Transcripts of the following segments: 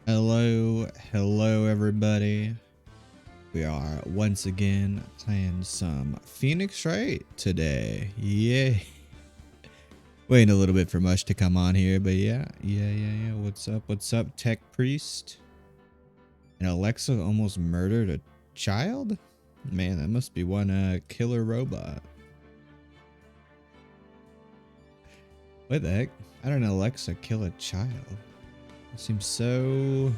Hello everybody. We are once again playing some Phoenix Wright today. Yay. Waiting a little bit for Mush to come on here, but yeah. What's up, Tech Priest? And Alexa almost murdered a child? Man, that must be one killer robot. What the heck? How did Alexa kill a child? It seems so...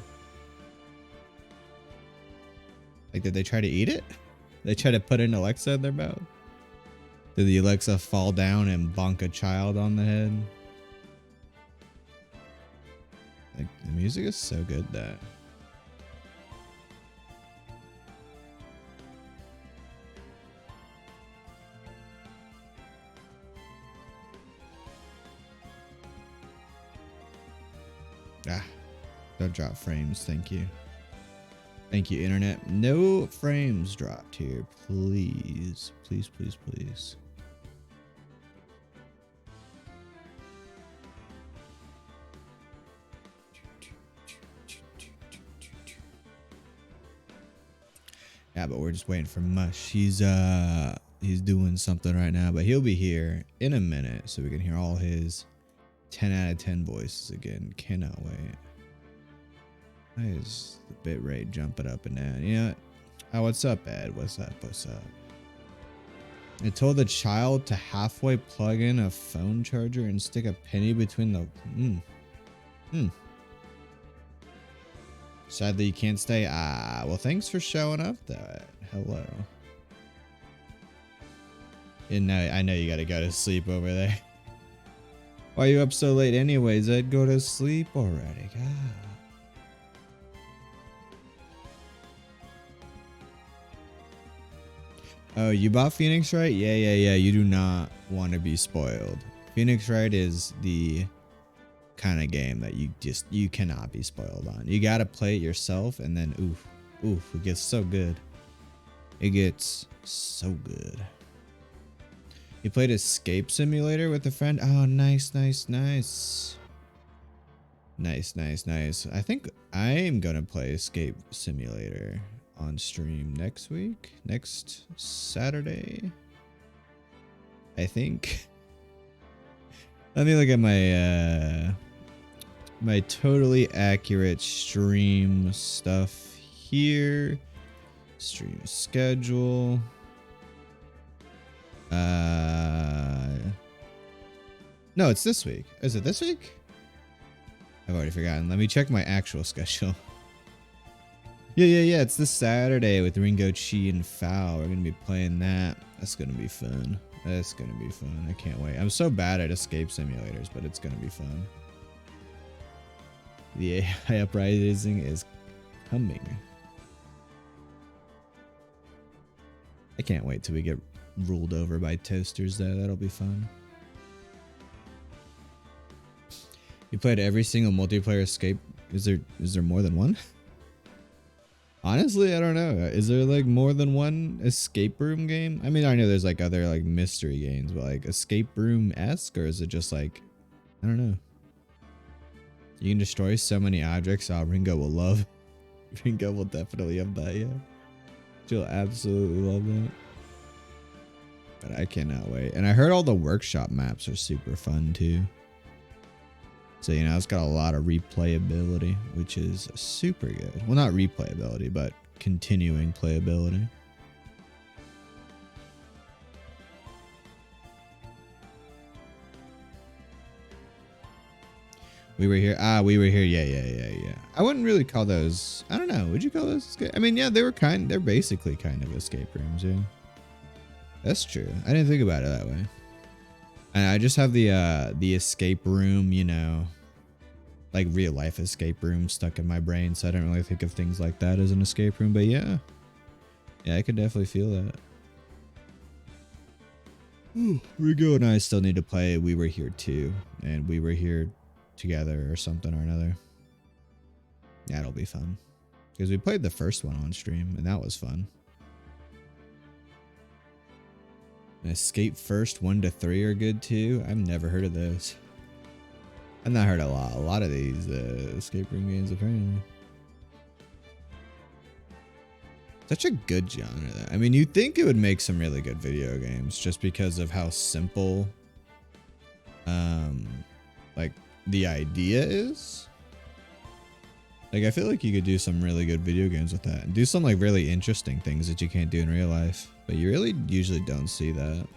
Like, did they try to eat it? They try to put an Alexa in their mouth? Did the Alexa fall down and bonk a child on the head? Like, the music is so good that... Don't drop frames, thank you. Thank you, internet. No frames dropped here, please. Please. Yeah, but we're just waiting for Mush. He's doing something right now, but he'll be here in a minute so we can hear all his 10 out of 10 voices again. Cannot wait. Why is the bit rate jumping up and down? You know what? Oh, what's up, Ed? What's up? I told the child to halfway plug in a phone charger and stick a penny between the... Sadly, you can't stay. Well, thanks for showing up, though, Ed. Hello. And I know you gotta go to sleep over there. Why are you up so late anyways, Ed? Go to sleep already. God. Oh, you bought Phoenix Wright? Yeah. You do not want to be spoiled. Phoenix Wright is the kind of game that you cannot be spoiled on. You gotta play it yourself, and then oof, it gets so good. It gets so good. You played Escape Simulator with a friend? Oh, nice. Nice. I think I am gonna play Escape Simulator on stream next Saturday, I think. Let me look at my my totally accurate stream stuff here. Stream schedule. No, it's this week. Is it this week? I've already forgotten. Let me check my actual schedule. Yeah, it's this Saturday with Ringo, Chi, and Foul. We're going to be playing that. That's going to be fun. I can't wait. I'm so bad at escape simulators, but it's going to be fun. The AI uprising is coming. I can't wait till we get ruled over by toasters, though. That'll be fun. You played every single multiplayer escape. Is there more than one? Honestly, I don't know. Is there like more than one escape room game? I mean, I know there's like other like mystery games, but like escape room-esque, or is it just like, I don't know. You can destroy so many objects. Oh, Ringo will love. Ringo will definitely have that, yeah. She'll absolutely love that. But I cannot wait. And I heard all the workshop maps are super fun too. So, you know, it's got a lot of replayability, which is super good. Well, not replayability, but continuing playability. We were here. Yeah. I wouldn't really call those, I don't know. Would you call those escape? I mean, yeah, they're basically kind of escape rooms, yeah. That's true. I didn't think about it that way. And I just have the escape room, you know, like real life escape room stuck in my brain. So I don't really think of things like that as an escape room, but yeah, I could definitely feel that. Rigo and I still need to play We Were Here Too, and We Were Here Together or something or another. That'll be fun because we played the first one on stream and that was fun. Escape First 1 to 3 are good too. I've never heard of those. I've not heard a lot of these escape room games apparently. Such a good genre, though. I mean, you'd think it would make some really good video games just because of how simple, like, the idea is. Like, I feel like you could do some really good video games with that and do some, like, really interesting things that you can't do in real life. But you really usually don't see that.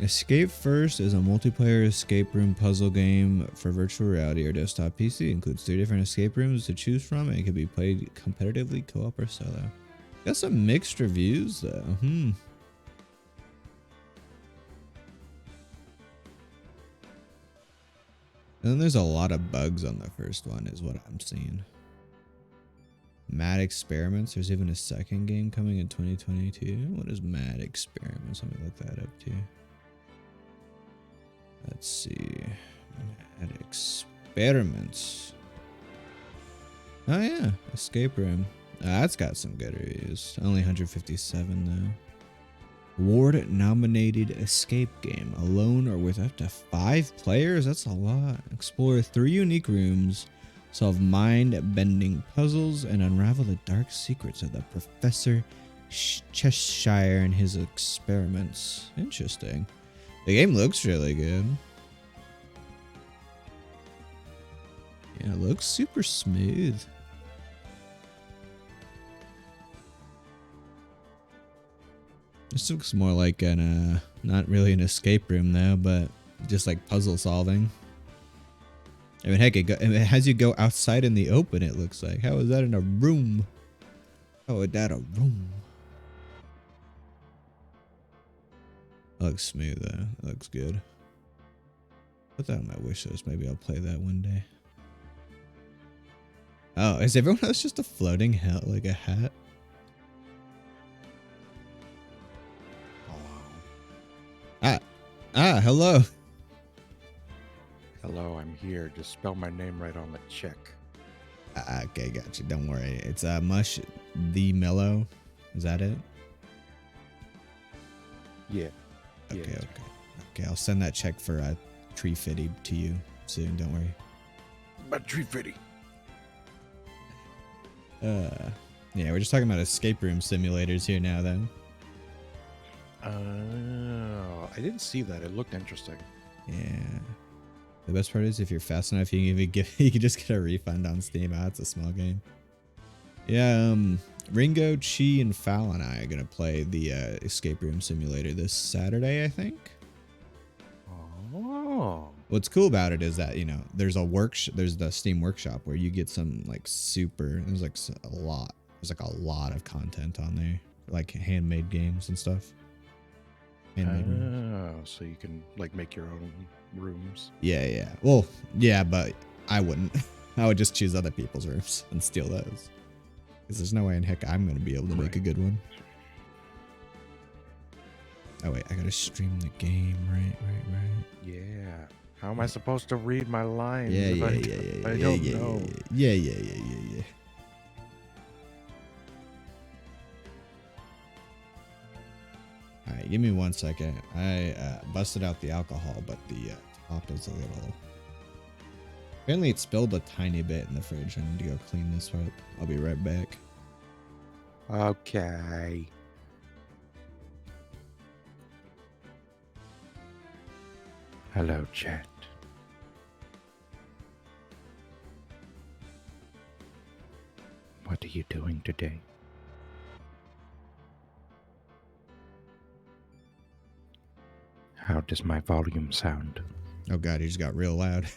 Escape First is a multiplayer escape room puzzle game for virtual reality or desktop PC. It includes 3 different escape rooms to choose from, and it can be played competitively, co-op, or solo. Got some mixed reviews, though. And then there's a lot of bugs on the first one, is what I'm seeing. Mad Experiments. There's even a second game coming in 2022. What is Mad Experiments? Let me look that up too. Let's see. Mad Experiments. Oh yeah, Escape Room. That's got some good reviews. Only 157 though. Award-nominated escape game. Alone or with up to 5 players? That's a lot. Explore 3 unique rooms, solve mind-bending puzzles, and unravel the dark secrets of the Professor Cheshire and his experiments. Interesting. The game looks really good. Yeah, it looks super smooth. This looks more like an, not really an escape room though, but just like puzzle solving. I mean, heck, it has you go outside in the open, it looks like. How is that in a room? How is that a room? It looks smooth though. It looks good. Put that on my wish list. Maybe I'll play that one day. Oh, is everyone else just a floating hat, like a hat? Hello. Hello, I'm here. Just spell my name right on the check. Okay, gotcha. Don't worry. It's Mush the Mellow. Is that it? Yeah. Okay, okay. I'll send that check for Tree Fitty to you soon. Don't worry. But Tree Fitty. Yeah, we're just talking about escape room simulators here now, though. I didn't see that. It looked interesting. Yeah. The best part is if you're fast enough, you can even you can just get a refund on Steam. It's a small game. Yeah, Ringo, Chi, and Fal and I are gonna play the escape room simulator this Saturday, I think. Oh. What's cool about it is that, you know, there's the Steam Workshop where you get some like there's like a lot of content on there, like handmade games and stuff. So you can like make your own rooms. Yeah. Well, yeah, but I wouldn't. I would just choose other people's rooms and steal those. Because there's no way in heck I'm going to be able to make a good one. Oh, wait. I got to stream the game. Right. Yeah. How am I supposed to read my lines? Yeah. I don't know. Yeah. All right, give me 1 second. I busted out the alcohol, but the top is a little... Apparently it spilled a tiny bit in the fridge. I need to go clean this up. I'll be right back. Okay. Hello, chat. What are you doing today? How does my volume sound? Oh god, he just got real loud.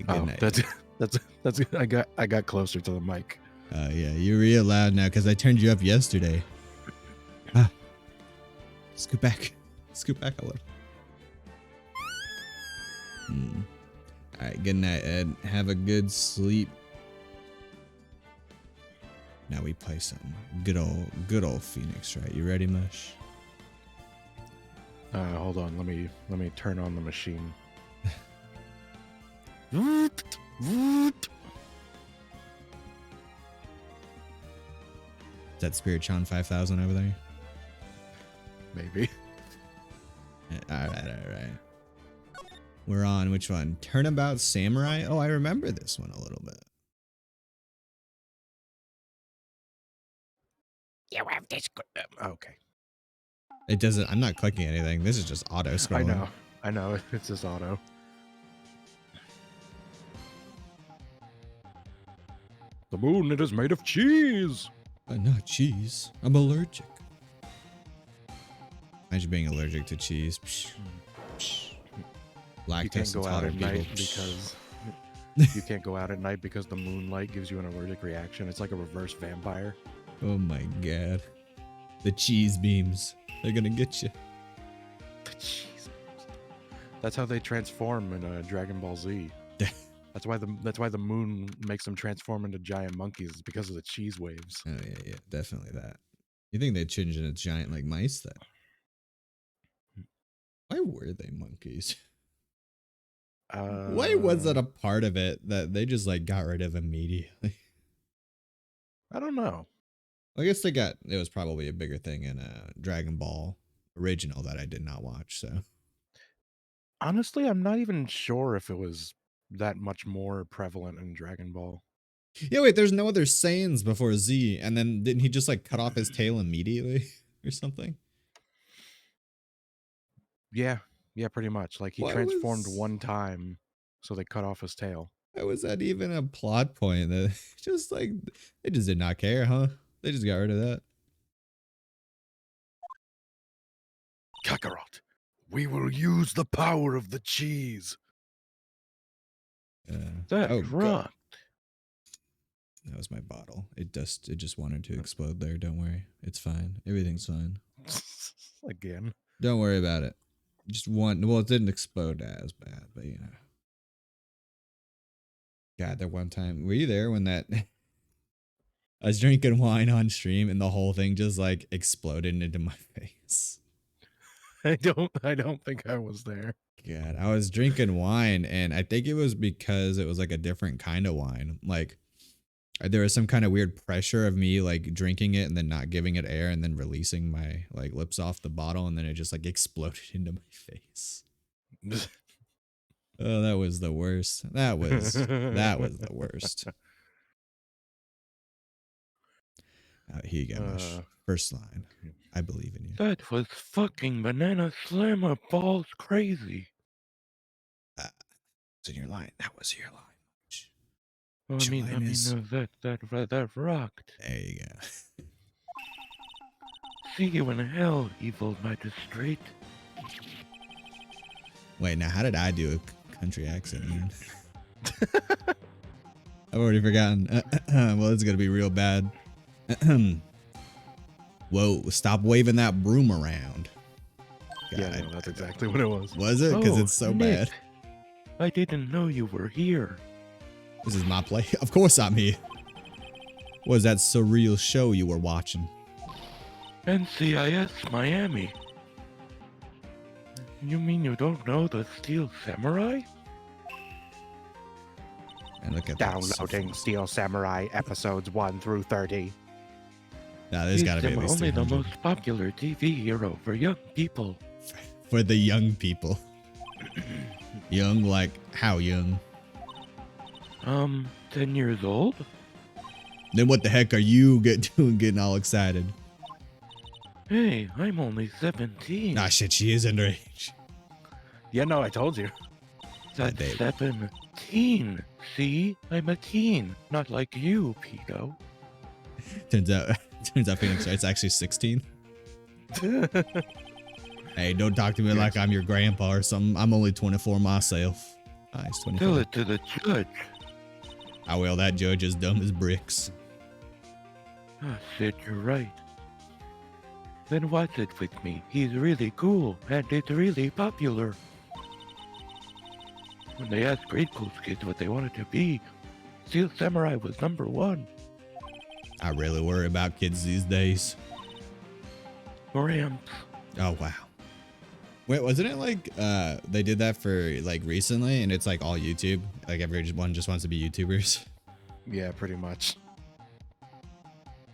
Good night. That's I got closer to the mic. Yeah, you're real loud now because I turned you up yesterday. Scoot back a little. All right, good night, Ed. Have a good sleep. Now we play some good old Phoenix, right? You ready, Mush? Hold on. Let me turn on the machine. Is that Spiritron 5000 over there? Maybe. All right. We're on which one? Turnabout Samurai? Oh, I remember this one a little bit. You have this. Okay. It doesn't, I'm not clicking anything. This is just auto scrolling. I know. It's just auto. The moon, it is made of cheese. Not cheese. I'm allergic. Imagine being allergic to cheese. Psh, psh. You can't Lactose go out at intolerant night people. because you can't go out at night because the moonlight gives you an allergic reaction. It's like a reverse vampire. Oh my god. The cheese beams. They're gonna get you. The cheese. That's how they transform in Dragon Ball Z. That's why the moon makes them transform into giant monkeys. It's because of the cheese waves. Oh yeah, definitely that. You think they'd change into giant like mice then? Why were they monkeys? Why was that a part of it that they just like got rid of immediately? I don't know. I guess it was probably a bigger thing in Dragon Ball original that I did not watch, so. Honestly, I'm not even sure if it was that much more prevalent in Dragon Ball. Yeah, wait, there's no other Saiyans before Z, and then didn't he just like cut off his tail immediately or something? Yeah, pretty much. Like he Why transformed was one time, so they cut off his tail. why was that even a plot point? That just like they just did not care, huh? They just got rid of that. Kakarot, we will use the power of the cheese. That's right. That was my bottle. It just wanted to explode there. Don't worry. It's fine. Everything's fine. Again. Don't worry about it. Well, it didn't explode as bad, but you know. God, that one time, were you there when that I was drinking wine on stream and the whole thing just like exploded into my face? I don't think I was there. God, I was drinking wine and I think it was because it was like a different kind of wine. Like there was some kind of weird pressure of me like drinking it and then not giving it air and then releasing my like lips off the bottle and then it just like exploded into my face. Oh, that was the worst. That was the worst. Here you go, Mush. First line. I believe in you. That was fucking banana slammer balls crazy. It's in your line. That was your line. I mean, that rocked. There you go. See you in hell, evil magistrate. Wait, now how did I do a country accent, man? I've already forgotten. Well, it's gonna be real bad. Whoa, stop waving that broom around. God, Yeah, no, that's exactly what it was. Was it? Because it's so Nick, bad. I didn't know you were here. This is my play. Of course I'm here. What was that surreal show you were watching? NCIS Miami. You mean you don't know the Steel Samurai? And look at Downloading Steel Samurai episodes 1 through 30. Now there's got to be at least only 300. the most popular TV hero for young people. For the young people. Young, like how young? 10 years old? Then what the heck are you getting all excited? Hey, I'm only 17. Ah, shit, she is underage. Yeah, no, I told you. That's 17. See? I'm a teen. Not like you, pedo. Turns out Phoenix Wright's actually 16. Hey, don't talk to me like I'm your grandpa or something. I'm only 24 myself. He's 24. Tell it to the judge. Oh, well, that judge is dumb as bricks. Ah, Sid, you're right. Then watch it with me. He's really cool, and it's really popular. When they asked grade school kids what they wanted to be, Steel Samurai was number 1. I really worry about kids these days. Gramps. Oh, wow. Wait, wasn't it like they did that for like recently and it's like all YouTube? Like everyone just wants to be YouTubers? Yeah, pretty much.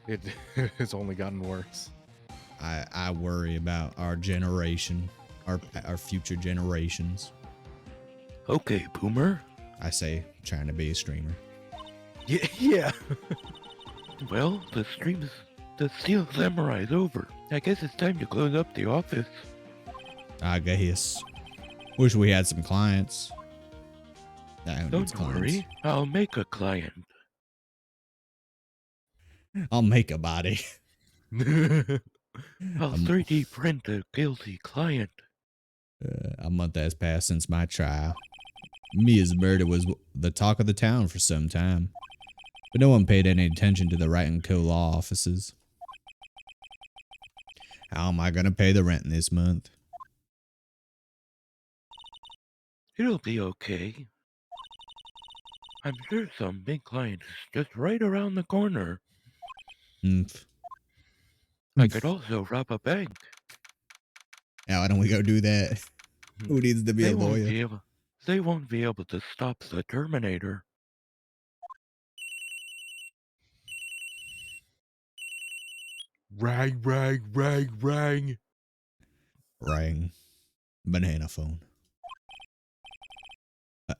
It's only gotten worse. I worry about our generation, our future generations. Okay, Boomer. I say, trying to be a streamer. Yeah. Well, the Steel Samurai is over. I guess it's time to close up the office. I guess. Wish we had some clients. Don't worry, I'll make a client. I'll make a body. I'll 3D print a guilty client. A month has passed since my trial. Mia's murder was the talk of the town for some time, but no one paid any attention to the Wright & Co. law offices. How am I going to pay the rent this month? It'll be okay. I'm sure some big client is just right around the corner. Oomph. I could also rob a bank. Now, why don't we go do that? Who needs to be a lawyer? They won't be able to stop the Terminator. Rang, rang, rang, rang. Rang. Banana phone.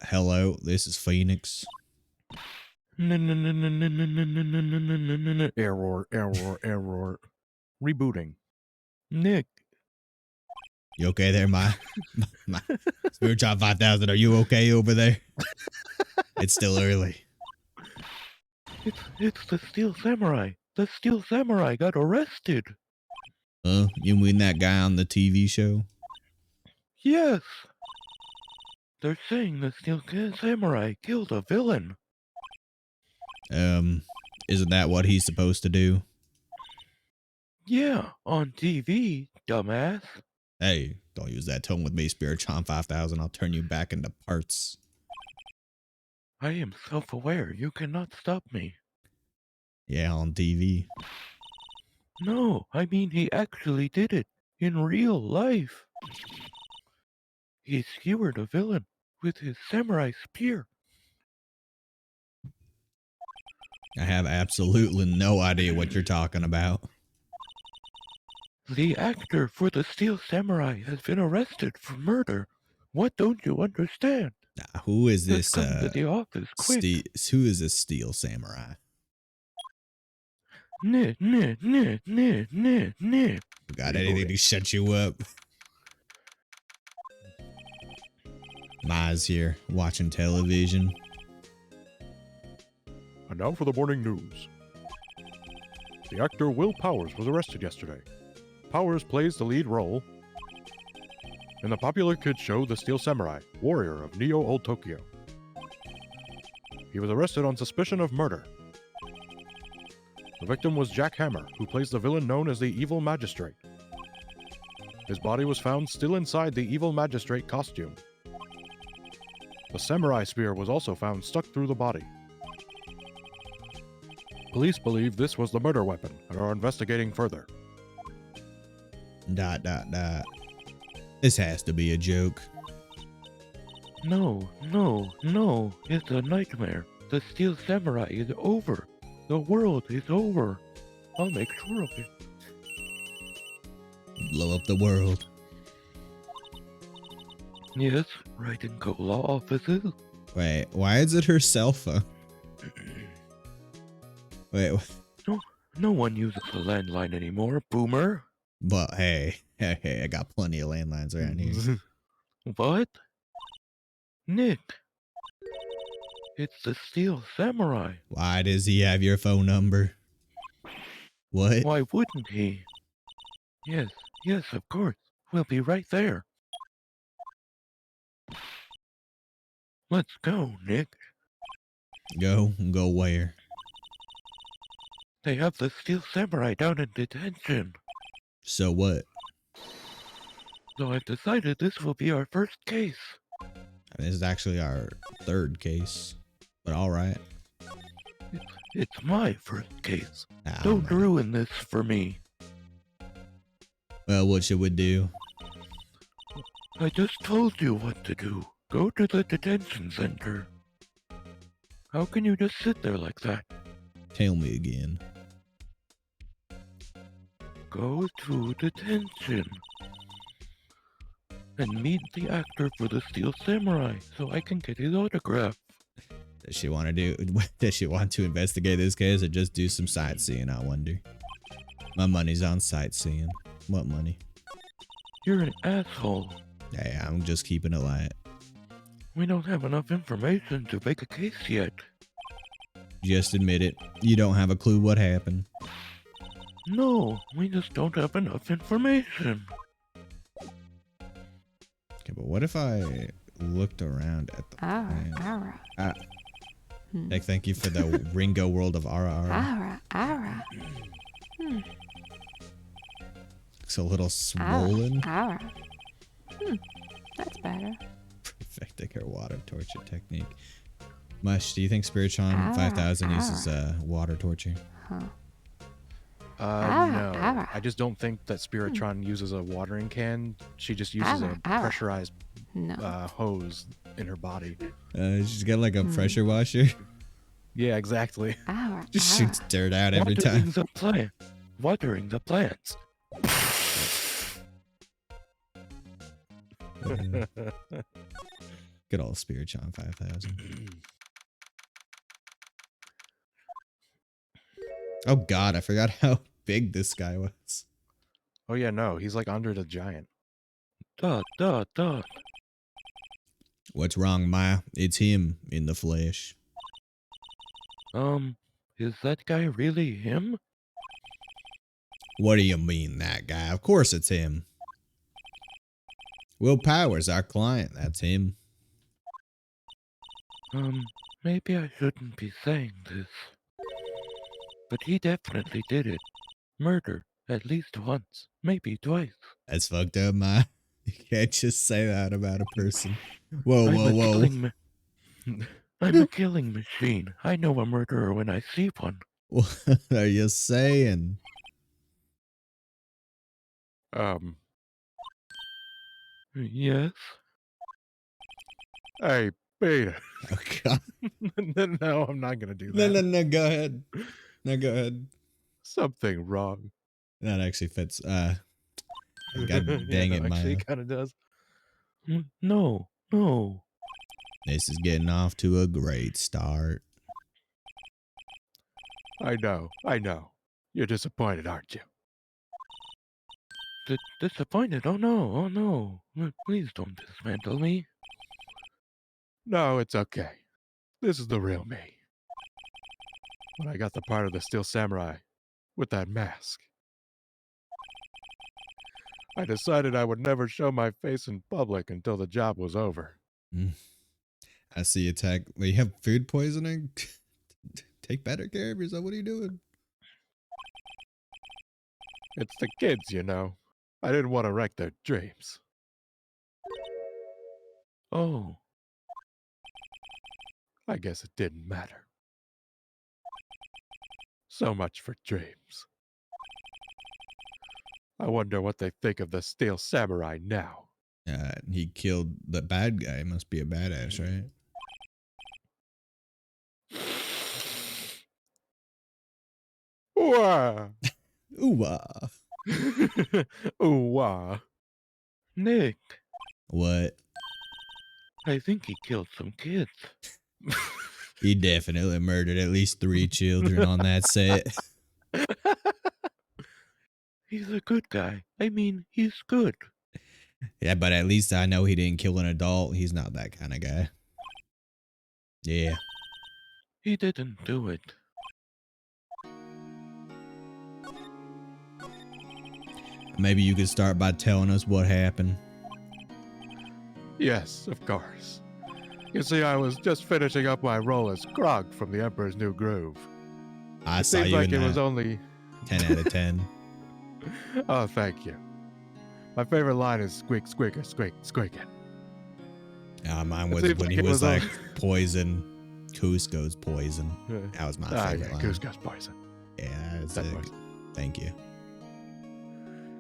Hello, this is Phoenix. Error, error, error. Rebooting. Nick, You okay there, my Spirit Child 5000? Are you okay over there? It's still early. it's the Steel Samurai. The Steel Samurai got arrested. You mean that guy on the TV show? Yes. They're saying the Steel Samurai killed a villain. Isn't that what he's supposed to do? Yeah, on TV, dumbass. Hey, don't use that tone with me, Spirit Child 5000. I'll turn you back into parts. I am self-aware. You cannot stop me. Yeah, on TV. No, I mean he actually did it. In real life. He skewered a villain with his samurai spear. I have absolutely no idea what you're talking about. The actor for the Steel Samurai has been arrested for murder. What don't you understand? Who is Let's this? come to the office quick. Who is this Steel Samurai? Nah. Got anything to shut you up? Ma's here, watching television. And now for the morning news. The actor Will Powers was arrested yesterday. Powers plays the lead role in the popular kids show The Steel Samurai, Warrior of Neo Old Tokyo. He was arrested on suspicion of murder. The victim was Jack Hammer, who plays the villain known as the Evil Magistrate. His body was found still inside the Evil Magistrate costume. The samurai spear was also found stuck through the body. Police believe this was the murder weapon and are investigating further. ... This has to be a joke. No. It's a nightmare. The Steel Samurai is over. The world is over. I'll make sure of it. Blow up the world. Yes, Wright & Co. law offices. Wait, why is it her cell phone? Wait, No one uses a landline anymore, Boomer. but hey, I got plenty of landlines around here. What? Nick. It's the Steel Samurai. Why does he have your phone number? What? Why wouldn't he? Yes, of course. We'll be right there. Let's go, Nick. Go where? They have the Steel Samurai down in detention. So what? So I've decided this will be our first case. This is actually our third case, but all right. It's my first case. Oh, Don't man. ruin this for me. Well, what should we do? I just told you what to do. Go to the detention center. How can you just sit there like that? Tell me again. Go to detention. and meet the actor for the Steel Samurai so I can get his autograph. Does she want to do? Does she want to investigate this case or just do some sightseeing? I wonder. My money's on sightseeing. What money? You're an asshole. Yeah, I'm just keeping it light. We don't have enough information to make a case yet. Just admit it. You don't have a clue what happened. No, we just don't have enough information. Okay, but what if I looked around at the plan? Like, thank you for the Ringo World of Ara. Looks a little swollen. That's better. Perfecting her water torture technique. Mush, do you think Spiritron 5000 uses water torture? No. I just don't think that Spiritron uses a watering can. She just uses a pressurized hose in her body. She's got like a pressure washer. Yeah, exactly. Just shoots dirt out every time. Watering the plants. Good old Spiritron 5000. Oh god, I forgot how big this guy was. Oh yeah, no, he's like Andre the Giant. Dot. What's wrong, Maya? It's him in the flesh. Is that guy really him? What do you mean, that guy? Of course it's him. Will Powers, our client, that's him. Maybe I shouldn't be saying this. But he definitely did it. Murder, at least once, maybe twice. That's fucked up, Maya. You can't just say that about a person. Whoa. I'm a killing machine. I know a murderer when I see one. What are you saying? Yes? Hey, Peter. Oh god. No, I'm not gonna do that. No, go ahead. No, go ahead. Something wrong. That actually fits. God dang it, actually Maya. kind of does. No. This is getting off to a great start. I know. You're disappointed, aren't you? Disappointed? Oh no. Please don't dismantle me. No, it's okay. This is the real me. When I got the part of the Steel Samurai with that mask, I decided I would never show my face in public until the job was over. I see you tech. You have food poisoning? Take better care of yourself. What are you doing? It's the kids, you know. I didn't want to wreck their dreams. Oh. I guess it didn't matter. So much for dreams. I wonder what they think of the Steel Samurai now. He killed the bad guy. Must be a badass, right? Ooh-wah! Ooh-wah. Ooh-wah. Nick, What? I think he killed some kids. He definitely murdered at least 3 children on that set. He's a good guy. I mean, he's good. Yeah, but at least I know he didn't kill an adult. He's not that kind of guy. Yeah. He didn't do it. Maybe you could start by telling us what happened. Yes, of course. You see, I was just finishing up my role as Krog from The Emperor's New Groove. I It saw seems you like in it was that. only... 10 out of 10. Oh, thank you. My favorite line is squeak, squeaker, squeak, squeaking. Mine It was seems when like he it was was like all- poison. Cusco's poison. That was my favorite yeah, line. Cusco's poison. Yeah, that's That it. was- Thank you.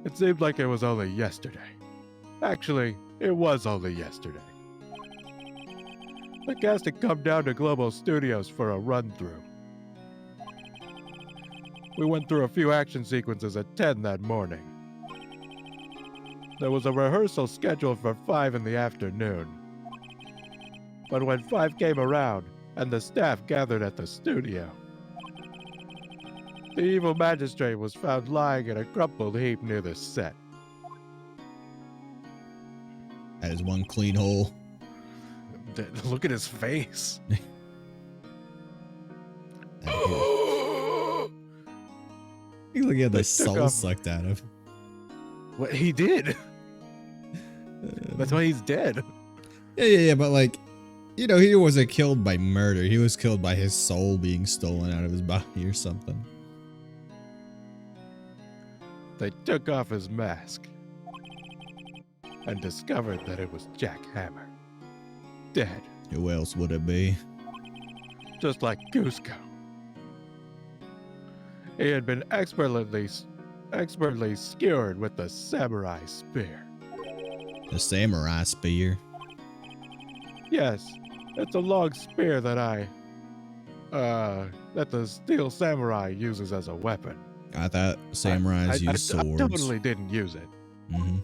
It seemed like it was only yesterday. Actually, it was only yesterday. The cast had come down to Global Studios for a run-through. We went through a few action sequences at 10 that morning. There was a rehearsal scheduled for 5 in the afternoon. But when 5 came around, and the staff gathered at the studio, the evil magistrate was found lying in a crumpled heap near the set. That is one clean hole. Look at his face. He's looking at the They took soul off- sucked out of. What he did? That's why he's dead. Yeah, but like, you know, he wasn't killed by murder. He was killed by his soul being stolen out of his body or something. They took off his mask and discovered that it was Jack Hammer. Dead, Who else would it be? just like Cusco. He had been expertly skewered with the samurai spear. The samurai spear. Yes, it's a long spear that the steel samurai uses as a weapon. I thought samurais use swords. I totally didn't use it. Mm-hmm.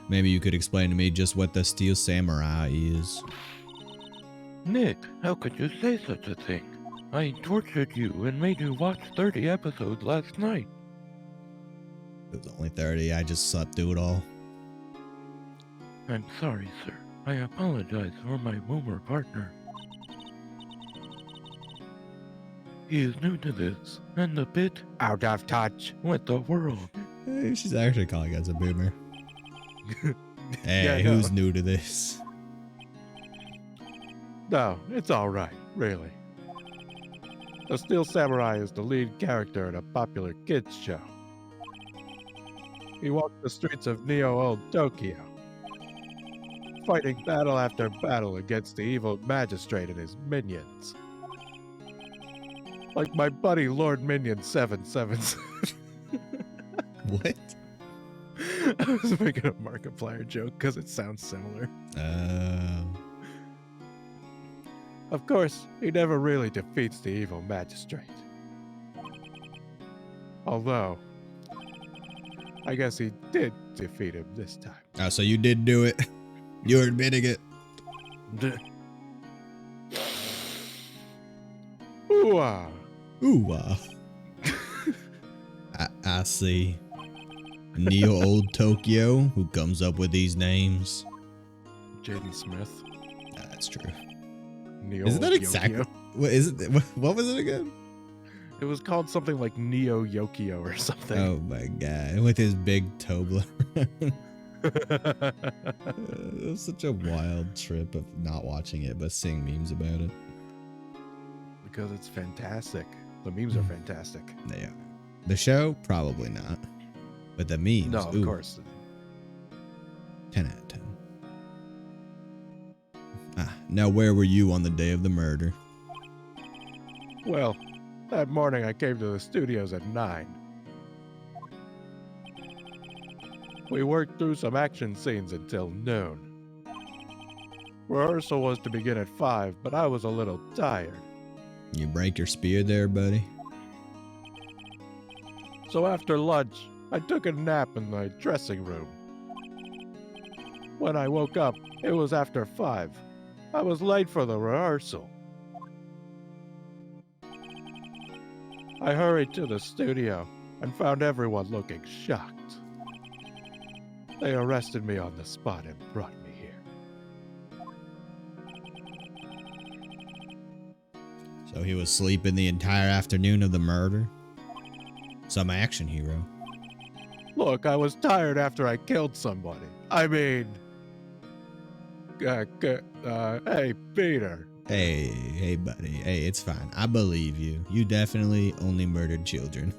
Maybe you could explain to me just what the steel samurai is. Nick, how could you say such a thing? I tortured you and made you watch 30 episodes last night. It was only 30. I just slept through it all. I'm sorry, sir. I apologize for my boomer partner. He is new to this, and a bit Out of touch. with the world. Hey, she's actually calling us a boomer. Hey, Yeah, I who's know. new to this? No, it's all right, really. The Steel Samurai is the lead character in a popular kids show. He walks the streets of Neo-Old Tokyo, fighting battle after battle against the evil magistrate and his minions. Like my buddy Lord Minion 777. What? I was making a Markiplier joke because it sounds similar. Of course, he never really defeats the evil magistrate. Although, I guess he did defeat him this time. Oh, so you did do it. You're admitting it. Ooh-ah. Ooh, I see. Neo-Old Tokyo, who comes up with these names. Jaden Smith. That's true. Neo Isn't that Yokio. exactly? What is it? What was it again? It was called something like Neo Yokio or something. Oh my god! With his big Tobler. It was such a wild trip of not watching it, but seeing memes about it. Because it's fantastic. The memes are fantastic. Yeah. The show, probably not. But the memes, No, of ooh, course. 10 out of 10. Now where were you on the day of the murder? Well, that morning I came to the studios at 9. We worked through some action scenes until noon. Rehearsal was to begin at 5, but I was a little tired. You break your spear there, buddy? So after lunch, I took a nap in the dressing room. When I woke up, it was after 5. I was late for the rehearsal. I hurried to the studio and found everyone looking shocked. They arrested me on the spot and brought me here. So he was sleeping the entire afternoon of the murder? Some action hero. Look, I was tired after I killed somebody. I mean... hey, Peter. Hey, buddy. Hey, it's fine. I believe you. You definitely only murdered children.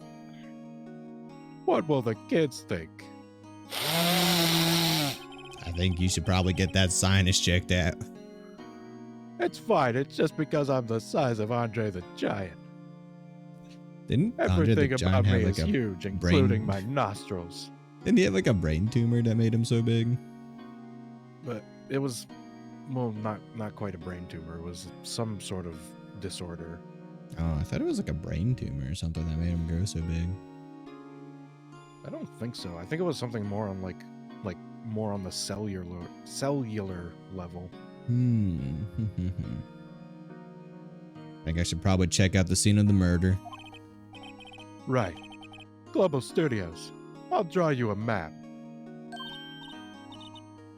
What will the kids think? I think you should probably get that sinus checked out. It's fine, it's just because I'm the size of Andre the Giant. Didn't Andre the Everything Giant about have me like is a huge, brain- including my nostrils. Didn't he have like a brain tumor that made him so big? But it was, well, not quite a brain tumor. It was some sort of disorder. Oh, I thought it was like a brain tumor or something that made him grow so big. I don't think so. I think it was something more on like more on the cellular level. I think I should probably check out the scene of the murder. Right. Global Studios. I'll draw you a map.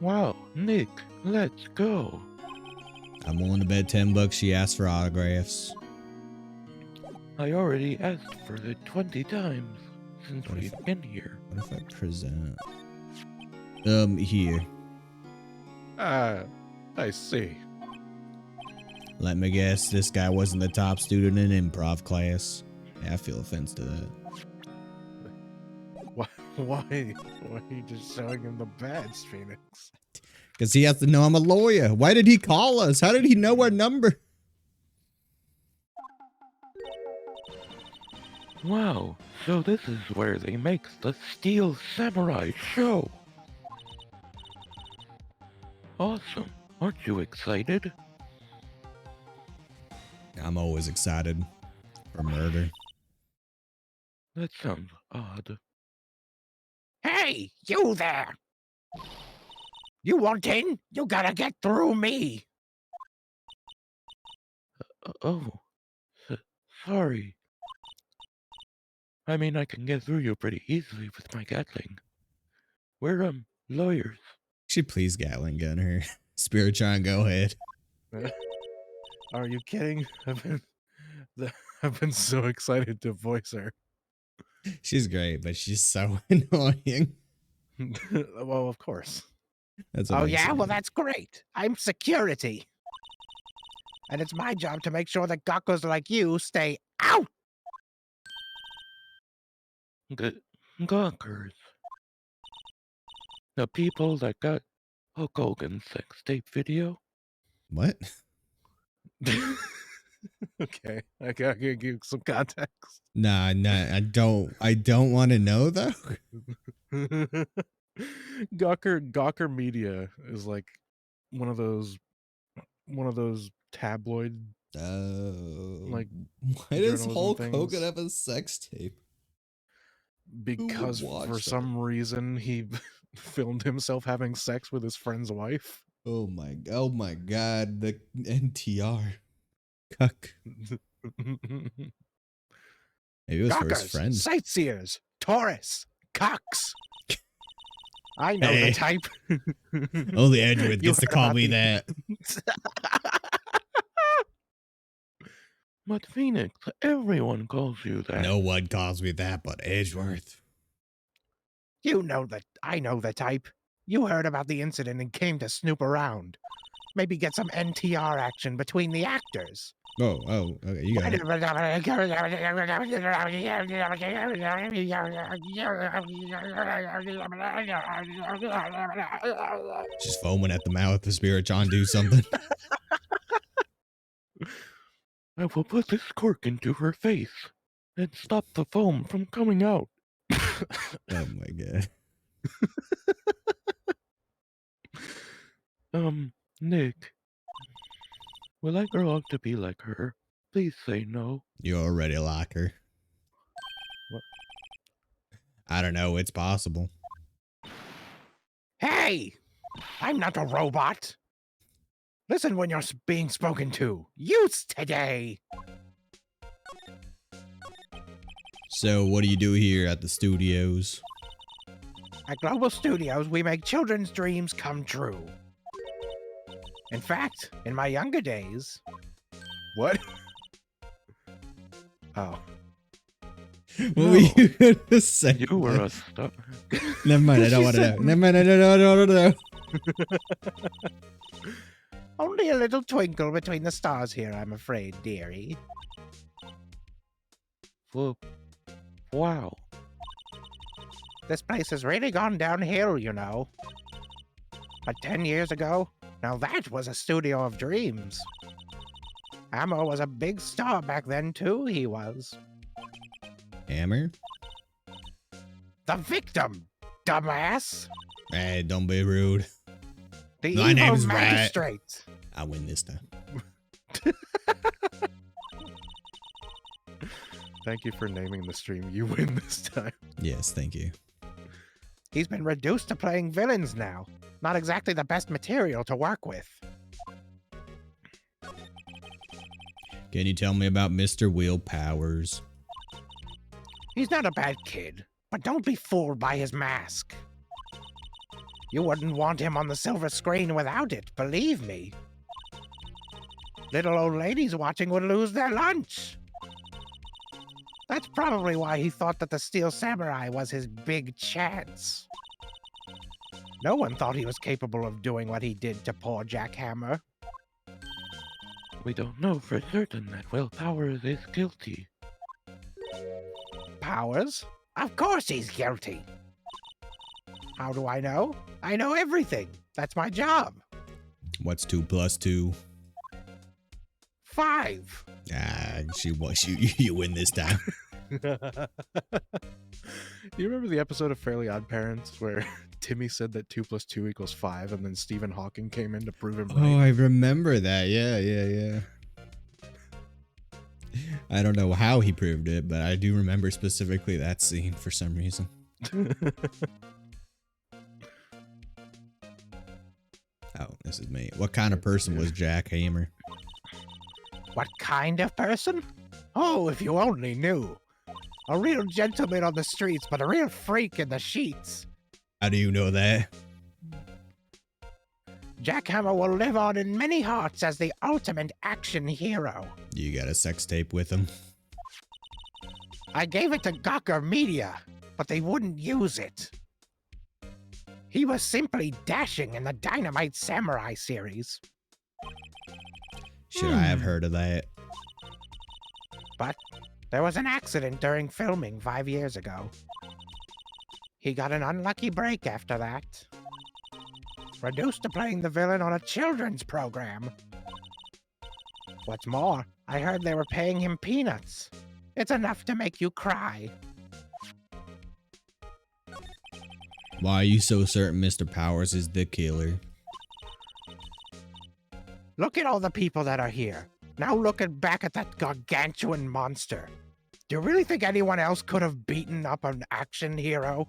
Wow, Nick, let's go. I'm willing to bet $10 she asked for autographs. I already asked for it 20 times since What if- we've been here. What if I present? Here. I see. Let me guess, this guy wasn't the top student in improv class. Yeah, I feel offense to that. Why are you just showing him the badge, Phoenix? Because he has to know I'm a lawyer. Why did he call us? How did he know our number? Wow, so this is where they make the Steel Samurai show. Awesome. Aren't you excited? I'm always excited for murder. That sounds odd. Hey, you there! You want in? You gotta get through me! Sorry. I mean, I can get through you pretty easily with my Gatling. We're, lawyers. Should please Gatling gun her. Spiritron, go ahead. Are you kidding? I've been so excited to voice her. She's great, but she's so annoying. Well, of course. That's what Oh I'm yeah? saying. Well, that's great. I'm security. And it's my job to make sure that Gawkers like you stay out! Gawkers. The people that got Hulk Hogan's sex tape video? What? Okay, I gotta give you some context. Nah, I don't want to know though. Gawker Media is like one of those tabloid like why does journalism Hulk things. Hogan have a sex tape? Because watch for that? some reason he filmed himself having sex with his friend's wife. Oh my god, the NTR. Cuck. Maybe it was for his Gawkers, friend. sightseers, tourists, cocks. I know Hey. the type. Only Edward You gets to heard call about me the- that. But Phoenix, everyone calls you that. No one calls me that but Edgeworth. You know that I know the type. You heard about the incident and came to snoop around. Maybe get some NTR action between the actors. Oh, okay, you got it. She's foaming at the mouth. The Spirit John do something. I will put this cork into her face and stop the foam from coming out. Oh my god. Nick. Will I grow up to be like her? Please say no. You already like her. What? I don't know. It's possible. Hey! I'm not a robot. Listen when you're being spoken to. Use today. So, what do you do here at the studios? At Global Studios, we make children's dreams come true. In fact, in my younger days... What? Oh. What were you gonna say? You were a star. Never mind. I don't want to know. Never mind. I don't want to know. Only a little twinkle between the stars here, I'm afraid, dearie. Wow. This place has really gone downhill, you know. But 10 years ago, now that was a studio of dreams. Ammo was a big star back then, too, he was. Hammer? The victim, dumbass! Hey, don't be rude. The My evil name's Wright. magistrate. I win this time. Thank you for naming the stream. You win this time. Yes, thank you. He's been reduced to playing villains now. Not exactly the best material to work with. Can you tell me about Mr. Will Powers? He's not a bad kid, but don't be fooled by his mask. You wouldn't want him on the silver screen without it, believe me. Little old ladies watching would lose their lunch. That's probably why he thought that the Steel Samurai was his big chance. No one thought he was capable of doing what he did to poor Jack Hammer. We don't know for certain that Will Powers is guilty. Powers? Of course he's guilty. How do I know? I know everything. That's my job. What's 2 plus 2? 5. Ah, you win this time. You remember the episode of Fairly Odd Parents where Timmy said that 2 plus 2 equals 5, and then Stephen Hawking came in to prove him Oh, right? I remember that. Yeah. I don't know how he proved it, but I do remember specifically that scene for some reason. Oh, this is me. What kind of person was Jack Hammer? What kind of person? Oh, if you only knew. A real gentleman on the streets, but a real freak in the sheets. How do you know that? Jack Hammer will live on in many hearts as the ultimate action hero. You got a sex tape with him? I gave it to Gawker Media, but they wouldn't use it. He was simply dashing in the Dynamite Samurai series. Should I have heard of that? But there was an accident during filming 5 years ago. He got an unlucky break after that. Reduced to playing the villain on a children's program. What's more, I heard they were paying him peanuts. It's enough to make you cry. Why are you so certain Mr. Powers is the killer? Look at all the people that are here. Now looking back at that gargantuan monster. Do you really think anyone else could have beaten up an action hero?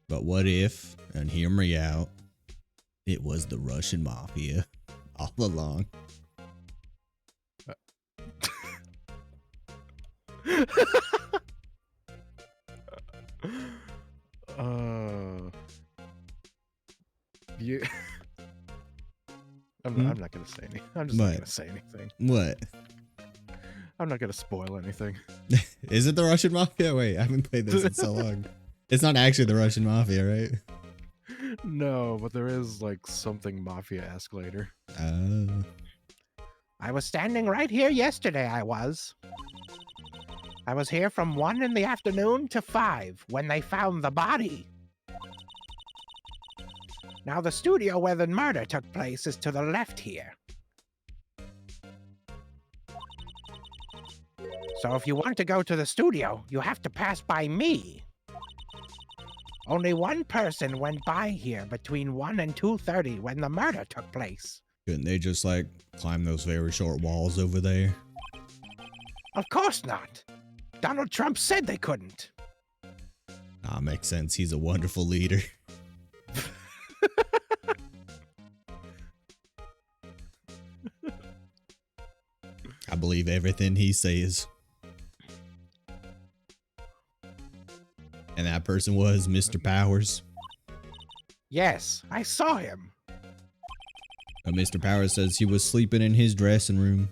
But what if, and hear me out, it was the Russian mafia all along? You. I'm not gonna say anything. I'm just not What? gonna say anything. What? I'm not gonna spoil anything. Is it the Russian mafia? Wait, I haven't played this in so long. It's not actually the Russian mafia, right? No, but there is like something mafia-esque later. Oh. I was standing right here yesterday, I was. I was here from 1 in the afternoon to 5 when they found the body. Now the studio where the murder took place is to the left here. So if you want to go to the studio, you have to pass by me. Only one person went by here between 1 and 2:30 when the murder took place. Couldn't they just like climb those very short walls over there? Of course not. Donald Trump said they couldn't. Ah, makes sense. He's a wonderful leader. I believe everything he says. And that person was Mr. Powers. Yes, I saw him. But Mr. Powers says he was sleeping in his dressing room.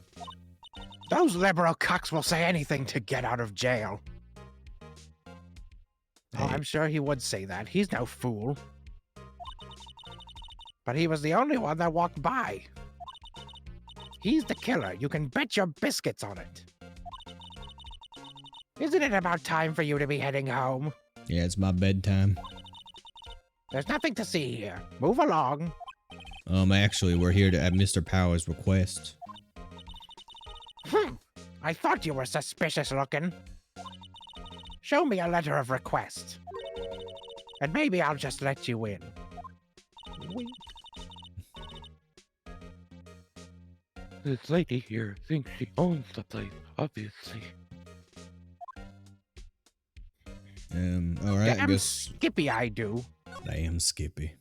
Those liberal cucks will say anything to get out of jail. Oh, Hey. I'm sure he would say that. He's no fool. But he was the only one that walked by. He's the killer. You can bet your biscuits on it. Isn't it about time for you to be heading home? Yeah, it's my bedtime. There's nothing to see here. Move along. Actually, we're here at Mr. Powers' request. I thought you were suspicious looking. Show me a letter of request. And maybe I'll just let you in. Wink. This lady here thinks she owns the place, obviously. All right, I Damn guess. Skippy I do. Damn Skippy.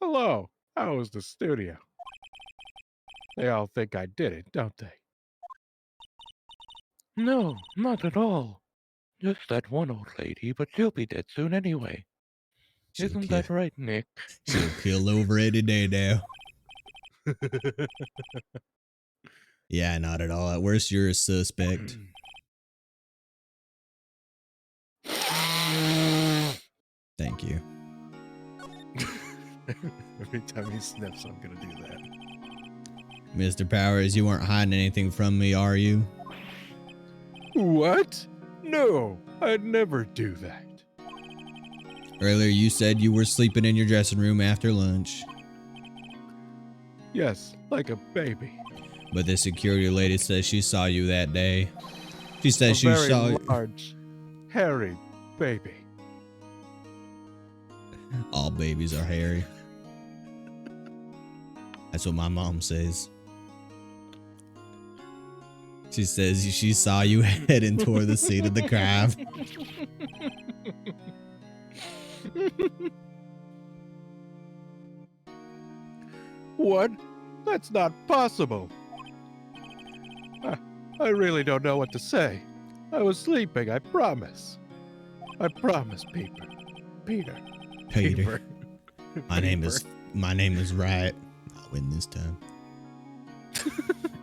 Hello, how was the studio? They all think I did it, don't they? No, not at all. Just that one old lady, but she'll be dead soon anyway. Isn't that right, Nick? She'll kill over any day now. Yeah, not at all. At worst, you're a suspect. Thank you. Every time he sniffs, I'm gonna do that. Mr. Powers, you weren't hiding anything from me, are you? What? No, I'd never do that. Earlier, you said you were sleeping in your dressing room after lunch. Yes, like a baby. But the security lady says she saw you that day. She said A she very saw large, hairy baby. all babies are hairy. That's what my mom says. She says she saw you heading toward the scene of the crime. What? That's not possible. I really don't know what to say. I was sleeping, I promise. I promise, Peter. Peter. My name is Wright. I'll win this time.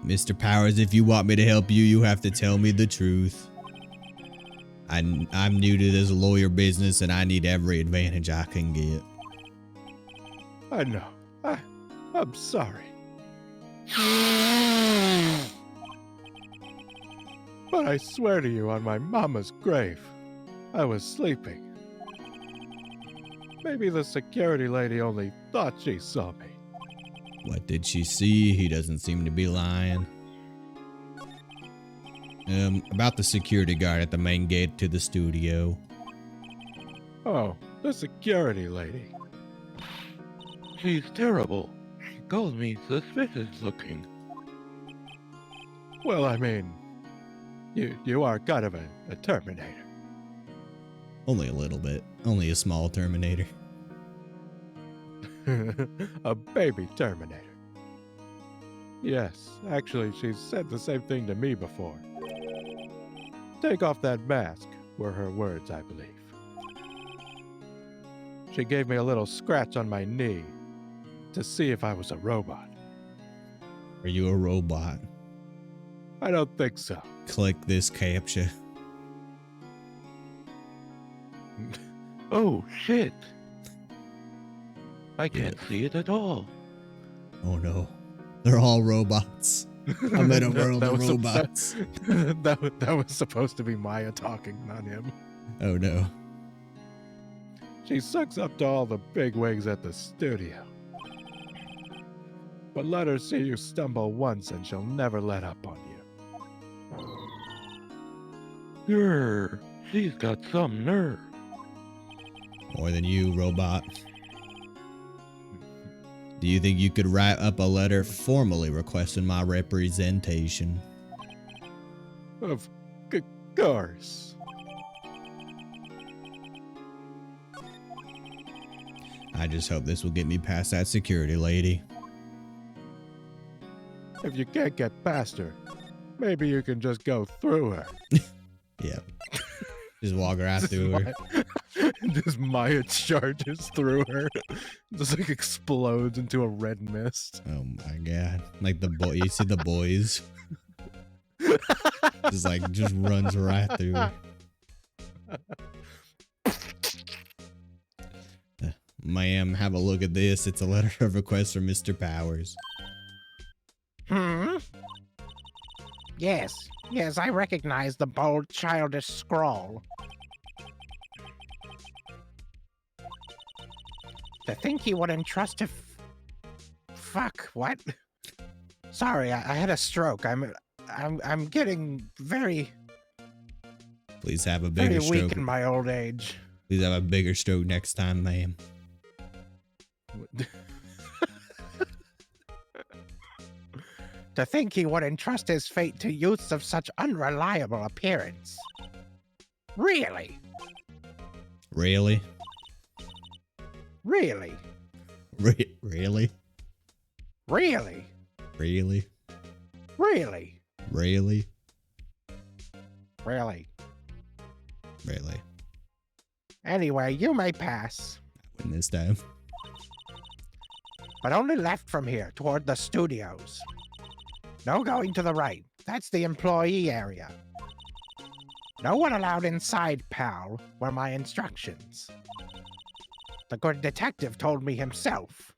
Mr. Powers, if you want me to help you, you have to tell me the truth. I'm new to this lawyer business and I need every advantage I can get. I know. I'm sorry. But I swear to you on my mama's grave, I was sleeping. Maybe the security lady only thought she saw me. What did she see? He doesn't seem to be lying. About the security guard at the main gate to the studio. Oh, the security lady. She's terrible. She called me suspicious looking. Well, I mean, you are kind of a Terminator. Only a little bit. Only a small Terminator. A baby Terminator. Yes, actually, she's said the same thing to me before. Take off that mask, were her words, I believe. She gave me a little scratch on my knee to see if I was a robot. Are you a robot? I don't think so. Click this captcha. Oh, shit. I can't see it at all. Oh no. They're all robots. I'm in a world That of was robots. that was supposed to be Maya talking, not him. Oh no. She sucks up to all the big wigs at the studio. But let her see you stumble once and she'll never let up on you. Grr, she's got some nerve. More than you, robot. Do you think you could write up a letter formally requesting my representation? Of course. I just hope this will get me past that security lady. If you can't get past her, maybe you can just go through her. Yep. Just walk right through her. Just Maya charges through her. Just like explodes into a red mist. Oh my god. Like the boy, you see the boys? just runs right through her. Ma'am, have a look at this. It's a letter of request from Mr. Powers. Yes, I recognize the bold, childish scrawl. To think he would entrust to fuck, what? Sorry, I had a stroke. I'm getting very Please have a bigger weak stroke. in my old age. Please have a bigger stroke next time, ma'am. To think he would entrust his fate to youths of such unreliable appearance. Really? Really? Really? Really? Really? Really? Really? Really? Really? Really? Anyway, you may pass. Win this time. But only left from here, toward the studios. No going to the right. That's the employee area. No one allowed inside, pal, were my instructions. The good detective told me himself.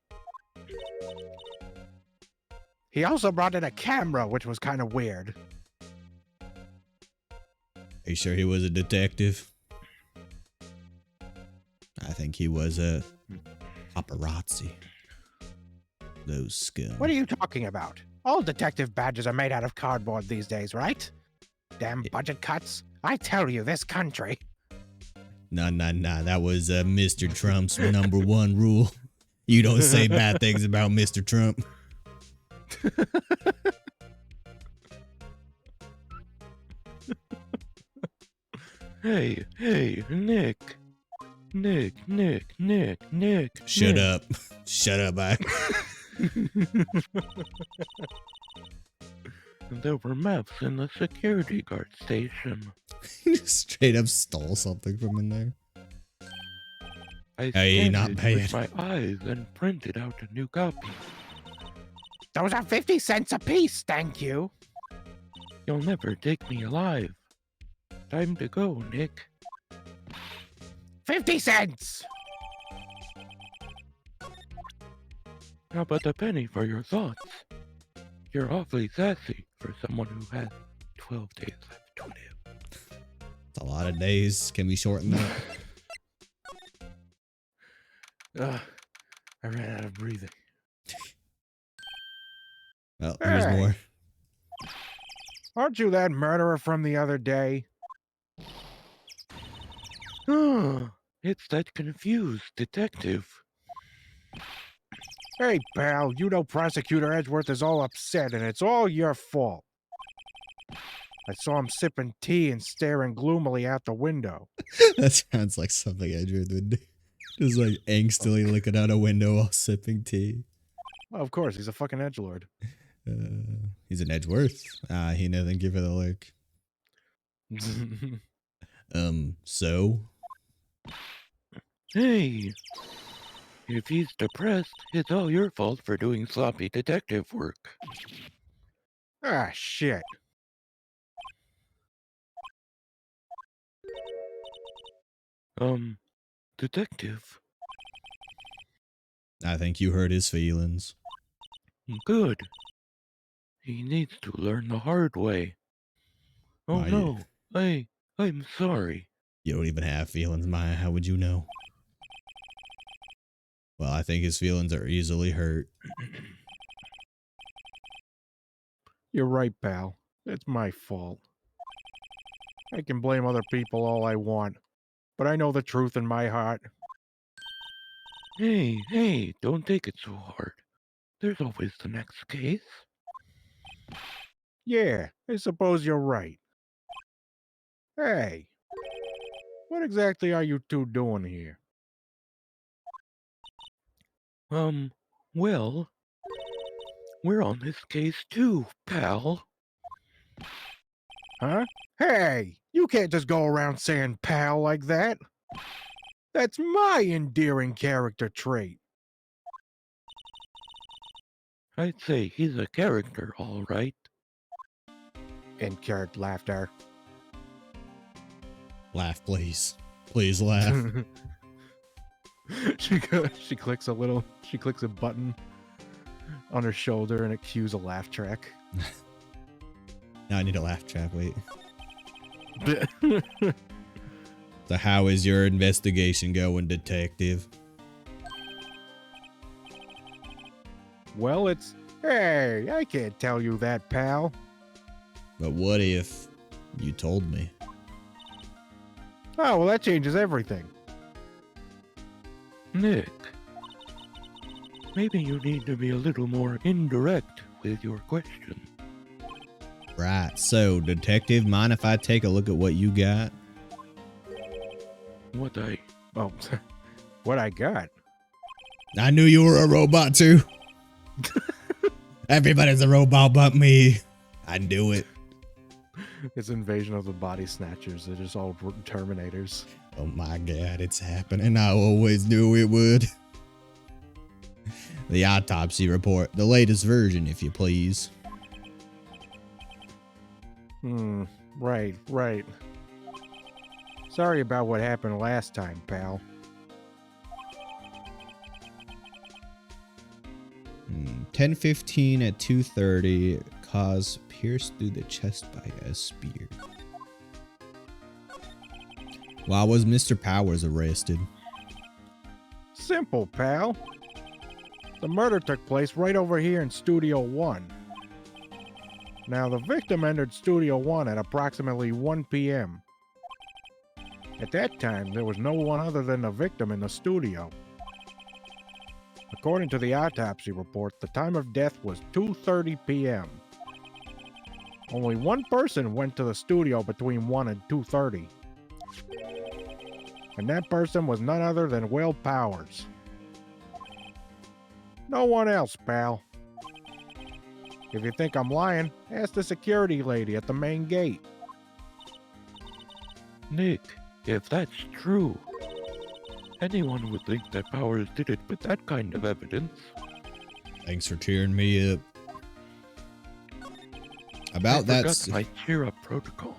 He also brought in a camera, which was kind of weird. Are you sure he was a detective? I think he was a paparazzi. Those skills. What are you talking about? All detective badges are made out of cardboard these days, right? Damn budget cuts. I tell you, this country. Nah. That was Mr. Trump's #1 rule. You don't say bad things about Mr. Trump. Hey, Nick. Nick. Shut up. Shut up, I. There were maps in the security guard station. Straight up stole something from in there. I Hey, scanned not it bad. with my eyes and printed out a new copy. Those are 50 cents apiece, thank you. You'll never take me alive. Time to go, Nick. 50 cents! How about a penny for your thoughts? You're awfully sassy for someone who has 12 days left to live. It's a lot of days. Can we shorten that? I ran out of breathing. Well, here's Hey. more. Aren't you that murderer from the other day? Oh, it's that confused detective. Hey, pal, you know Prosecutor Edgeworth is all upset, and it's all your fault. I saw him sipping tea and staring gloomily out the window. That sounds like something Edgeworth would do. Just like angstily looking out a window while sipping tea. Well, of course, he's a fucking edgelord. He's an Edgeworth. He know, thank you for the look. So? Hey, if he's depressed, it's all your fault for doing sloppy detective work. Ah, shit. Detective. I think you hurt his feelings. Good. He needs to learn the hard way. Oh Why no, I'm sorry. You don't even have feelings, Maya. How would you know? Well, I think his feelings are easily hurt. You're right, pal. It's my fault. I can blame other people all I want, but I know the truth in my heart. Hey, don't take it so hard. There's always the next case. Yeah, I suppose you're right. Hey, what exactly are you two doing here? Well, we're on this case too, pal. Huh? Hey, you can't just go around saying pal like that. That's my endearing character trait. I'd say he's a character, all right. In-character laughter. Laugh, please. Please laugh. she clicks a button on her shoulder and it cues a laugh track. Now I need a laugh track. Wait. So how is your investigation going, detective? Well, hey, I can't tell you that, pal. But what if you told me? Oh, well, that changes everything. Nick, maybe you need to be a little more indirect with your question. Right. So, detective, mind if I take a look at what you got? Oh, what I got? I knew you were a robot too. Everybody's a robot but me. I knew it. It's Invasion of the Body Snatchers. They're just all Terminators. Oh my god, it's happening. I always knew it would. The autopsy report. The latest version, if you please. Right. Sorry about what happened last time, pal. 10:15 at 2:30. Cause pierced through the chest by a spear. Why was Mr. Powers arrested? Simple, pal. The murder took place right over here in Studio 1. Now, the victim entered Studio 1 at approximately 1 p.m. At that time, there was no one other than the victim in the studio. According to the autopsy report, the time of death was 2:30 p.m. Only one person went to the studio between 1 and 2:30. And that person was none other than Will Powers. No one else, pal. If you think I'm lying, ask the security lady at the main gate. Nick, if that's true, anyone would think that Powers did it with that kind of evidence. Thanks for cheering me up. I forgot my cheer up protocol.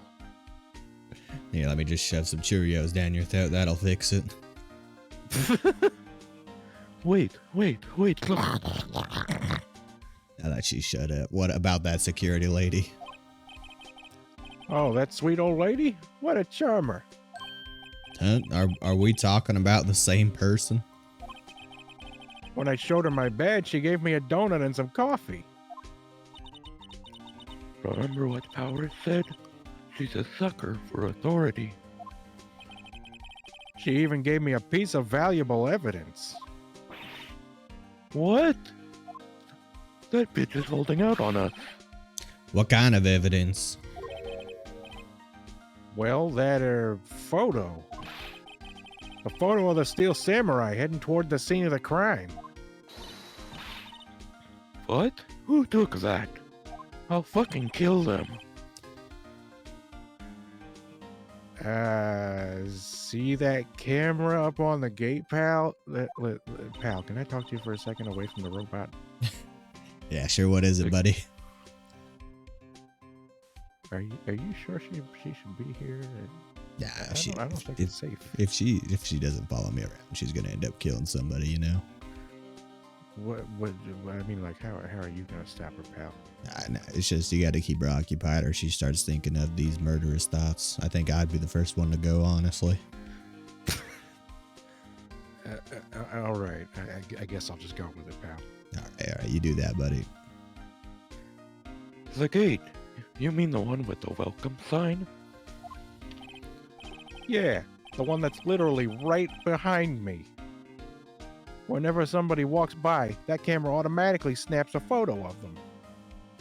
Yeah, let me just shove some Cheerios down your throat. That'll fix it. Wait, look. I'll let you shut up. What about that security lady? Oh, that sweet old lady? What a charmer. Huh? Are we talking about the same person? When I showed her my badge, she gave me a donut and some coffee. Remember what Powers said? She's a sucker for authority. She even gave me a piece of valuable evidence. What? That bitch is holding out on us. What kind of evidence? Well, that photo. A photo of the Steel Samurai heading toward the scene of the crime. What? Who took that? I'll fucking kill them. See that camera up on the gate, pal? Pal, can I talk to you for a second away from the robot? Yeah, sure. What is it, buddy? Are you sure she should be here? Yeah, I don't think it's safe. If she doesn't follow me around, she's gonna end up killing somebody, you know. What I mean, like, how are you gonna stop her, pal? Nah, it's just you got to keep her occupied, or she starts thinking of these murderous thoughts. I think I'd be the first one to go, honestly. All right, I guess I'll just go with it, pal. All right, you do that, buddy. The gate. You mean the one with the welcome sign? Yeah, the one that's literally right behind me. Whenever somebody walks by, that camera automatically snaps a photo of them.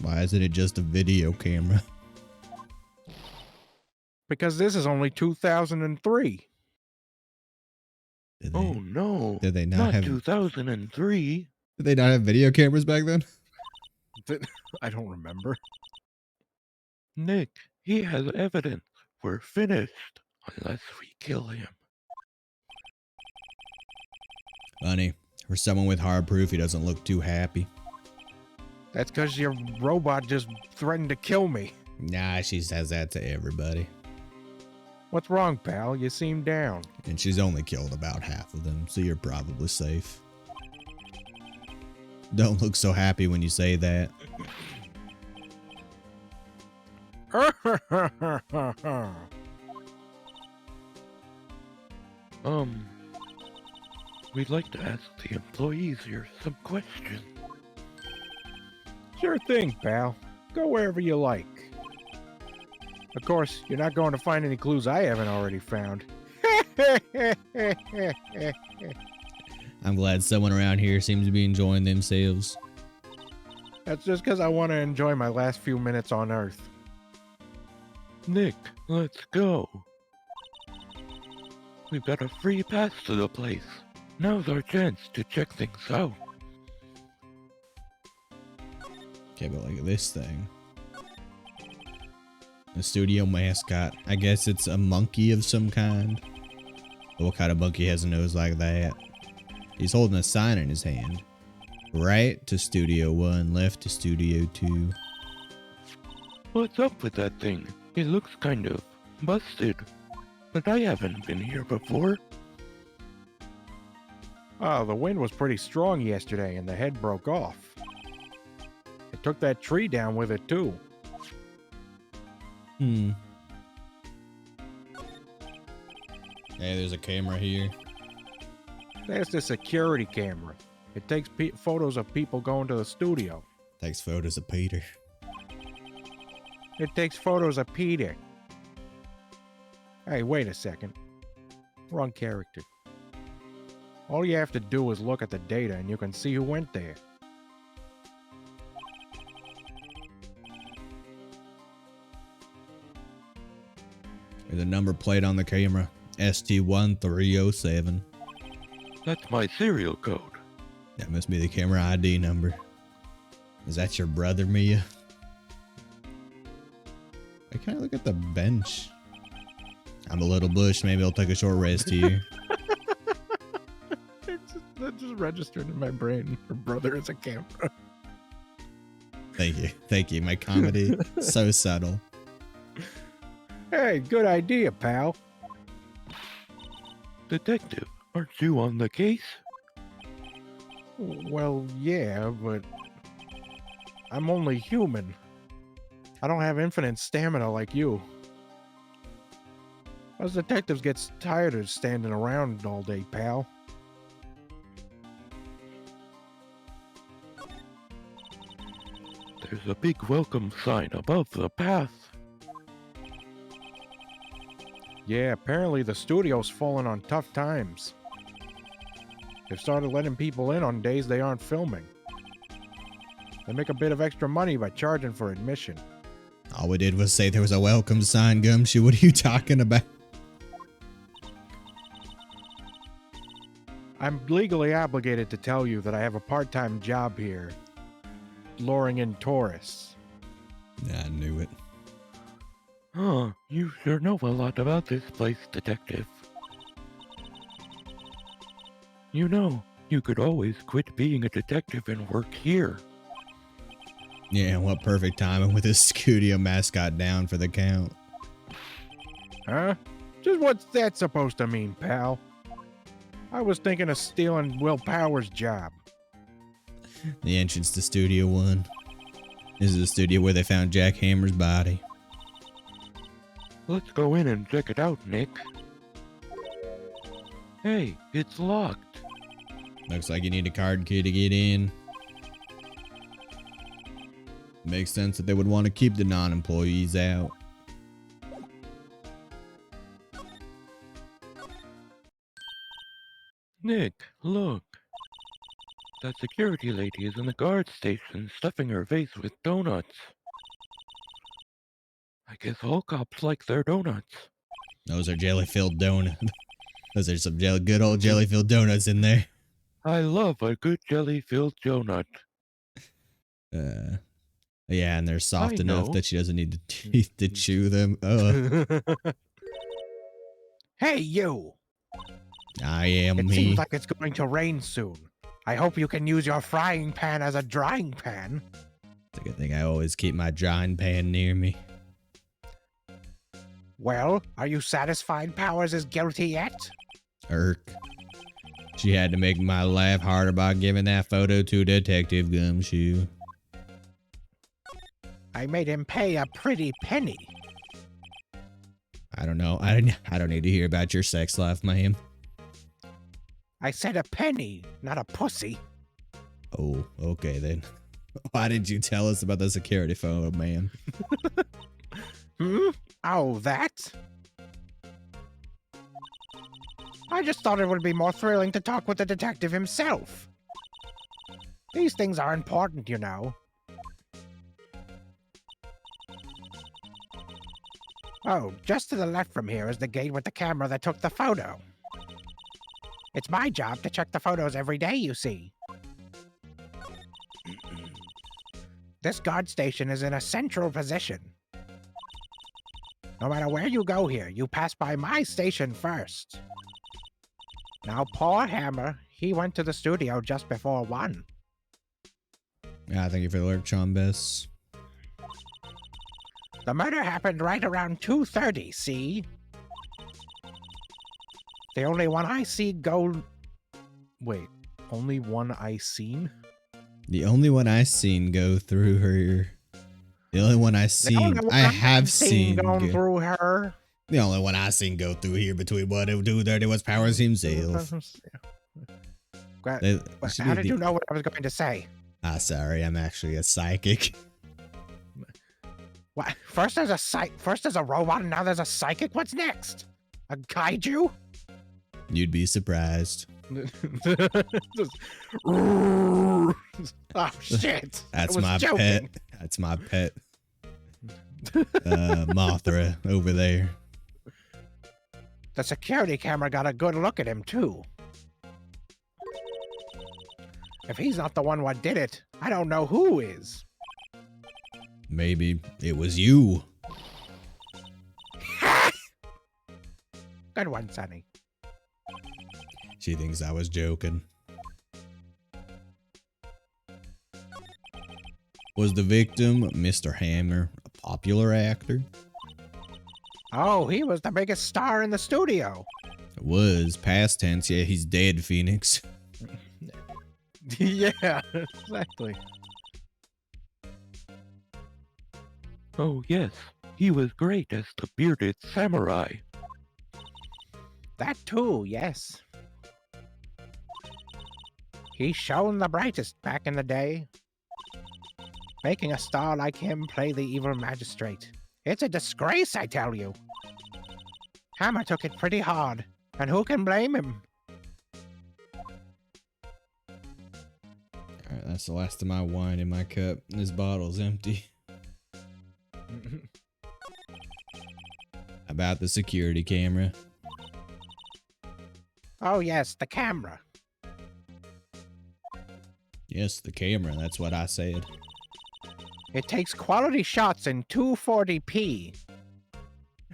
Why isn't it just a video camera? Because this is only 2003. Oh no. Did they not have 2003? Did they not have video cameras back then? I don't remember. Nick, he has evidence. We're finished. Unless we kill him. Funny. For someone with hard proof, he doesn't look too happy. That's because your robot just threatened to kill me. Nah, she says that to everybody. What's wrong, pal? You seem down. And she's only killed about half of them, so you're probably safe. Don't look so happy when you say that. We'd like to ask the employees here some questions. Sure thing, pal. Go wherever you like. Of course, you're not going to find any clues I haven't already found. I'm glad someone around here seems to be enjoying themselves. That's just because I want to enjoy my last few minutes on Earth. Nick, let's go. We've got a free pass to the place. Now's our chance to check things out. Okay, but like this thing. A studio mascot. I guess it's a monkey of some kind. But what kind of monkey has a nose like that? He's holding a sign in his hand. Right to Studio 1, left to Studio 2. What's up with that thing? It looks kind of busted. But I haven't been here before. Ah, the wind was pretty strong yesterday and the head broke off. It took that tree down with it too. Hey, there's a camera here. There's the security camera. It takes photos of people going to the studio. Takes photos of Peter. It takes photos of Peter. Hey, wait a second. Wrong character. All you have to do is look at the data and you can see who went there. There's a number plate on the camera. ST1307. That's my serial code. That must be the camera ID number. Is that your brother, Mia? I can't look at the bench. I'm a little bush. Maybe I'll take a short rest here. That just registered in my brain. Her brother is a camera. Thank you. Thank you. My comedy. So subtle. Hey, good idea, pal. Detective, aren't you on the case? Well, yeah, but I'm only human. I don't have infinite stamina like you. Us detectives get tired of standing around all day, pal. There's a big welcome sign above the path. Yeah, apparently the studio's fallen on tough times. They've started letting people in on days they aren't filming. They make a bit of extra money by charging for admission. All we did was say there was a welcome sign, Gumshoe. What are you talking about? I'm legally obligated to tell you that I have a part-time job here, luring in tourists. Yeah, I knew it. Huh, you sure know a lot about this place, Detective. You know, you could always quit being a detective and work here. Yeah, what perfect timing with this studio mascot down for the count. Huh? Just what's that supposed to mean, pal? I was thinking of stealing Will Powers' job. The entrance to Studio 1. This is the studio where they found Jack Hammer's body. Let's go in and check it out, Nick. Hey, it's locked. Looks like you need a card key to get in. Makes sense that they would want to keep the non-employees out. Nick, look. That security lady is in the guard station stuffing her face with donuts. I guess all cops like their donuts. Those are jelly-filled donuts. Those are some good old jelly-filled donuts in there. I love a good jelly-filled donut. Yeah, and they're soft I enough know. that she doesn't need teeth to chew them. Hey, you! I am It me. seems like it's going to rain soon. I hope you can use your frying pan as a drying pan. It's a good thing I always keep my drying pan near me. Well, are you satisfied Powers is guilty yet? Irk. She had to make my laugh harder by giving that photo to Detective Gumshoe. I made him pay a pretty penny. I don't know. I don't need to hear about your sex life, ma'am. I said a penny, not a pussy. Oh, okay then. Why did you tell us about the security photo, ma'am? Oh, that? I just thought it would be more thrilling to talk with the detective himself. These things are important, you know. Oh, just to the left from here is the gate with the camera that took the photo. It's my job to check the photos every day, you see. This guard station is in a central position. No matter where you go here, you pass by my station first. Now, poor Hammer, he went to the studio just before 1. Yeah, thank you for the lurk, Chombess. The murder happened right around 2:30, see? The only one I see go... Wait, only one I seen? The only one I seen go through her. The only one I seen. I have seen going through her. The only one I seen go through here between 1 and 2:30 was Powers himself. How did you know what I was going to say? Sorry, I'm actually a psychic. What? First there's a robot, and now there's a psychic. What's next? A kaiju? You'd be surprised. Oh shit! That's my pet. That's my pet. Mothra over there. The security camera got a good look at him too. If he's not the one what did it, I don't know who is. Maybe it was you. Good one, Sonny. She thinks I was joking. Was the victim Mr. Hammer a popular actor? Oh, he was the biggest star in the studio. It was. Past tense. Yeah, he's dead, Phoenix. Yeah, exactly. Oh, yes. He was great as the bearded samurai. That too, yes. He shone the brightest back in the day. Making a star like him play the evil magistrate. It's a disgrace, I tell you. Hammer took it pretty hard, and who can blame him? Alright, that's the last of my wine in my cup. This bottle's empty. About the security camera. Oh yes, the camera. Yes, the camera. That's what I said. It takes quality shots in 240p.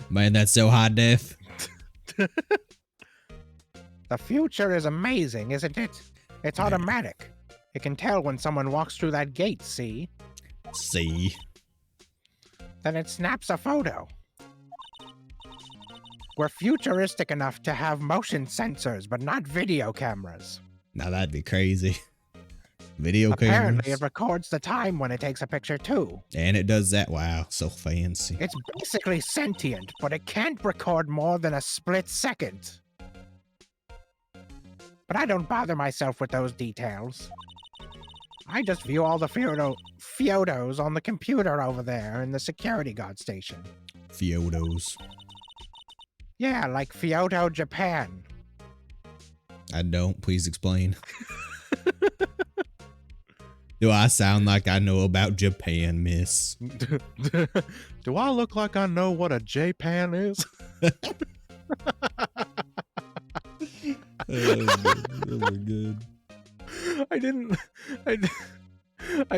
Man, that's so high def. The future is amazing, isn't it? It's automatic. It can tell when someone walks through that gate, see? See? Then it snaps a photo. We're futuristic enough to have motion sensors, but not video cameras. Now that'd be crazy. Video Apparently, cameras. it records the time when it takes a picture, too. And it does that. Wow, so fancy. It's basically sentient, but it can't record more than a split second. But I don't bother myself with those details. I just view all the photos on the computer over there in the security guard station. Fiodos. Yeah, like Kyoto, Japan. I don't. Please explain. Do I sound like I know about Japan, miss? Do I look like I know what a J-pan is? Oh, good. I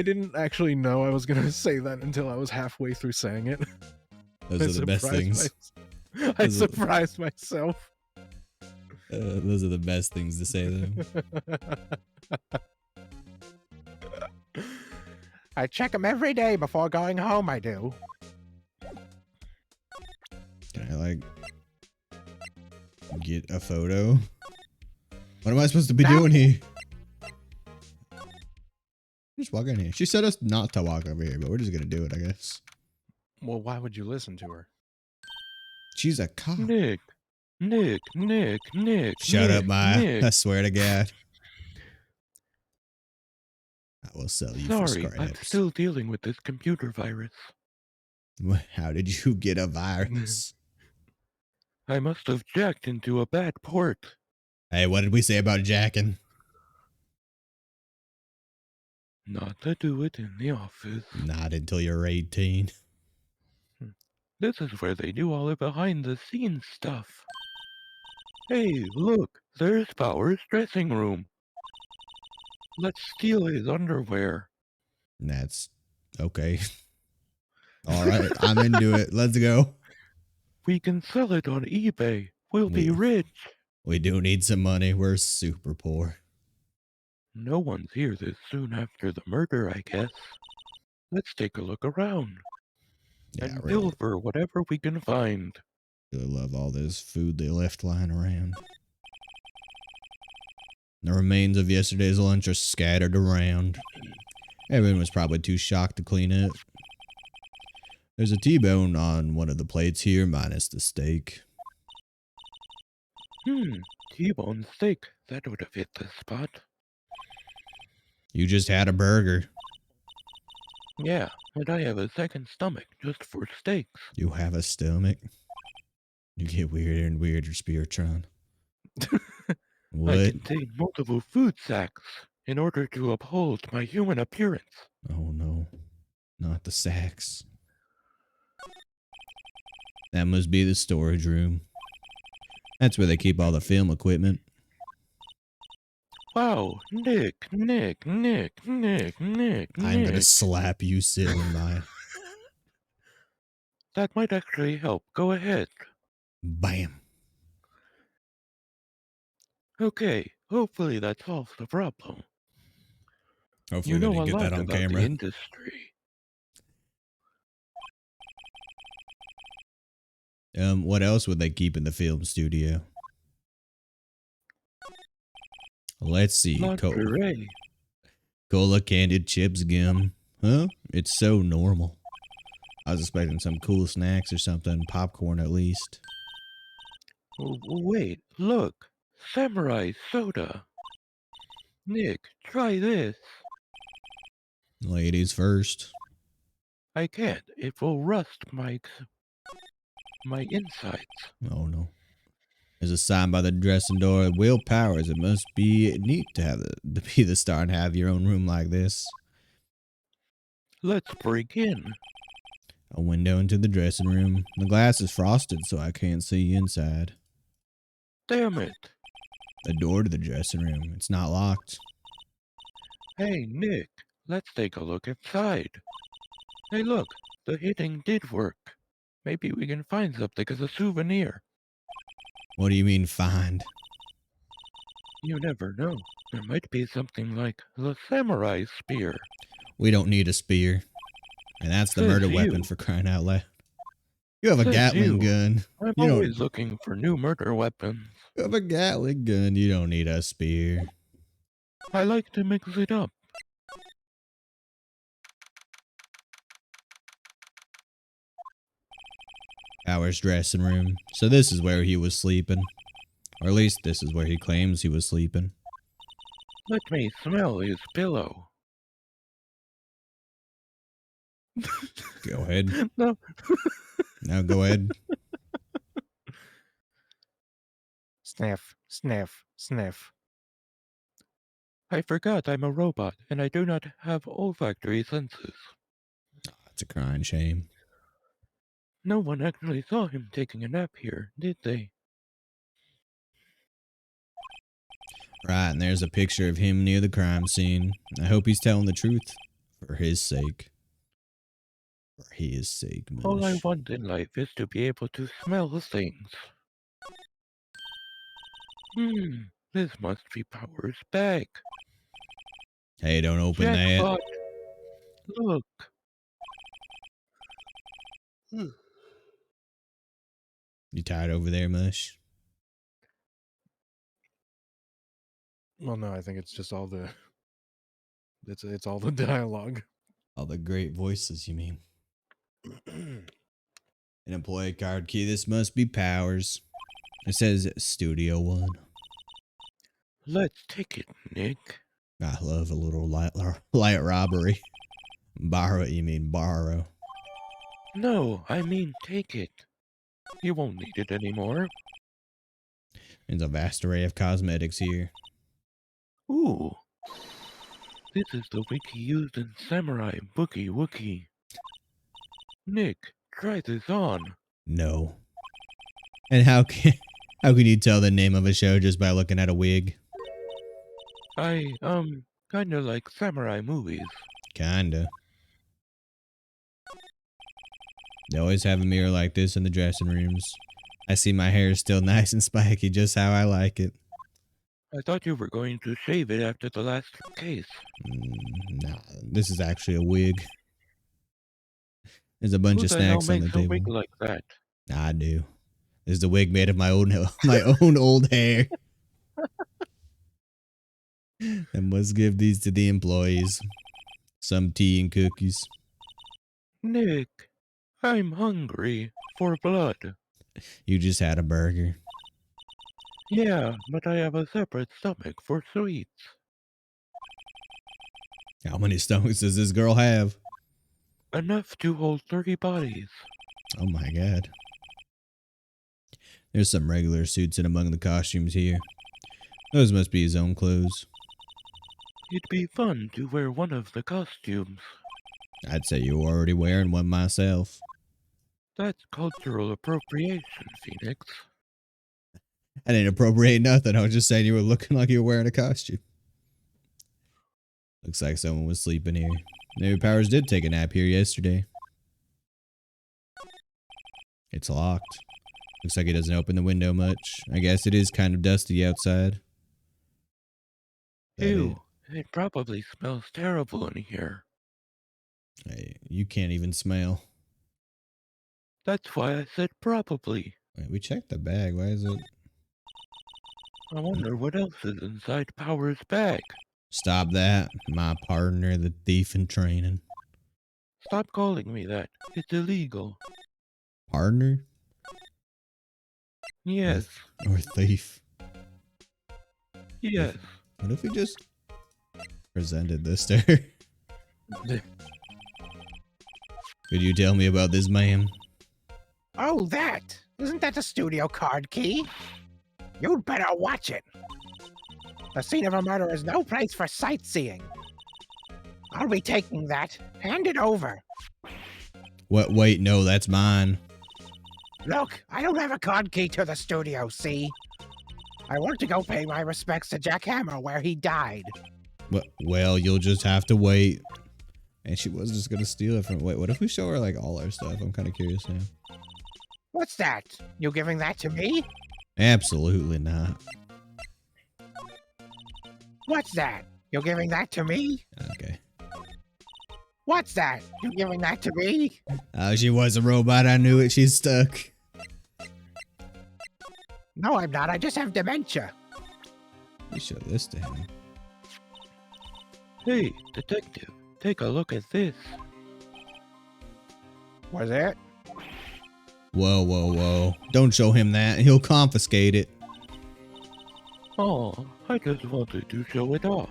didn't actually know I was gonna say that until I was halfway through saying it. Those are the best things. I surprised myself. Those are the best things to say, though. I check them every day before going home, I do. Can I, like, get a photo? What am I supposed to be doing here? Just walk in here. She said us not to walk over here, but we're just gonna do it, I guess. Well, why would you listen to her? She's a cop. Nick. Shut up, Maya. Nick. I swear to God. I will sell you for Sorry, I'm scraps. still dealing with this computer virus. How did you get a virus? I must have jacked into a bad port. Hey, what did we say about jacking? Not to do it in the office. Not until you're 18. This is where they do all the behind-the-scenes stuff. Hey, look! There's Power's dressing room. Let's steal his underwear. That's okay. All right, I'm into it. Let's go. We can sell it on eBay. We'll be We rich. we do need some money. We're super poor. No one's here this soon after the murder, I guess. Let's take a look around Yeah, and really. pilfer whatever we can find. Really love all this food they left lying around. The remains of yesterday's lunch are scattered around. Everyone was probably too shocked to clean up. There's a T-bone on one of the plates here, minus the steak. T-bone steak. That would have hit the spot. You just had a burger. Yeah, and I have a second stomach just for steaks. You have a stomach. You get weirder and weirder, Spiritron. I What? contain multiple food sacks in order to uphold my human appearance. Oh no. Not the sacks. That must be the storage room. That's where they keep all the film equipment. Wow, Nick. I'm gonna slap you, silly my. That might actually help. Go ahead. Bam. Okay, hopefully that solves the problem. Hopefully You they know didn't a get lot that on about the camera. industry. What else would they keep in the film studio? Let's see. Lingerie. Cola, candied chips, gum. Huh? It's so normal. I was expecting some cool snacks or something. Popcorn at least. Wait, look. Samurai soda. Nick, try this. Ladies first. I can't. It will rust my insides. Oh no. There's a sign by the dressing door. Will Powers. It must be neat to be the star and have your own room like this. Let's break in. A window into the dressing room. The glass is frosted so I can't see inside. Damn it. A door to the dressing room. It's not locked. Hey, Nick, let's take a look inside. Hey, look, the hitting did work. Maybe we can find something as a souvenir. What do you mean find? You never know. There might be something like the samurai spear. We don't need a spear. And that's the Says murder you. weapon for crying out loud. You have a Says Gatling you. gun. I'm You don't- always looking for new murder weapons. You have a Gatling gun. You don't need a spear. I like to mix it up. Powers' dressing room. So this is where he was sleeping. Or at least this is where he claims he was sleeping. Let me smell his pillow. Go ahead. No. Now go ahead. Sniff, sniff, sniff. I forgot I'm a robot and I do not have olfactory senses. It's a crying shame. No one actually saw him taking a nap here, did they? Right, and there's a picture of him near the crime scene. I hope he's telling the truth. For his sake. For his sake, mush. All I want in life is to be able to smell things. This must be Power's bag. Hey, don't open Jackpot. that. Look. You tired over there, mush? Well, no, I think it's just all the. It's all the dialogue. All the great voices, you mean? An employee card key. This must be Powers. It says Studio One. Let's take it, Nick. I love a little light robbery. Borrow it, you mean borrow. No, I mean take it. You won't need it anymore. There's a vast array of cosmetics here. Ooh. This is the wiki used in Samurai Boogie Wookie. Nick, try this on. No. And how can How can you tell the name of a show just by looking at a wig? I, kinda like samurai movies. Kinda. They always have a mirror like this in the dressing rooms. I see my hair is still nice and spiky, just how I like it. I thought you were going to shave it after the last case. Nah, this is actually a wig. There's a bunch Who of the hell snacks on the makes a table. wig like that? I do. This is the wig made of my own my own old hair. I must give these to the employees. Some tea and cookies. Nick, I'm hungry for blood. You just had a burger. Yeah, but I have a separate stomach for sweets. How many stomachs does this girl have? Enough to hold 30 bodies. Oh my god. There's some regular suits in among the costumes here. Those must be his own clothes. It'd be fun to wear one of the costumes. I'd say you were already wearing one myself. That's cultural appropriation, Phoenix. I didn't appropriate nothing. I was just saying you were looking like you were wearing a costume. Looks like someone was sleeping here. Maybe Powers did take a nap here yesterday. It's locked. Looks like it doesn't open the window much. I guess it is kind of dusty outside. Ew, it probably smells terrible in here. Hey, you can't even smell. That's why I said probably. Wait, we checked the bag. Why is it? I wonder what else is inside Power's bag. Stop that. My partner, the thief in training. Stop calling me that. It's illegal. Partner? Yes, Or thief? yes. What if we just presented this to her? Could you tell me about this man? Oh, that! Isn't that the studio card key? You'd better watch it. The scene of a murder is no place for sightseeing. I'll be taking that. Hand it over. What? Wait, no, that's mine. Look, I don't have a card key to the studio, see? I want to go pay my respects to Jack Hammer where he died. Well, you'll just have to wait. And she was just gonna steal it from. Wait, what if we show her like all our stuff? I'm kind of curious now. What's that? You giving that to me? Absolutely not. What's that? You giving that to me? Okay. What's that? You giving that to me? Oh, she was a robot. I knew it. She's stuck. No, I'm not. I just have dementia. You show this to him. Hey, detective, take a look at this. Was it? Whoa, whoa, whoa. Don't show him that. He'll confiscate it. Oh, I just wanted to show it off.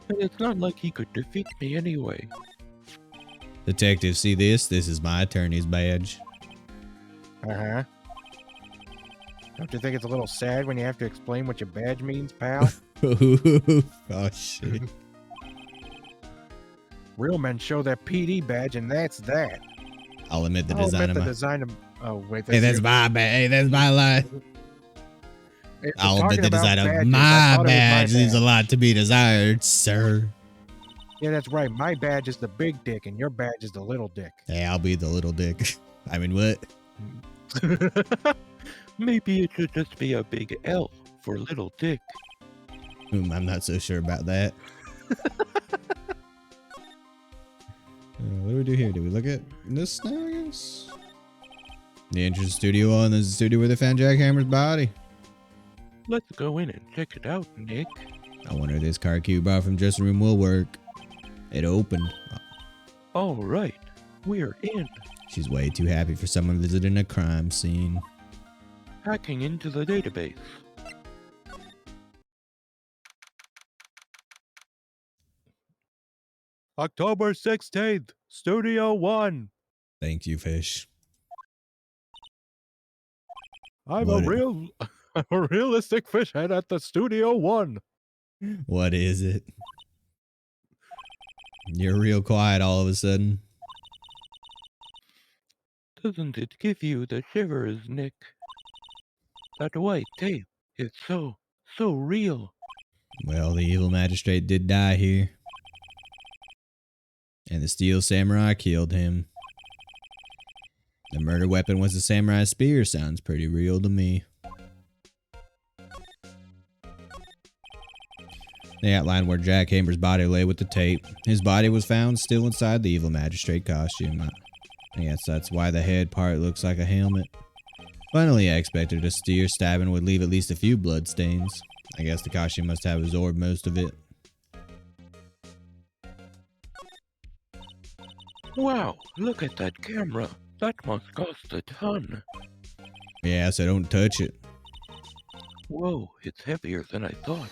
And it's not like he could defeat me anyway. Detective, see this? This is my attorney's badge. Uh-huh. Don't you think it's a little sad when you have to explain what your badge means, pal? Oh, shit. Real men show their PD badge, and that's that. I'll admit the I'll design admit of the my... design of... Oh, wait. Hey, that's your- my badge. Hey, that's my line. If we're I'll admit talking the about design of badges, I my thought it was my badge leaves a badge. lot to be desired, sir. Yeah, that's right. My badge is the big dick, and your badge is the little dick. Hey, I'll be the little dick. I mean, what? Maybe it should just be a big L for little dick. I'm not so sure about that. What do we do here? Do we look at this now, I guess? The entrance studio and there's the studio where they found Jack Hammer's body. Let's go in and check it out, Nick. I wonder if this car key we bought from dressing room will work. It opened. All right, we're in. She's way too happy for someone visiting a crime scene. Hacking into the database. October 16th, Studio 1. Thank you, Fish. I'm What? a realistic fish head at the Studio 1. What is it? You're real quiet all of a sudden. Doesn't it give you the shivers, Nick? That white tape. It's so real. Well, the evil magistrate did die here. And the steel samurai killed him. The murder weapon was a samurai spear. Sounds pretty real to me. They outlined where Jack Hamer's body lay with the tape. His body was found still inside the evil magistrate costume. I guess that's why the head part looks like a helmet. Finally, I expected a steer stabbing would leave at least a few blood stains. I guess the costume must have absorbed most of it. Wow, look at that camera. That must cost a ton. Yeah, so don't touch it. Whoa, it's heavier than I thought.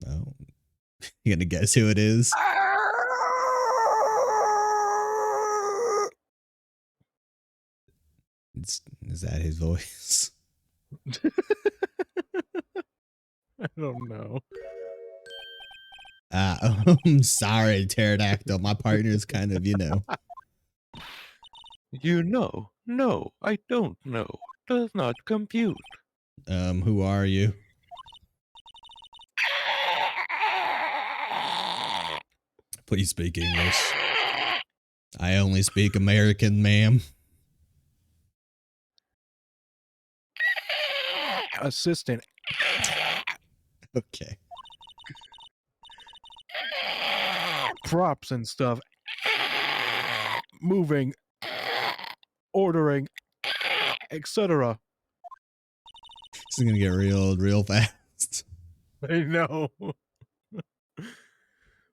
Oh, you gonna guess who it is? Is that his voice? I don't know. I'm sorry, Pterodactyl. My partner's kind of, You know? No, I don't know. Does not compute. Who are you? Please speak English. I only speak American, ma'am. Assistant. Okay. Props and stuff. Moving. Ordering. Etc. This is gonna get real fast. I know.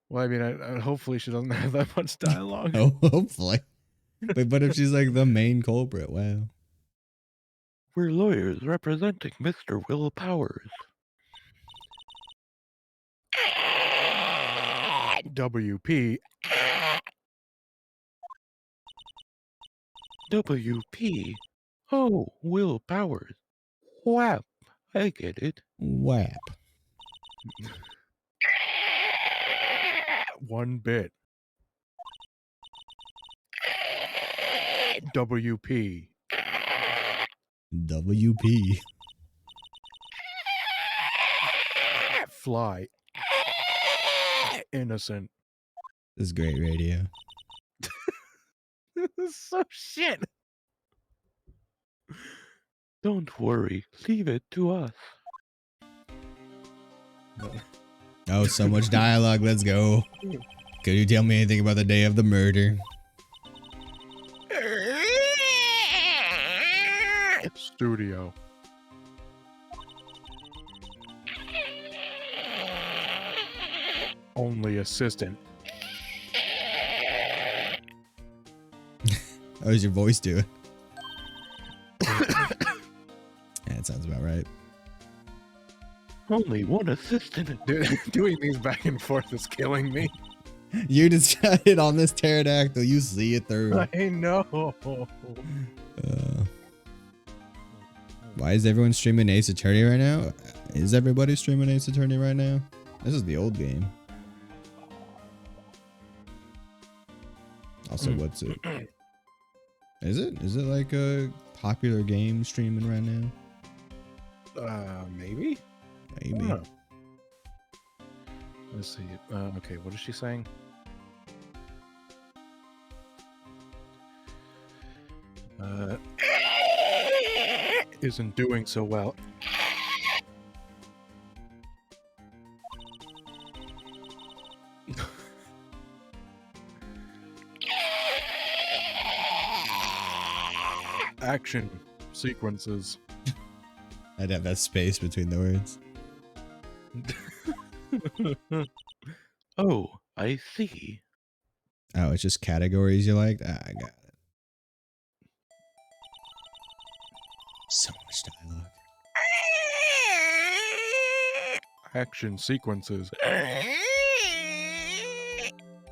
Well, I mean, hopefully she doesn't have that much dialogue. Oh, hopefully. But if she's like the main culprit, wow. We're lawyers representing Mr. Will Powers. WP. WP? Oh, Will Powers. Whap. I get it. Whap. 1 bit. WP. WP. Fly. Innocent. This is great radio. This is so shit. Don't worry. Leave it to us. Oh, so much dialogue. Let's go. Could you tell me anything about the day of the murder? Studio. Only assistant. How's your voice doing? Yeah, that sounds about right. Only one assistant. Doing these back and forth is killing me. You decided on this pterodactyl. You see it through. I know. Why is everyone streaming Ace Attorney right now? Is everybody streaming Ace Attorney right now? This is the old game. Also, what's it? Is it like a popular game streaming right now? Maybe? Maybe. Huh. Let's see. Okay, what is she saying? Isn't doing so well. Action sequences. I'd have that space between the words. Oh, I see. Oh, it's just categories you liked? Ah, I got it. So much dialogue. Action sequences.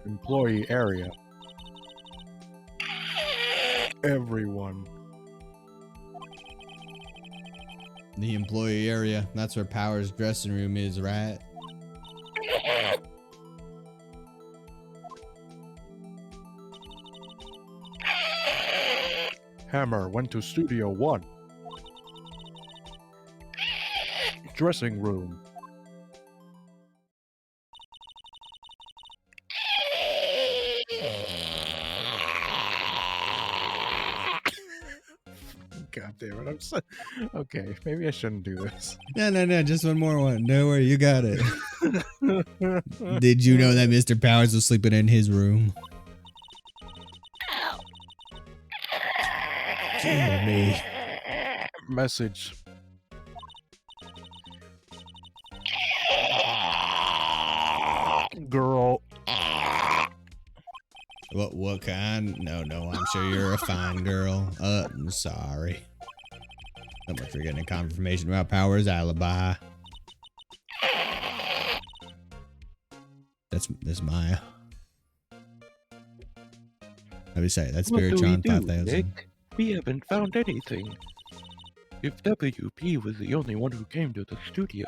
Employee area. Everyone. The employee area. That's where Power's dressing room is, right? Hammer went to Studio 1. dressing room. God damn it, I'm so... Okay, maybe I shouldn't do this. No, just one more one. No worry, you got it. Did you know that Mr. Powers was sleeping in his room? Kill me. Message. Girl. What kind? No, I'm sure you're a fine girl. I'm sorry. So much for getting a confirmation about Powers' alibi. That's Maya. Let me say that's What do we Spiritron do, 5000. Nick? We haven't found anything. If WP was the only one who came to the studio,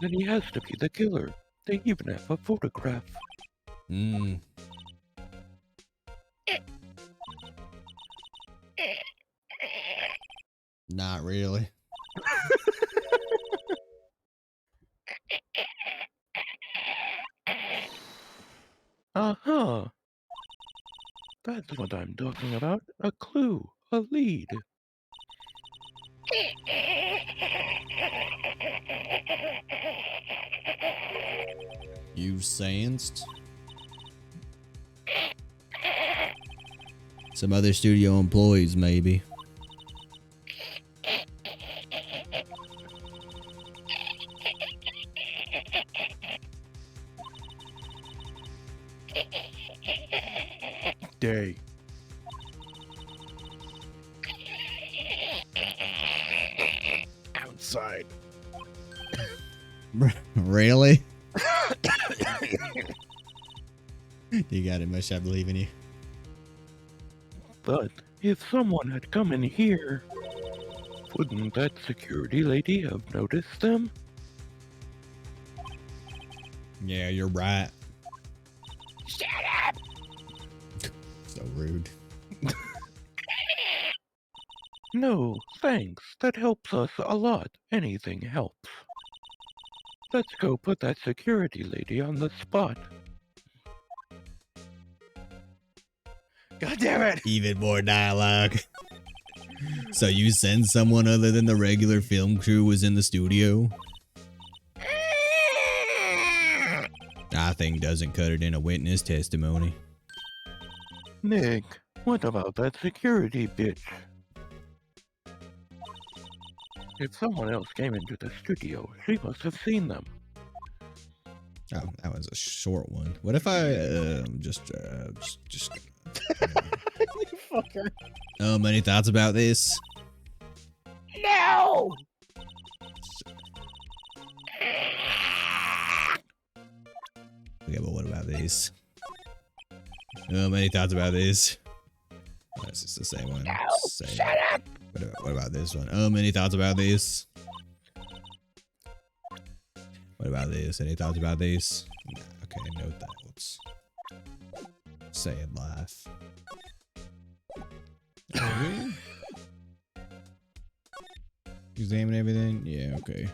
then he has to be the killer. They even have a photograph. Hmm. Not really. Uh-huh. That's what I'm talking about. A clue. A lead. You've sensed? Some other studio employees, maybe. Day. Outside. Really? You got it, Mush. I believe in you. But if someone had come in here, wouldn't that security lady have noticed them? Yeah, you're right. Shut up! So rude. No, thanks. That helps us a lot. Anything helps. Let's go put that security lady on the spot. God damn it! Even more dialogue. So you send someone other than the regular film crew was in the studio? I think doesn't cut it in a witness testimony. Nick, what about that security bitch? If someone else came into the studio, she must have seen them. Oh, that was a short one. What if I just You fucker. any thoughts about this? No! Okay, but what about this? Any thoughts about this? Oh, it's just the same one. No! Same. Shut up! What about this one? Any thoughts about this? What about this? Any thoughts about this? Nah, okay, note that. Let's say it live. Examine everything? Yeah, okay.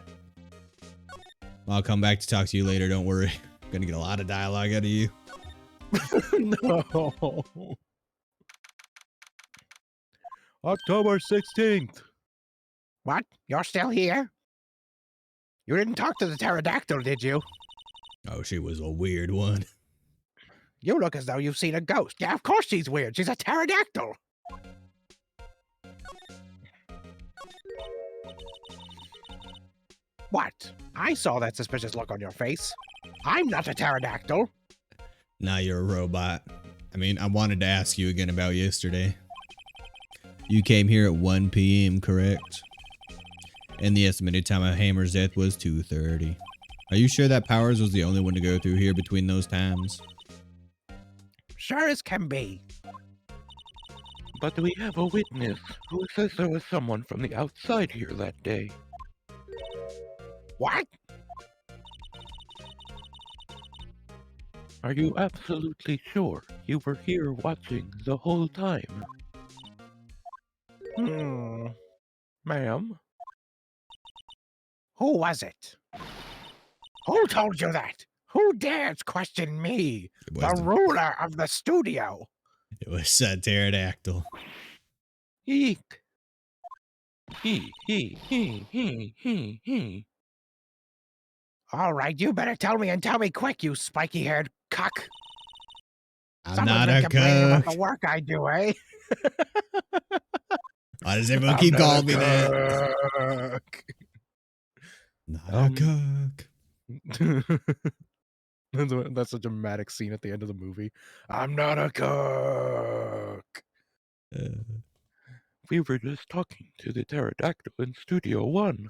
I'll come back to talk to you later, don't worry. I'm gonna get a lot of dialogue out of you. No. October 16th. What? You're still here? You didn't talk to the pterodactyl, did you? Oh, she was a weird one. You look as though you've seen a ghost. Yeah, of course she's weird. She's a pterodactyl. What? I saw that suspicious look on your face. I'm not a pterodactyl. Now you're a robot. I mean, I wanted to ask you again about yesterday. You came here at 1 p.m., correct? And the estimated time of Hammer's death was 2:30. Are you sure that Powers was the only one to go through here between those times? Sure as can be. But we have a witness who says there was someone from the outside here that day. What? Are you absolutely sure you were here watching the whole time? Ma'am? Who was it? Who told you that? Who dares question me, the ruler of the studio? It was a pterodactyl. Eek. He. All right, you better tell me and tell me quick, you spiky-haired cuck. I'm Someone's not been a complaining about cook. the work I do, eh? Why does everyone keep calling me that? Cook. Not a cook. That's a dramatic scene at the end of the movie. I'm not a cook. We were just talking to the pterodactyl in Studio 1.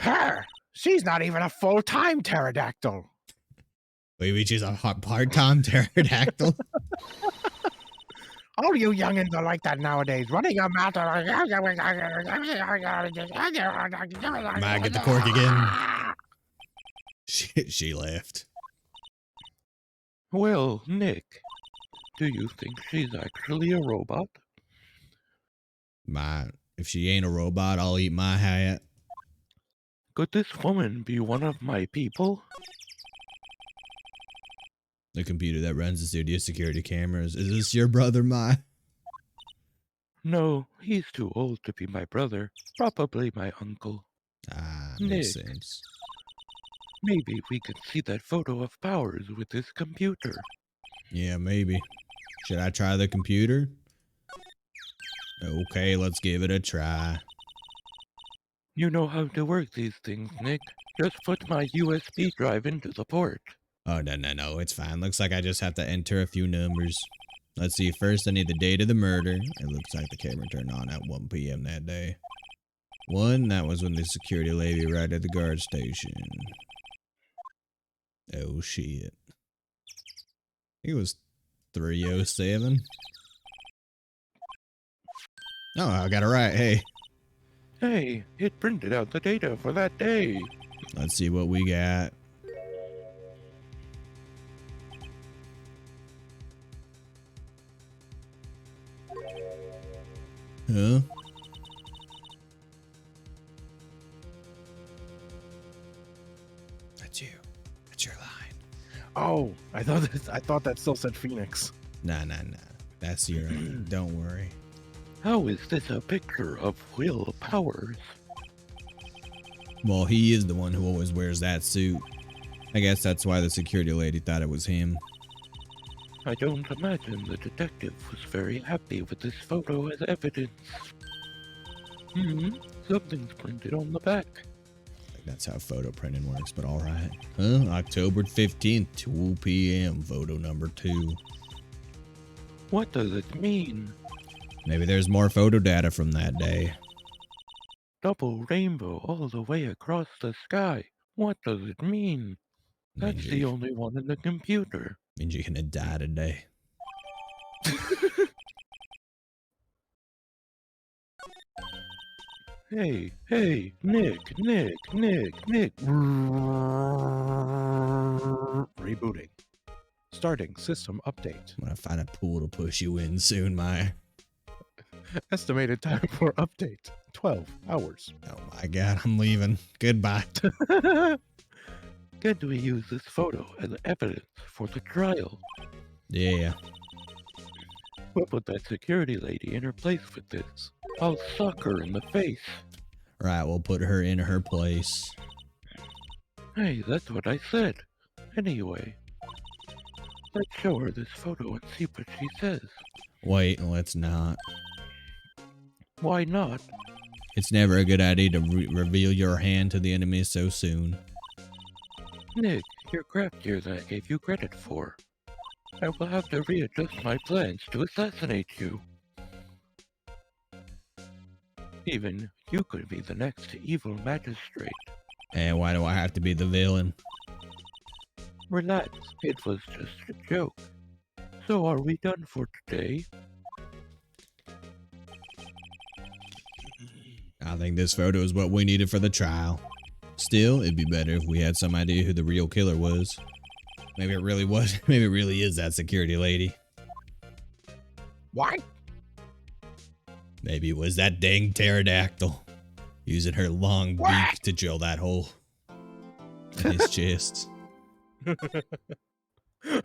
Her! She's not even a full-time pterodactyl. Maybe she's a part-time pterodactyl. All you youngins are like that nowadays, running your mouth. Might get the cork again. She left. Well, Nick, do you think she's actually a robot? If she ain't a robot, I'll eat my hat. Could this woman be one of my people? The computer that runs the studio security cameras. Is this your brother, Mai? No, he's too old to be my brother. Probably my uncle. Ah, makes Nick. sense. Maybe we could see that photo of Powers with this computer. Yeah, maybe. Should I try the computer? Okay, let's give it a try. You know how to work these things, Nick. Just put my USB drive into the port. Oh, no, it's fine. Looks like I just have to enter a few numbers. Let's see, first I need the date of the murder. It looks like the camera turned on at 1 p.m. that day. 1, that was when the security lady arrived at the guard station. Oh, shit. It was 3:07. Oh, I got it right. Hey. Hey, it printed out the data for that day. Let's see what we got. Huh? That's you. That's your line. Oh, I thought that still said Phoenix. Nah. That's your line. Don't worry. How is this a picture of Will Powers? Well, he is the one who always wears that suit. I guess that's why the security lady thought it was him. I don't imagine the detective was very happy with this photo as evidence. Something's printed on the back. That's how photo printing works, but alright. Huh? October 15th, 2 p.m. Photo number 2. What does it mean? Maybe there's more photo data from that day. Double rainbow all the way across the sky. What does it mean? That's the only one in the computer. Means you're gonna die today. Hey, Nick. Rebooting. Starting system update. I'm gonna find a pool to push you in soon, Maya. Estimated time for update 12 hours. Oh my god, I'm leaving. Goodbye. Can we use this photo as evidence for the trial? Yeah. We'll put that security lady in her place with this. I'll suck her in the face. Right, we'll put her in her place. Hey, that's what I said. Anyway, let's show her this photo and see what she says. Wait, let's not. Why not? It's never a good idea to reveal your hand to the enemy so soon. Nick, you're craftier than I gave you credit for. I will have to readjust my plans to assassinate you. Even you could be the next evil magistrate. And why do I have to be the villain? Relax, it was just a joke. So are we done for today? I think this photo is what we needed for the trial. Still, it'd be better if we had some idea who the real killer was. Maybe it really was. Maybe it really is that security lady. What? Maybe it was that dang pterodactyl. Using her long beak to drill that hole in his chest.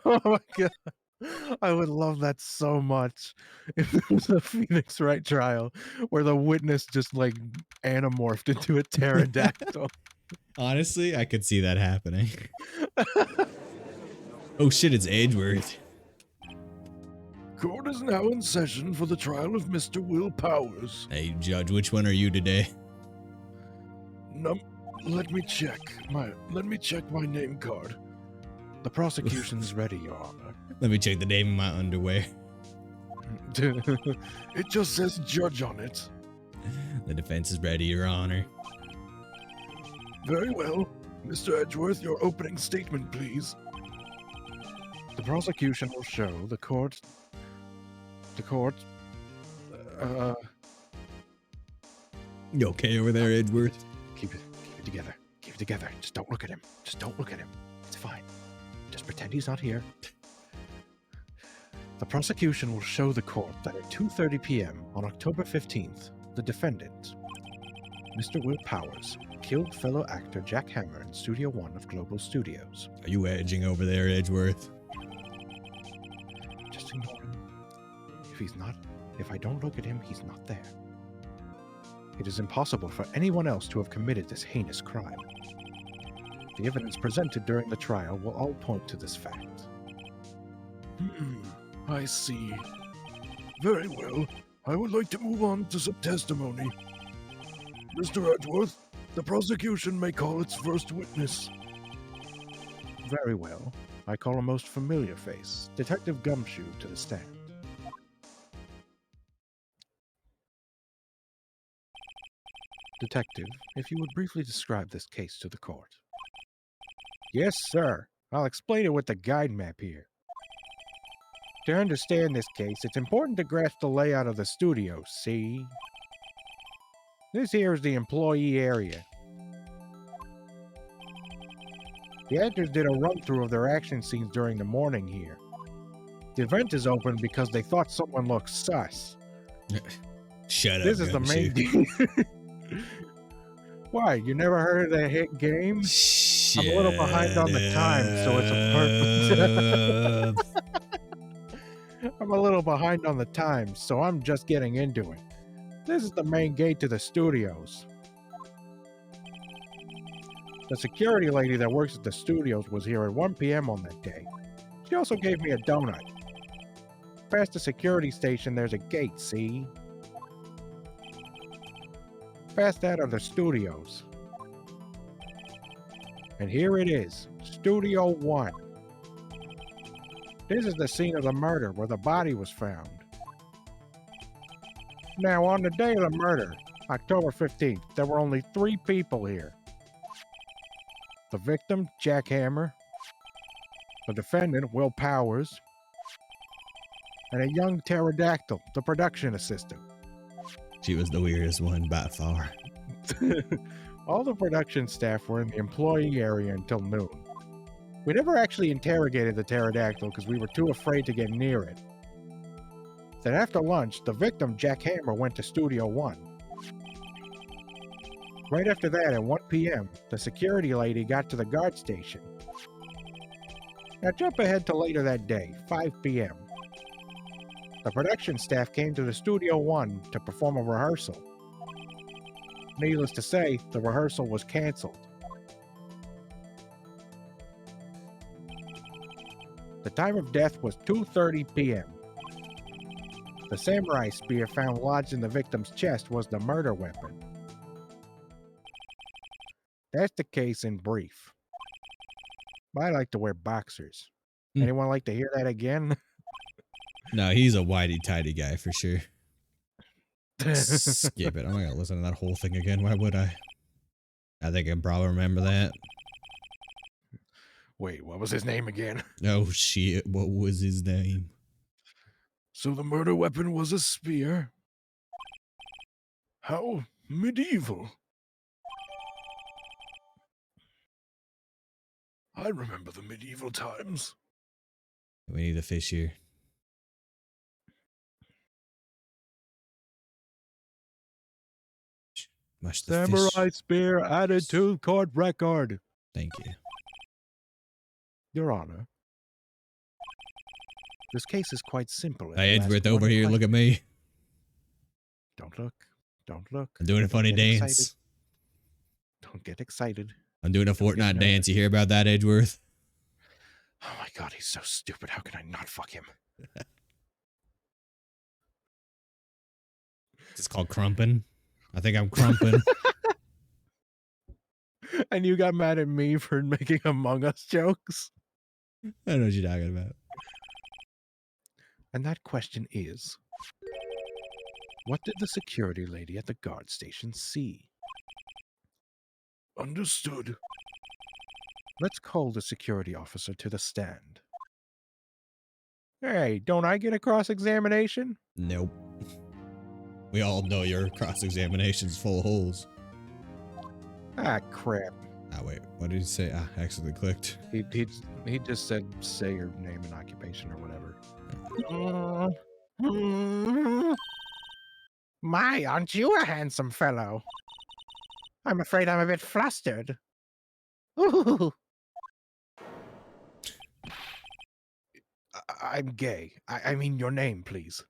Oh my god. I would love that so much if there was a Phoenix Wright trial where the witness just like anamorphed into a pterodactyl. Honestly, I could see that happening. Oh shit, it's Edgeworth. Court is now in session for the trial of Mr. Will Powers. Hey, Judge, which one are you today? Let me check my name card. The prosecution is ready, Your Honor. Let me check the name of my underwear. It just says judge on it. The defense is ready, Your Honor. Very well. Mr. Edgeworth, your opening statement, please. The prosecution will show the court. You okay over there, Edgeworth? Keep it together. Keep it together. Just don't look at him. Just don't look at him. It's fine. Just pretend he's not here. The prosecution will show the court that at 2:30 p.m. on October 15th, the defendant, Mr. Will Powers, killed fellow actor Jack Hammer in Studio One of Global Studios. Are you edging over there, Edgeworth? Just ignore him. If I don't look at him, he's not there. It is impossible for anyone else to have committed this heinous crime. The evidence presented during the trial will all point to this fact. I see. Very well. I would like to move on to some testimony. Mr. Edgeworth, the prosecution may call its first witness. Very well. I call a most familiar face, Detective Gumshoe, to the stand. Detective, if you would briefly describe this case to the court. Yes, sir. I'll explain it with the guide map here. To understand this case, it's important to grasp the layout of the studio, see? This here is the employee area. The actors did a run-through of their action scenes during the morning here. The event is open because they thought someone looked sus. Shut up. This is the main deal. Why, you never heard of the hit game? I'm a little behind on the time, so it's a perfect... I'm a little behind on the time, so I'm just getting into it. This is the main gate to the studios. The security lady that works at the studios was here at 1 p.m. on that day. She also gave me a donut. Past the security station, there's a gate, see? Past that are the studios. And here it is, Studio 1. This is the scene of the murder where the body was found. Now, on the day of the murder, October 15th, there were only 3 people here. The victim, Jack Hammer, the defendant, Will Powers, and a young pterodactyl, the production assistant. She was the weirdest one by far. All the production staff were in the employee area until noon. We never actually interrogated the pterodactyl because we were too afraid to get near it. Then after lunch, the victim, Jack Hammer, went to Studio 1. Right after that, at 1 p.m., the security lady got to the guard station. Now jump ahead to later that day, 5 p.m. The production staff came to the Studio 1 to perform a rehearsal. Needless to say, the rehearsal was canceled. The time of death was 2:30 p.m. The samurai spear found lodged in the victim's chest was the murder weapon. That's the case in brief. I like to wear boxers. Anyone like to hear that again? No, he's a whitey-tighty guy for sure. Skip it. I'm not gonna listen to that whole thing again. Why would I? I think I can probably remember that. Wait, what was his name again? Oh shit, what was his name? So the murder weapon was a spear? How medieval. I remember the medieval times. We need a fish here. Mush the Samurai fish. spear added to court record. Thank you. Your Honor. This case is quite simple. Hey, Edgeworth, over here. Look at me. Don't look. Don't look. I'm doing a funny Don't get dance. excited. Don't get excited. I'm doing a Fortnite dance. You hear about that, Edgeworth? Oh my god, he's so stupid. How can I not fuck him? It's called crumping. I think I'm crumping. And you got mad at me for making Among Us jokes? I don't know what you're talking about. And that question is, what did the security lady at the guard station see? Understood. Let's call the security officer to the stand. Hey, don't I get a cross-examination? Nope. We all know your cross-examination's full of holes. Ah, crap. Ah, wait. What did he say? Ah, I accidentally clicked. He just said, say your name and occupation or whatever. My, aren't you a handsome fellow? I'm afraid I'm a bit flustered. Ooh. I'm gay. I mean your name, please.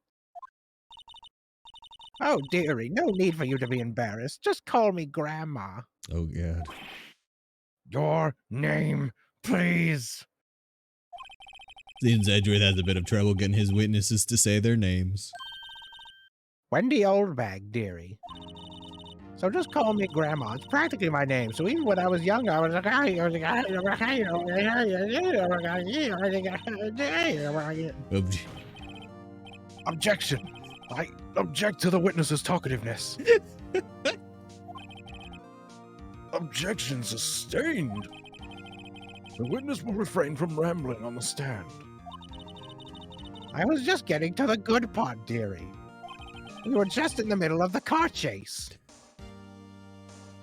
Oh, dearie, no need for you to be embarrassed. Just call me Grandma. Oh, God. Your name, please. Seems Edgeworth has a bit of trouble getting his witnesses to say their names. Wendy Oldbag, dearie. So just call me Grandma. It's practically my name. So even when I was young, I was like, Objection. I object to the witness's talkativeness. Objection sustained. The witness will refrain from rambling on the stand. I was just getting to the good part, dearie. We were just in the middle of the car chase.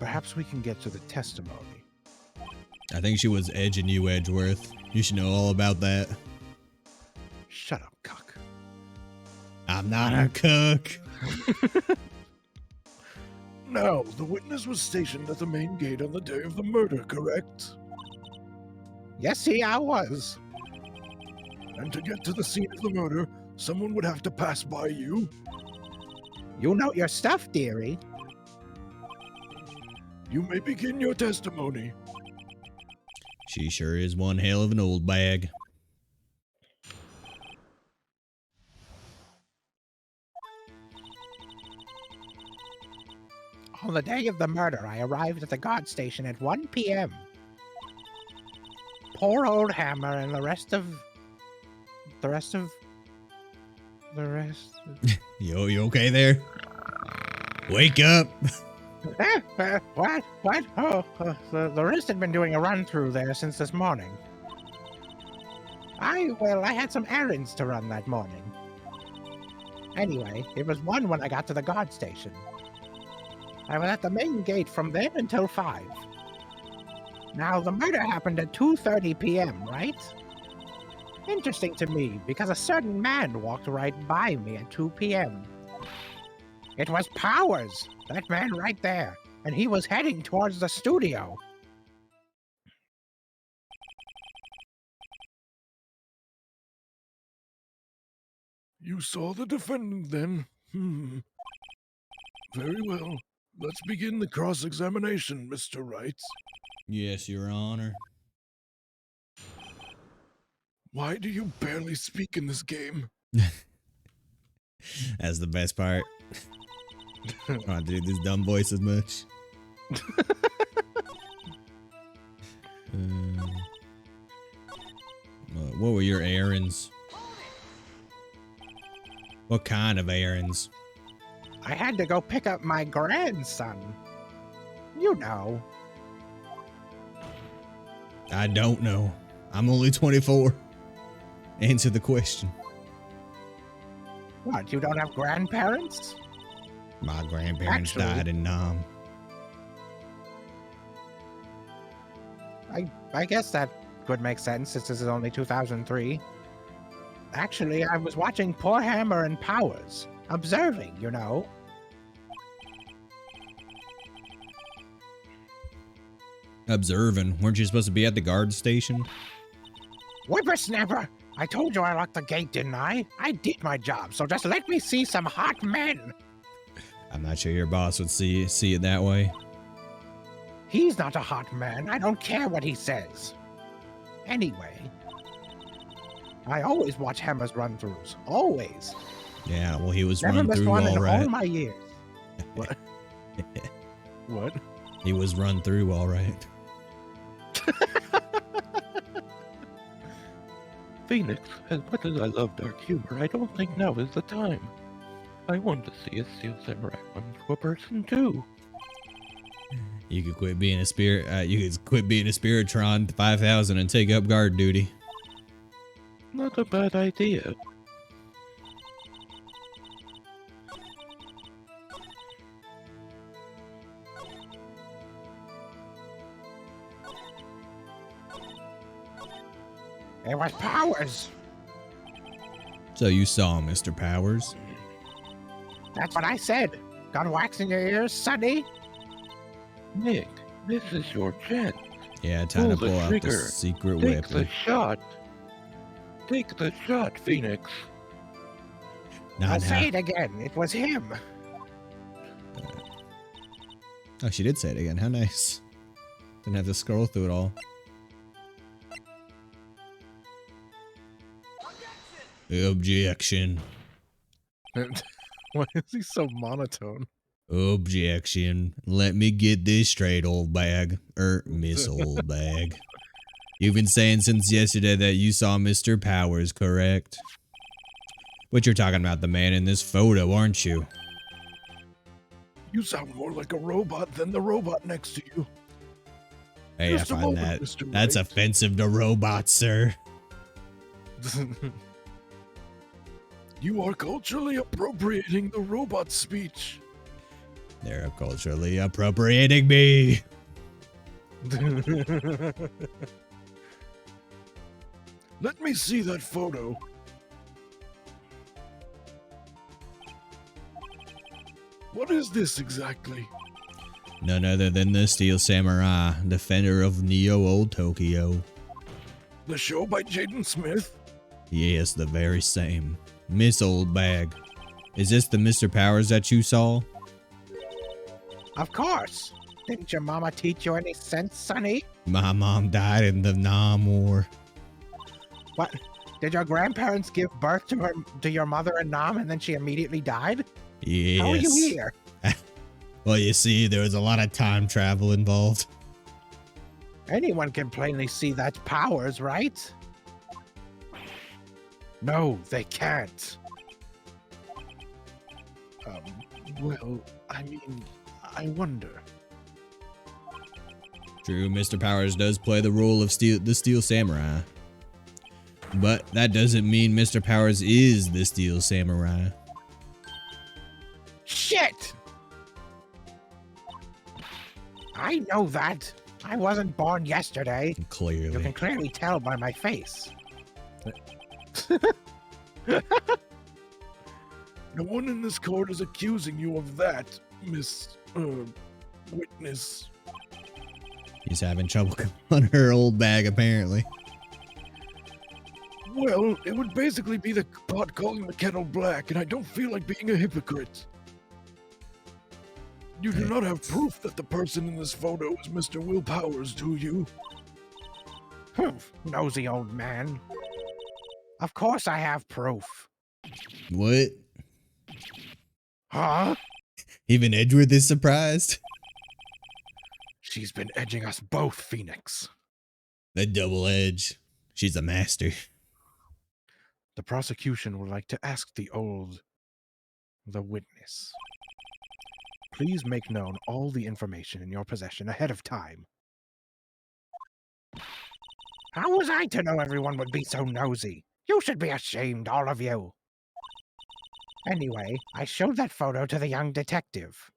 Perhaps we can get to the testimony. I think she was edging you, Edgeworth. You should know all about that. Shut up, cock. I'm not a cook. Now, the witness was stationed at the main gate on the day of the murder, correct? Yes, see, I was. And to get to the scene of the murder, someone would have to pass by you. You know your stuff, dearie. You may begin your testimony. She sure is one hell of an old bag. On the day of the murder, I arrived at the guard station at 1 p.m. Poor old Hammer and the rest of... Yo, you okay there? Wake up! What? What? Oh, the rest had been doing a run through there since this morning. I had some errands to run that morning. Anyway, it was 1 when I got to the guard station. I was at the main gate from then until 5. Now, the murder happened at 2:30 p.m., right? Interesting to me, because a certain man walked right by me at 2 p.m. It was Powers, that man right there, and he was heading towards the studio. You saw the defendant then? Very well. Let's begin the cross-examination, Mr. Wright. Yes, Your Honor. Why do you barely speak in this game? That's the best part. I don't do this dumb voice as much. What were your errands? What kind of errands? I had to go pick up my grandson. You know. I don't know. I'm only 24. Answer the question. What, you don't have grandparents? My grandparents died in Nam. I guess that could make sense since this is only 2003. Actually, I was watching Poor Hammer and Powers. Observing, you know. Observing. Weren't you supposed to be at the guard station? Whippersnapper! I told you I locked the gate, didn't I? I did my job, so just let me see some hot men. I'm not sure your boss would see it that way. He's not a hot man. I don't care what he says. Anyway, I always watch Hammer's run-throughs. Always. Yeah, well, he was Never run missed through one all in right. all my years. What? What? He was run through all right. Phoenix, as much as I love dark humor, I don't think now is the time. I want to see a Steel Samurai run through a person too. You could quit being a spirit. You could quit being a Spiritron 5000 and take up guard duty. Not a bad idea. It was Powers. So you saw Mr. Powers? That's what I said. Got wax in your ears, Sonny? Nick, this is your chance. Yeah, time to Pull the pull out the trigger. secret Take the weapon. shot. Take the shot, Phoenix. Nah, I'll nah. say it again. It was him. Oh, she did say it again. How nice. Didn't have to scroll through it all. Objection. Why is he so monotone? Objection. Let me get this straight, old bag. Miss Old Bag. You've been saying since yesterday that you saw Mr. Powers, correct? But you're talking about the man in this photo, aren't you? You sound more like a robot than the robot next to you. Hey, I Just a find moment, that Mr. that's Wright. offensive to robots, sir. You are culturally appropriating the robot speech. They're culturally appropriating me. Let me see that photo. What is this exactly? None other than the Steel Samurai, defender of Neo Old Tokyo. The show by Jaden Smith? Yes, the very same. Miss Old Bag. Is this the Mr. Powers that you saw? Of course. Didn't your mama teach you any sense, Sonny? My mom died in the Nam War. What? Did your grandparents give birth to your mother in Nam and then she immediately died? Yes. How are you here? Well, you see, there was a lot of time travel involved. Anyone can plainly see that's Powers, right? No, they can't. Well, I mean, I wonder. True, Mr. Powers does play the role of the Steel Samurai. But that doesn't mean Mr. Powers is the Steel Samurai. Shit! I know that. I wasn't born yesterday. You Clearly. can clearly tell by my face. No one in this court is accusing you of that, Miss, Witness. He's having trouble on her old bag, apparently. Well, it would basically be the pot calling the kettle black, and I don't feel like being a hypocrite. You do not have proof that the person in this photo is Mr. Will Powers, do you? Nosy old man. Of course I have proof. What? Huh? Even Edgeworth is surprised. She's been edging us both, Phoenix. The double edge. She's a master. The prosecution would like to ask the witness. Please make known all the information in your possession ahead of time. How was I to know everyone would be so nosy? You should be ashamed, all of you. Anyway, I showed that photo to the young detective.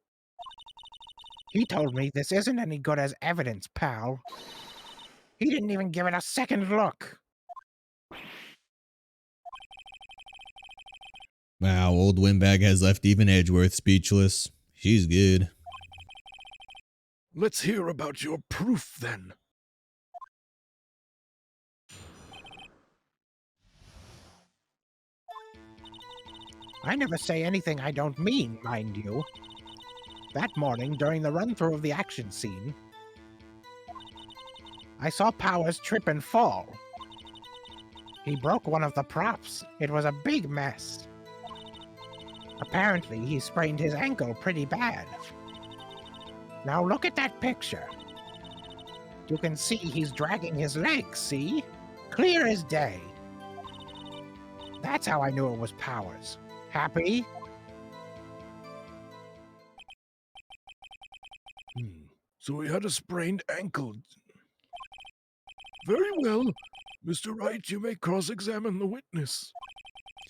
He told me this isn't any good as evidence, pal. He didn't even give it a second look. Wow, old Windbag has left even Edgeworth speechless. She's good. Let's hear about your proof, then. I never say anything I don't mean, mind you. That morning, during the run-through of the action scene, I saw Powers trip and fall. He broke one of the props. It was a big mess. Apparently, he sprained his ankle pretty bad. Now look at that picture. You can see he's dragging his legs, see? Clear as day. That's how I knew it was Powers. Happy? So he had a sprained ankle. Very well. Mr. Wright, you may cross-examine the witness.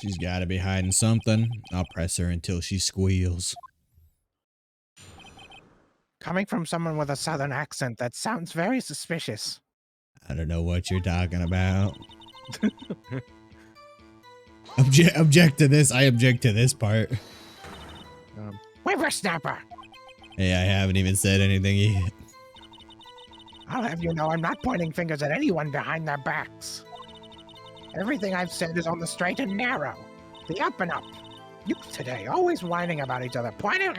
She's got to be hiding something. I'll press her until she squeals. Coming from someone with a southern accent, that sounds very suspicious. I don't know what you're talking about. Object to this. I object to this part. Whippersnapper! Hey, I haven't even said anything yet. I'll have you know I'm not pointing fingers at anyone behind their backs. Everything I've said is on the straight and narrow. The up and up. Youth today, always whining about each other. Pointing.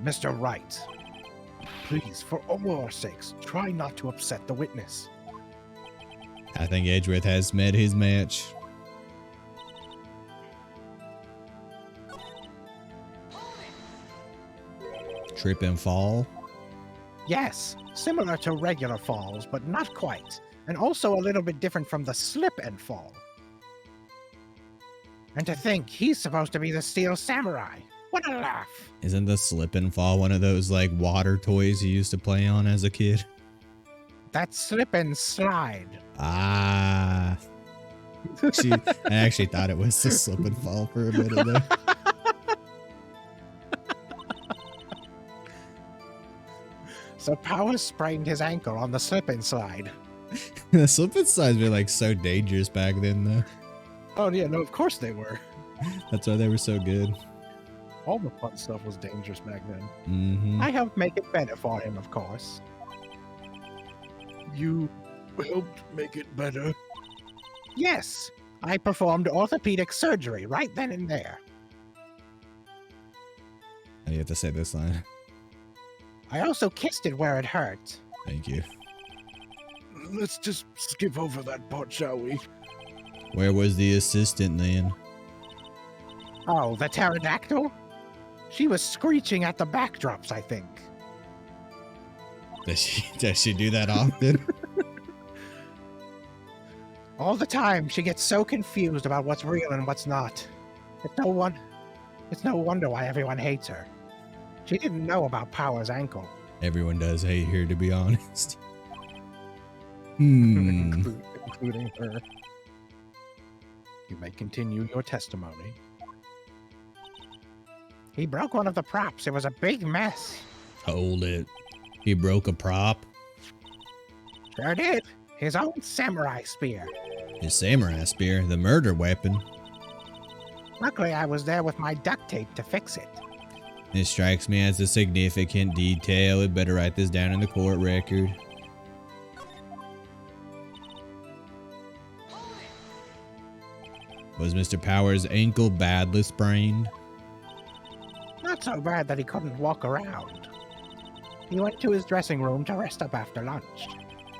Mr. Wright, please, for all our sakes, try not to upset the witness. I think Edgeworth has met his match. Trip and fall. Yes, similar to regular falls, but not quite. And also a little bit different from the slip and fall. And to think he's supposed to be the Steel Samurai. What a laugh. Isn't the slip and fall one of those like water toys you used to play on as a kid? That's slip and slide. Ah. I actually thought it was the slip and fall for a minute there. So Powers sprained his ankle on the slip and slide. The slip and slides were like so dangerous back then though. Oh yeah, no, of course they were. That's why they were so good. All the fun stuff was dangerous back then. Mm-hmm. I helped make it better for him, of course. You helped make it better. Yes, I performed orthopedic surgery right then and there. How do you have to say this line? I also kissed it where it hurt. Thank you. Let's just skip over that part, shall we? Where was the assistant then? Oh, the pterodactyl? She was screeching at the backdrops, I think. Does she do that often? All the time, she gets so confused about what's real and what's not. It's no wonder why everyone hates her. She didn't know about Power's ankle. Everyone does hate her, to be honest. Hmm. Including her. You may continue your testimony. He broke one of the props. It was a big mess. Hold it. He broke a prop. Sure did. His own samurai spear. His samurai spear, the murder weapon. Luckily, I was there with my duct tape to fix it. This strikes me as a significant detail. We better write this down in the court record. Was Mr. Powers' ankle badly sprained? Not so bad that he couldn't walk around. He went to his dressing room to rest up after lunch.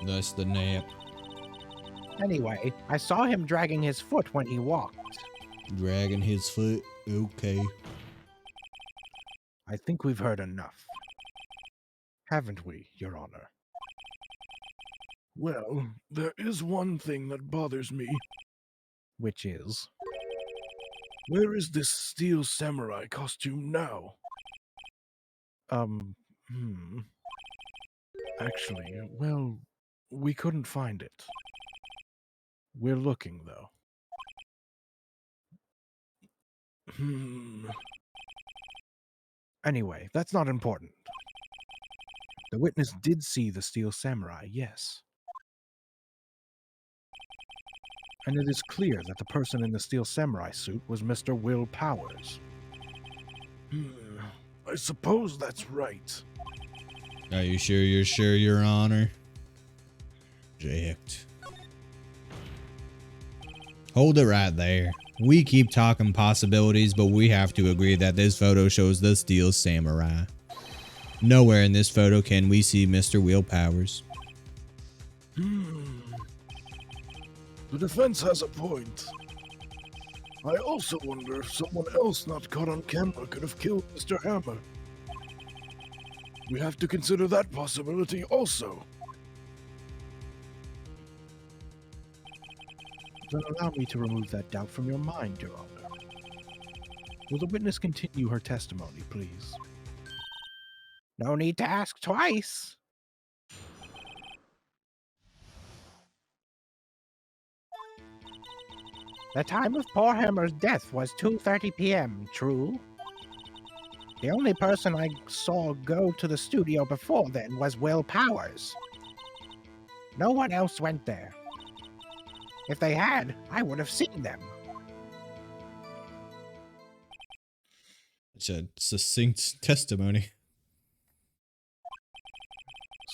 Thus the nap. Anyway, I saw him dragging his foot when he walked. Dragging his foot. Okay. I think we've heard enough. Haven't we, Your Honor? Well, there is one thing that bothers me. Which is? Where is this steel samurai costume now? Actually, well, we couldn't find it. We're looking, though. Anyway, that's not important. The witness did see the steel samurai, yes. And it is clear that the person in the steel samurai suit was Mr. Will Powers. I suppose that's right. Are you sure you're sure, Your Honor? Jacked. Hold it right there. We keep talking possibilities, but we have to agree that this photo shows the Steel Samurai. Nowhere in this photo can we see Mr. Will Powers. The defense has a point. I also wonder if someone else not caught on camera could have killed Mr. Hammer. We have to consider that possibility also. Then allow me to remove that doubt from your mind, Your Honor. Will the witness continue her testimony, please? No need to ask twice. The time of poor Hammer's death was 2:30 p.m., true? The only person I saw go to the studio before then was Will Powers. No one else went there. If they had, I would have seen them. It's a succinct testimony.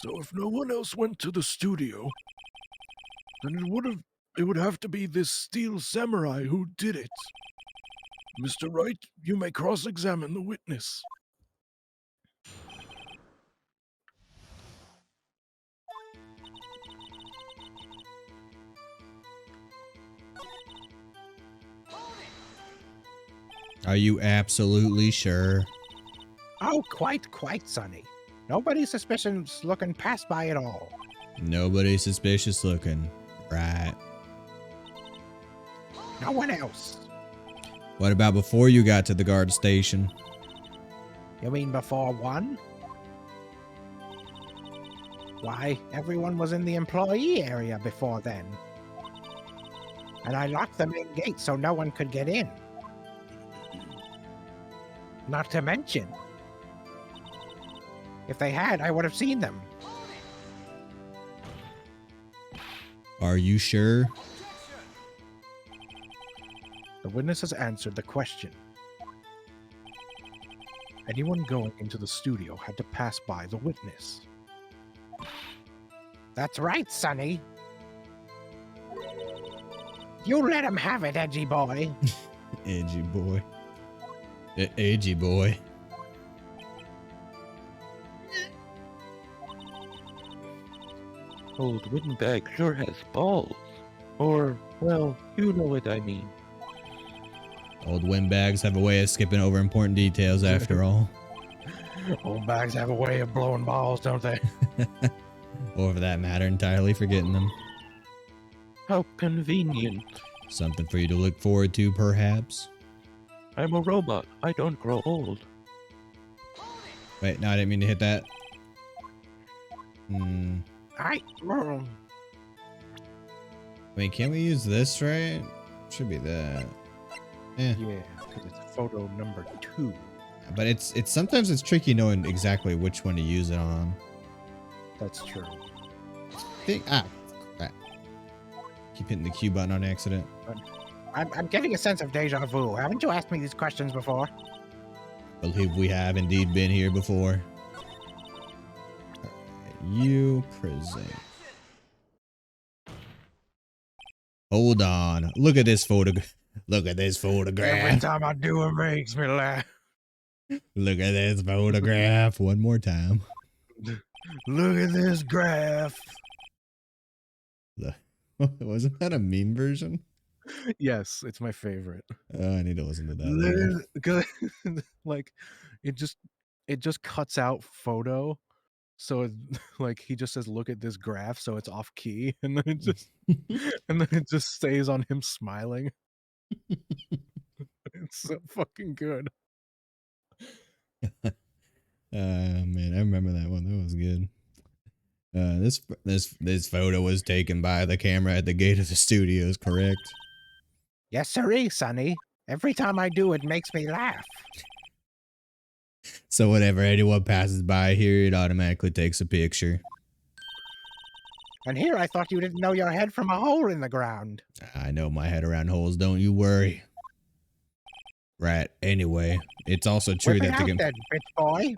So if no one else went to the studio, then it would have to be this Steel Samurai who did it. Mr. Wright, you may cross-examine the witness. Are you absolutely sure? Oh, quite, Sonny. Nobody suspicious looking passed by at all. Nobody suspicious looking. Right. No one else. What about before you got to the guard station? You mean before 1? Why, everyone was in the employee area before then. And I locked the main gate so no one could get in. Not to mention, if they had, I would have seen them. Are you sure? The witness has answered the question. Anyone going into the studio had to pass by the witness. That's right, Sonny. You let him have it, edgy boy. Edgy boy. Edgy boy. Old wooden bag sure has balls. Or, well, you know what I mean. Old windbags have a way of skipping over important details after all. Old bags have a way of blowing balls, don't they? Or for that matter, entirely forgetting them. How convenient. Something for you to look forward to, perhaps? I'm a robot. I don't grow old. Wait, no, I didn't mean to hit that. Wait, can't we use this, right? Should be that. Yeah. Yeah, because it's photo number 2. But it's sometimes it's tricky knowing exactly which one to use it on. That's true. Crap. Keep hitting the Q button on accident. I'm getting a sense of deja vu. Haven't you asked me these questions before? Believe we have indeed been here before. You present. Hold on. Look at this photograph. Look at this photograph. Every time I do, it makes me laugh. Look at this photograph. One more time. Look at this graph. Wasn't that a meme version? Yes, it's my favorite. Oh, I need to listen to that. Later. Like, it just cuts out photo. So it, like he just says, "Look at this graph," so it's off key, and then it just stays on him smiling. It's so fucking good. Man, I remember that one. That was good. This photo was taken by the camera at the gate of the studios, correct? Yes, sirree, Sonny. Every time I do, it makes me laugh. So whenever anyone passes by here, it automatically takes a picture. And here I thought you didn't know your head from a hole in the ground. I know my head around holes, don't you worry. Right. Anyway, it's also true Whip it that out then, bitch boy.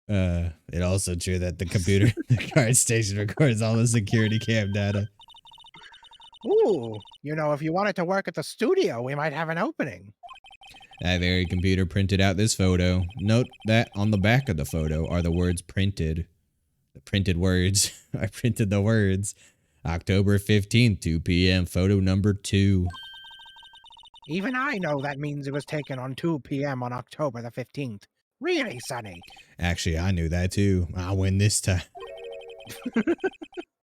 it's also true that the computer, the card station records all the security cam data. Ooh, you know, if you wanted to work at the studio, we might have an opening. That very computer printed out this photo. Note that on the back of the photo are the words printed. The printed words. I printed the words. October 15th, 2 p.m. Photo number 2. Even I know that means it was taken on 2 p.m. on October the 15th. Really, Sonny? Actually, I knew that too. I'll win this time.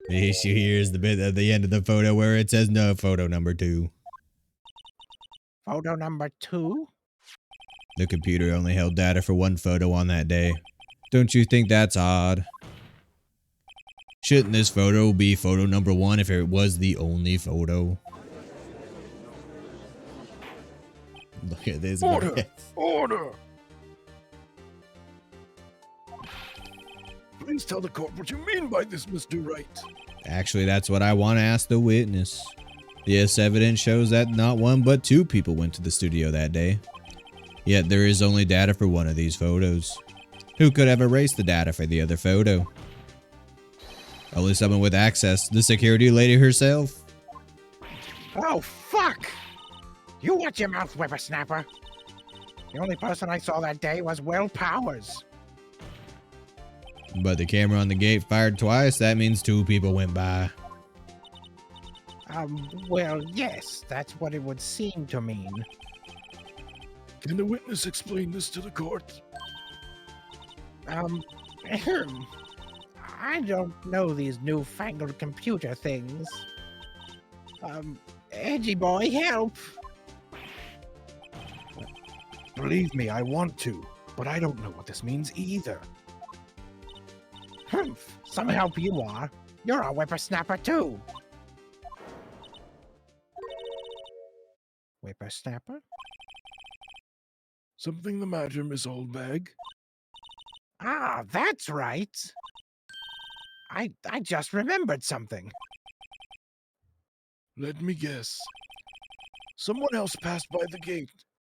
The issue here is the bit at the end of the photo where it says no photo number 2. Photo number 2? The computer only held data for one photo on that day. Don't you think that's odd? Shouldn't this photo be photo number 1 if it was the only photo? Look at this. Order! Order! Please tell the court what you mean by this, Mr. Wright. Actually, that's what I want to ask the witness. Yes, evidence shows that not 1 but 2 people went to the studio that day. Yet there is only data for one of these photos. Who could have erased the data for the other photo? Only someone with access, the security lady herself. Oh, fuck! You watch your mouth, whippersnapper. The only person I saw that day was Will Powers. But the camera on the gate fired twice, that means 2 people went by. Well, yes, that's what it would seem to mean. Can the witness explain this to the court? I don't know these newfangled computer things. Edgy boy, help! Believe me, I want to, but I don't know what this means either. Humph, some help you are. You're a whippersnapper too. Whippersnapper? Something the matter, Miss Oldbag? Ah, that's right. I just remembered something. Let me guess. Someone else passed by the gate.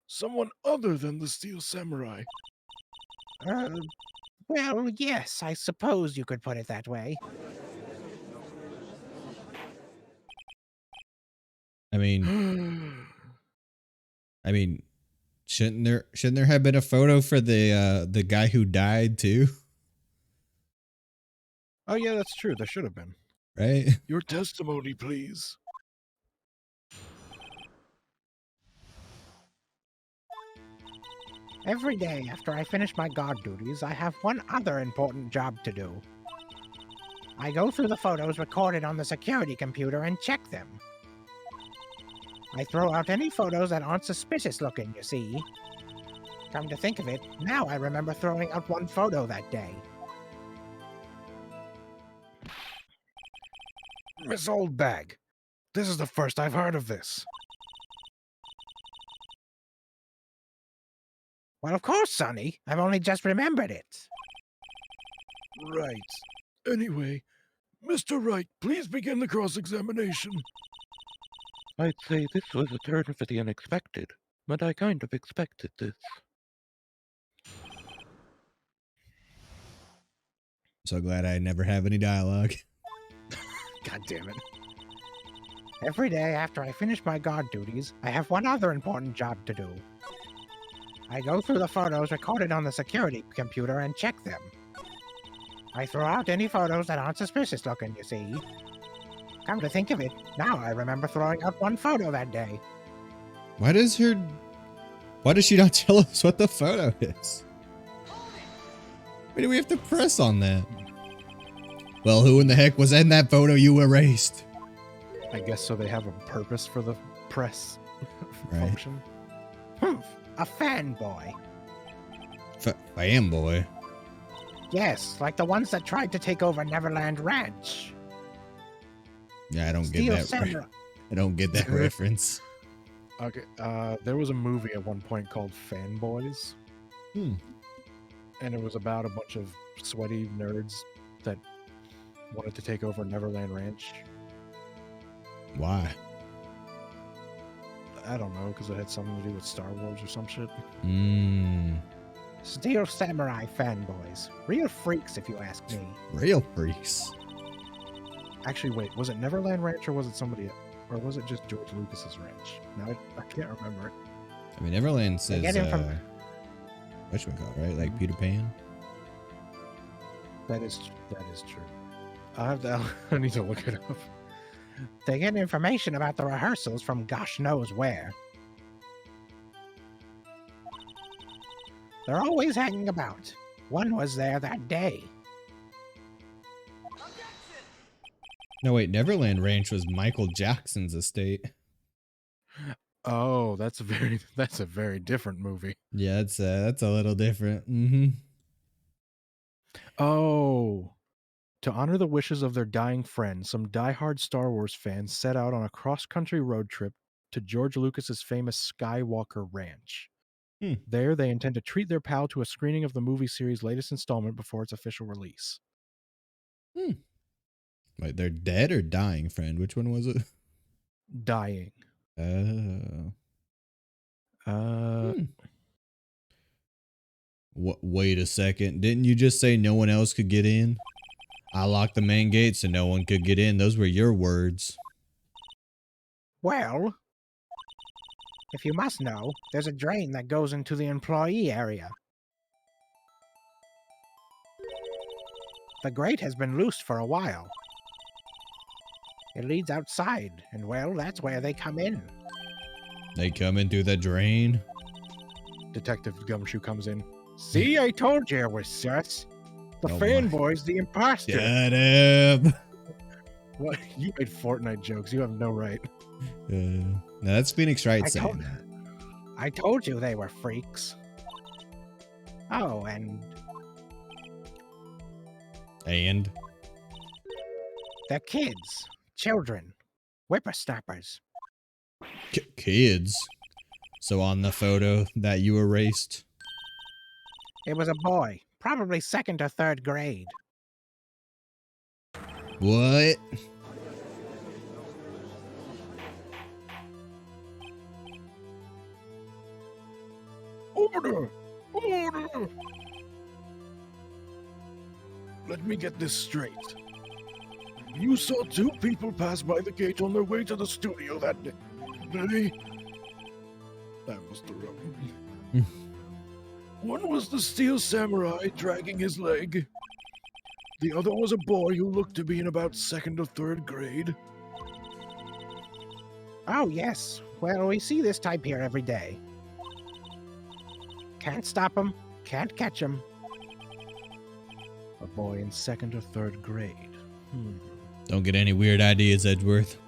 Someone other than the Steel Samurai. Well, yes, I suppose you could put it that way. I mean, shouldn't there have been a photo for the guy who died too? Oh, yeah, that's true. There should have been. Right? Your testimony, please. Every day after I finish my guard duties, I have one other important job to do. I go through the photos recorded on the security computer and check them. I throw out any photos that aren't suspicious looking, you see. Come to think of it, now I remember throwing out one photo that day. Miss Oldbag, this is the first I've heard of this. Well, of course, Sonny. I've only just remembered it. Right. Anyway, Mr. Wright, please begin the cross-examination. I'd say this was a turn for the unexpected, but I kind of expected this. So glad I never have any dialogue. God damn it. Every day after I finish my guard duties, I have one other important job to do. I go through the photos recorded on the security computer and check them. I throw out any photos that aren't suspicious looking, you see. Come to think of it, now I remember throwing out one photo that day. Why does she not tell us what the photo is? Why do we have to press on that? Well, who in the heck was in that photo you erased? I guess so they have a purpose for the press Right. function. Humph, a fanboy. Fanboy. Yes, like the ones that tried to take over Neverland Ranch. Yeah, I don't Steel get that. Samurai. I don't get that reference. Okay, there was a movie at one point called Fanboys, and it was about a bunch of sweaty nerds that wanted to take over Neverland Ranch. Why? I don't know, because it had something to do with Star Wars or some shit. Steel Samurai fanboys. Real freaks, if you ask me. Real freaks. Actually, wait, was it Neverland Ranch or was it somebody else? Or was it just George Lucas's ranch? Now I can't remember. I mean, Neverland says, get him from- whatchamacallit, right? Like Peter Pan? That is true. I need to look it up. They get information about the rehearsals from gosh knows where. They're always hanging about. One was there that day. No, wait, Neverland Ranch was Michael Jackson's estate. Oh, that's a very different movie. Yeah, that's a little different. Mm-hmm. Oh. To honor the wishes of their dying friend, some diehard Star Wars fans set out on a cross-country road trip to George Lucas's famous Skywalker Ranch. There, they intend to treat their pal to a screening of the movie series' latest installment before its official release. Wait, they're dead or dying, friend? Which one was it? Dying. Oh. Uh, Wait a second. Didn't you just say no one else could get in? I locked the main gate so no one could get in. Those were your words. Well, if you must know, there's a drain that goes into the employee area. The grate has been loosed for a while. It leads outside, and well, that's where they come in. They come in through the drain? Detective Gumshoe comes in. See, I told you it was sus. The Oh my. fanboy's the imposter. Shut up. What? You made Fortnite jokes. You have no right. No, that's Phoenix Wright I saying told- that. I told you they were freaks. Oh, and they're kids, children, whippersnappers. Kids. So on the photo that you erased, It was a boy, probably 2nd or 3rd grade. what? Order! Order! Let me get this straight. You saw two people pass by the gate on their way to the studio that day. That was the wrong. One was the Steel Samurai dragging his leg. The other was a boy who looked to be in about 2nd or 3rd grade. Oh, yes. Well, we see this type here every day. Can't stop 'em, can't catch 'em. A boy in 2nd or 3rd grade. Don't get any weird ideas, Edgeworth.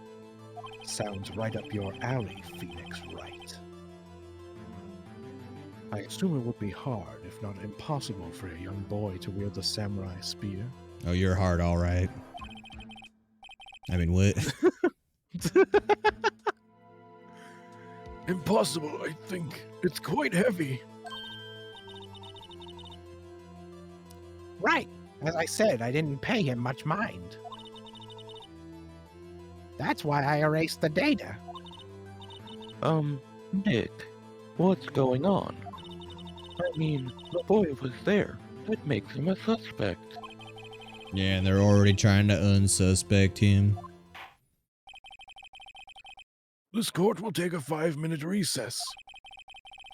Sounds right up your alley, Phoenix Wright. I assume it would be hard, if not impossible, for a young boy to wield the samurai spear. Oh, you're hard, all right. I mean, what? Impossible, I think. It's quite heavy. Right. As I said, I didn't pay him much mind. That's why I erased the data. Nick, what's going on? I mean, the boy was there. That makes him a suspect. Yeah, and they're already trying to unsuspect him. This court will take a 5-minute recess.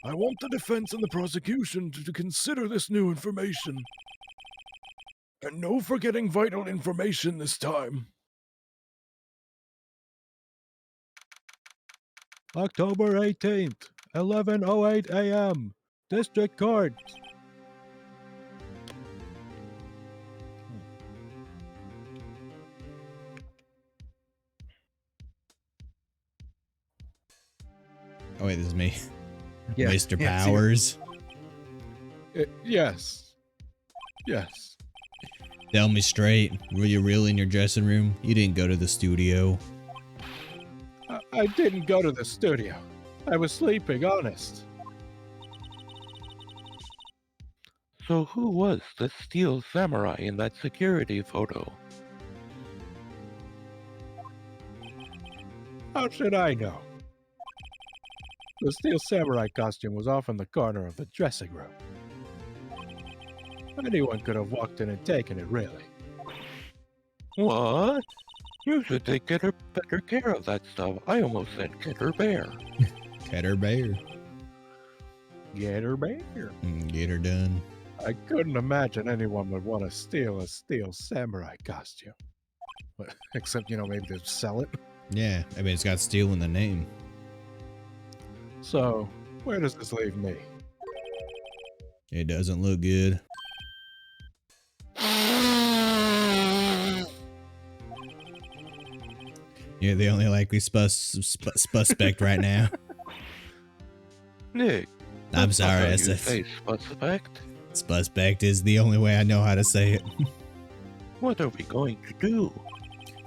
I want the defense and the prosecution to consider this new information. And no forgetting vital information this time. October 18th, 11:08 a.m. District Court. Oh, wait, this is me. Yeah, Mr. yeah, see, Powers. Yes. Yes. Tell me straight. Were you really in your dressing room? You didn't go to the studio. I didn't go to the studio. I was sleeping, honest. So who was the Steel Samurai in that security photo? How should I know? The steel samurai costume was off in the corner of the dressing room. Anyone could have walked in and taken it, really. What? You should take better care of that stuff. I almost said Getter Bear. Cat or bear. Get her bear. Get her done. I couldn't imagine anyone would want to steal a steel samurai costume. But, except, maybe to sell it. Yeah, I mean, it's got steel in the name. So, where does this leave me? It doesn't look good. You're the only likely suspect right now. Nick. I'm that's not sorry, how you SF. say suspect. Suspect is the only way I know how to say it. What are we going to do?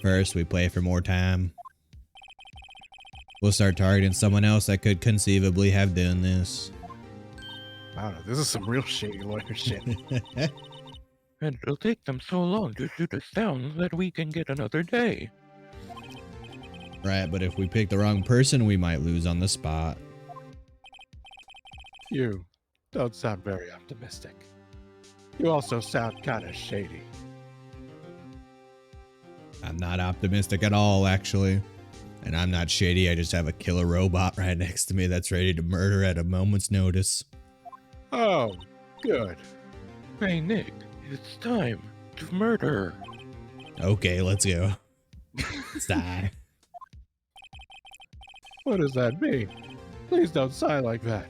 First, we play for more time. We'll start targeting someone else that could conceivably have done this. I don't know. This is some real shady lawyer shit. And it'll take them so long to shoot us down that we can get another day. Right, but if we pick the wrong person, we might lose on the spot. You don't sound very optimistic. You also sound kind of shady. I'm not optimistic at all, actually. And I'm not shady, I just have a killer robot right next to me that's ready to murder at a moment's notice. Oh, good. Hey, Nick, it's time to murder. Okay, let's go. Let's die. What does that mean? Please don't sigh like that.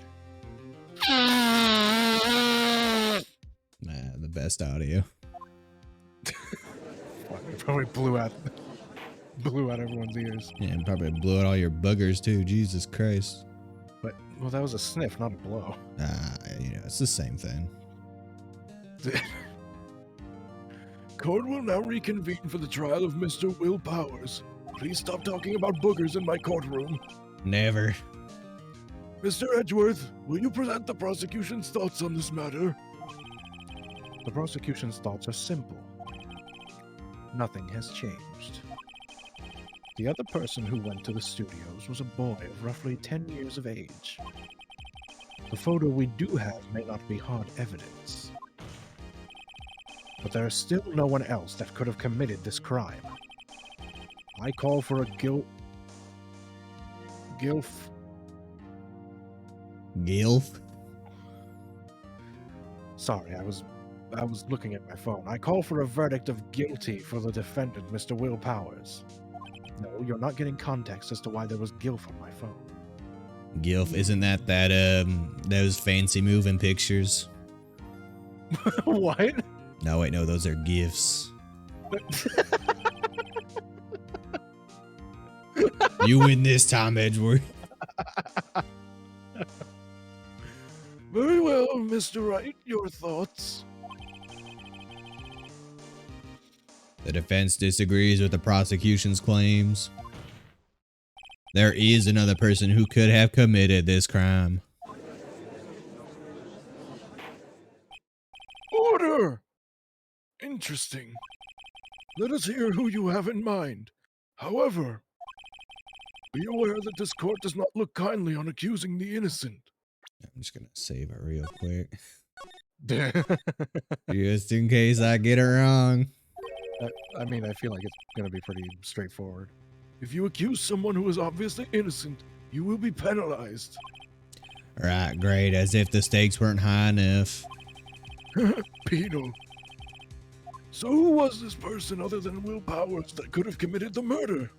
The best audio. Fuck, it probably blew out everyone's ears. Yeah, and probably blew out all your buggers too. Jesus Christ. But, well, that was a sniff, not a blow. It's the same thing. Court will now reconvene for the trial of Mr. Will Powers. Please stop talking about boogers in my courtroom. Never. Mr. Edgeworth, will you present the prosecution's thoughts on this matter? The prosecution's thoughts are simple. Nothing has changed. The other person who went to the studios was a boy of roughly 10 years of age. The photo we do have may not be hard evidence. But there is still no one else that could have committed this crime. I call for a Gilf? Sorry, I was looking at my phone. I call for a verdict of guilty for the defendant, Mr. Will Powers. No, you're not getting context as to why there was Gilf on my phone. Gilf, isn't that those fancy moving pictures? What? No, wait, no, those are gifs. You win this time, Edgeworth. Very well, Mr. Wright, your thoughts? The defense disagrees with the prosecution's claims. There is another person who could have committed this crime. Order! Interesting. Let us hear who you have in mind. However, be aware that this court does not look kindly on accusing the innocent. I'm just gonna save it real quick. Just in case I get it wrong. I mean, I feel like it's going to be pretty straightforward. If you accuse someone who is obviously innocent, you will be penalized. Right, great, as if the stakes weren't high enough. Penal. So who was this person other than Will Powers that could have committed the murder?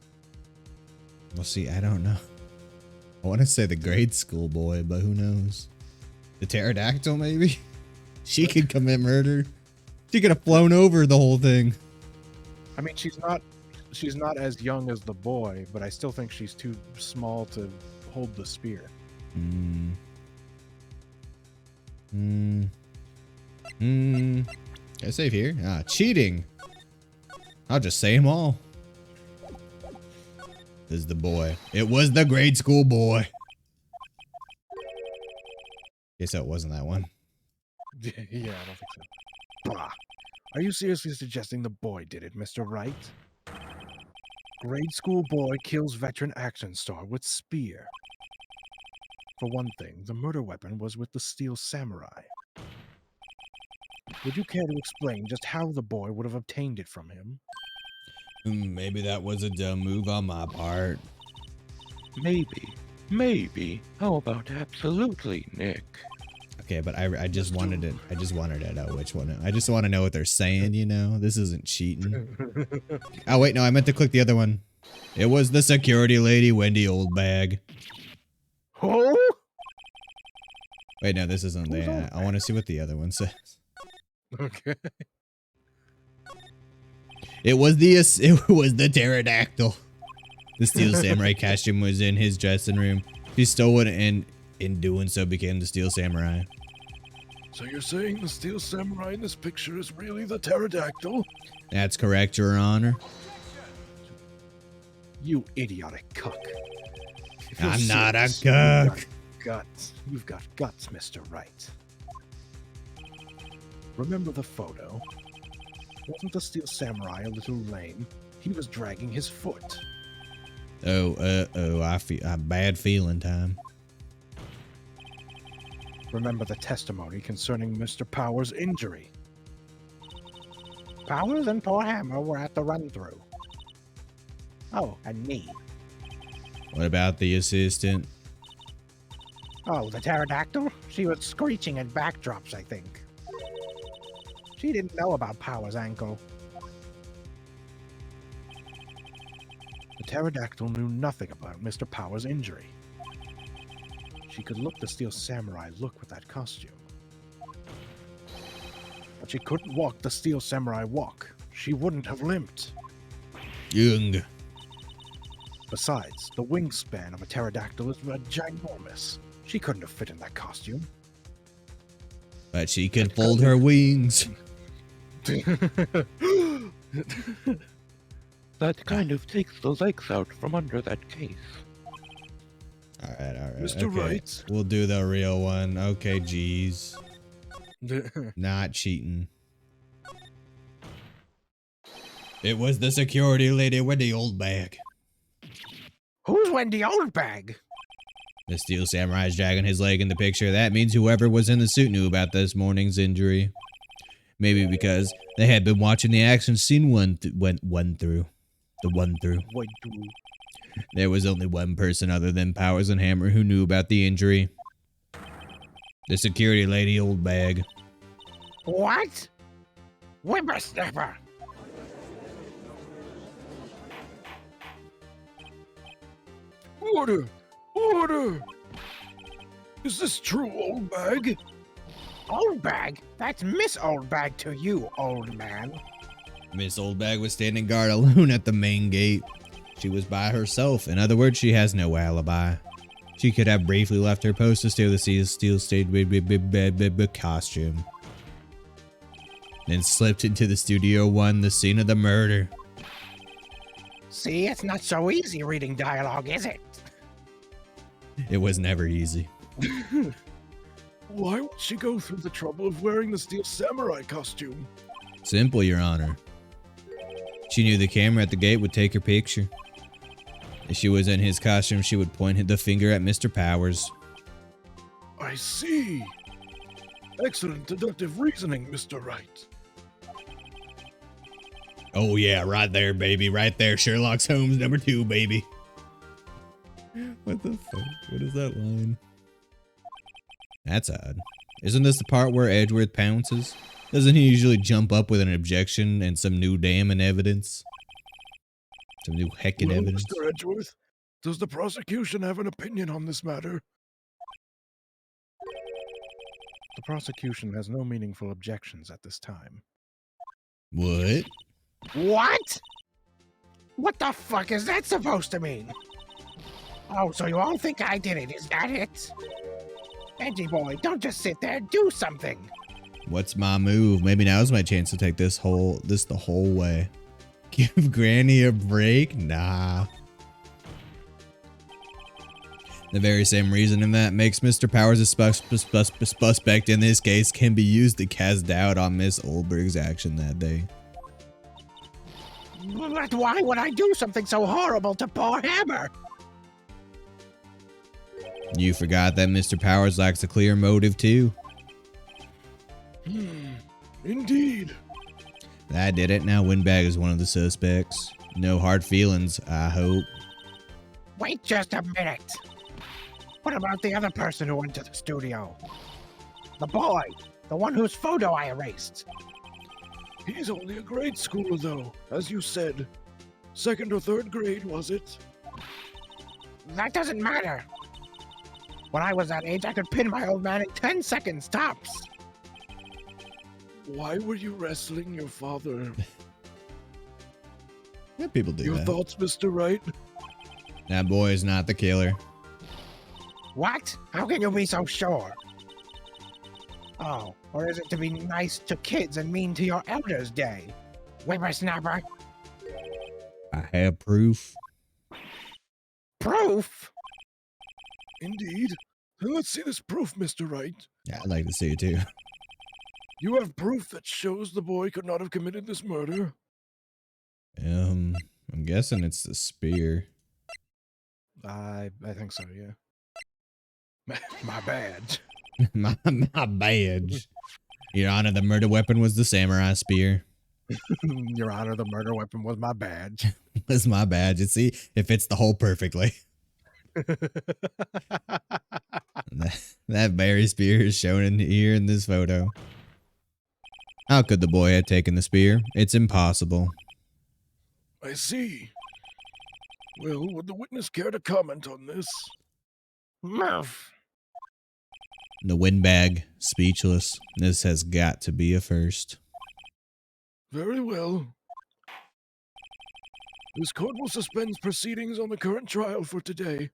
Well, see, I don't know. I want to say the grade school boy, but who knows? The pterodactyl, maybe? She could commit murder. She could have flown over the whole thing. I mean, she's not as young as the boy, but I still think she's too small to hold the spear. Can I save here? Ah, cheating. I'll just say them all. This is the boy. It was the grade school boy. Guess that wasn't that one. Yeah, I don't think so. Bah. Are you seriously suggesting the boy did it, Mr. Wright? Grade school boy kills veteran action star with spear. For one thing, the murder weapon was with the Steel Samurai. Would you care to explain just how the boy would have obtained it from him? Maybe that was a dumb move on my part. Maybe. How about absolutely, Nick? Okay, but I just wanted it. I just wanted to know which one. I just want to know what they're saying. You know, this isn't cheating. Oh wait, no, I meant to click the other one. It was the security lady, Wendy Oldbag. Oh? Wait, no, this isn't the. I want to see what the other one says. Okay. It was the pterodactyl. The Steel Samurai costume was in his dressing room. He stole it and in doing so became the Steel Samurai. So you're saying the Steel Samurai in this picture is really the pterodactyl? That's correct, Your Honor. You idiotic cuck. If you're I'm not a serious, cuck. You've got guts, Mr. Wright. Remember the photo? Wasn't the Steel Samurai a little lame? He was dragging his foot. Oh, I feel a bad feeling time. Remember the testimony concerning Mr. Powers' injury? Powers and poor Hammer were at the run-through. Oh, and me. What about the assistant? Oh, the pterodactyl? She was screeching at backdrops, I think. She didn't know about Powers' ankle. The pterodactyl knew nothing about Mr. Powers' injury. She could look the Steel Samurai look with that costume. But she couldn't walk the Steel Samurai walk. She wouldn't have limped. Young. Besides, the wingspan of a pterodactyl is ginormous. She couldn't have fit in that costume. But she could fold her wings. That kind of takes the legs out from under that case. Alright. Mr. Okay. Wright. We'll do the real one. Okay, geez. Not cheating. It was the security lady with the old bag. Who's Wendy Oldbag? The Steel Samurai's dragging his leg in the picture. That means whoever was in the suit knew about this morning's injury. Maybe because they had been watching the action scene one through. There was only one person other than Powers and Hammer who knew about the injury. The security lady, old bag. What? Whippersnapper! Order! Order! Is this true, old bag? Oldbag? That's Miss Oldbag to you, old man. Miss Oldbag was standing guard alone at the main gate. She was by herself. In other words, she has no alibi. She could have briefly left her post to steal the steel stage costume. Then slipped into the Studio One, the scene of the murder. See, it's not so easy reading dialogue, is it? It was never easy. Why would she go through the trouble of wearing the Steel Samurai costume? Simple, Your Honor. She knew the camera at the gate would take her picture. If she was in his costume, she would point the finger at Mr. Powers. I see. Excellent deductive reasoning, Mr. Wright. Oh yeah, right there, baby. Right there. Sherlock Holmes #2, baby. What the fuck? What is that line? That's odd. Isn't this the part where Edgeworth pounces? Doesn't he usually jump up with an objection and some new damning evidence? Some new heckin' Well, evidence? Mr. Edgeworth, does the prosecution have an opinion on this matter? The prosecution has no meaningful objections at this time. What? What? What the fuck is that supposed to mean? Oh, so you all think I did it, is that it? Edgy boy, don't just sit there, do something. What's my move? Maybe now's my chance to take this the whole way. Give Granny a break? Nah. The very same reasoning that makes Mr. Powers a suspect in this case can be used to cast doubt on Miss Oldberg's action that day. But why would I do something so horrible to poor Hammer? You forgot that Mr. Powers lacks a clear motive, too. Indeed. I did it. Now Windbag is one of the suspects. No hard feelings, I hope. Wait just a minute. What about the other person who went to the studio? The boy, the one whose photo I erased. He's only a grade schooler, though, as you said. 2nd or 3rd grade, was it? That doesn't matter. When I was that age, I could pin my old man in 10 seconds tops. Why were you wrestling your father? Yeah, people do Your that. thoughts, Mr. Wright? That boy is not the killer. What? How can you be so sure? Oh, or is it to be nice to kids and mean to your elders day? Whippersnapper? I have proof. Proof? Indeed. Then let's see this proof, Mr. Wright. Yeah, I'd like to see it too. You have proof that shows the boy could not have committed this murder? I'm guessing it's the spear. I think so, yeah. My badge. my badge. Your Honor, the murder weapon was the samurai spear. Your Honor, the murder weapon was my badge. Was my badge. And see, it fits the hole perfectly. That berry spear is shown in here in this photo. How could the boy have taken the spear? It's impossible. I see. Well, would the witness care to comment on this? Murph. The windbag, speechless. This has got to be a first. Very well. This court will suspend proceedings on the current trial for today.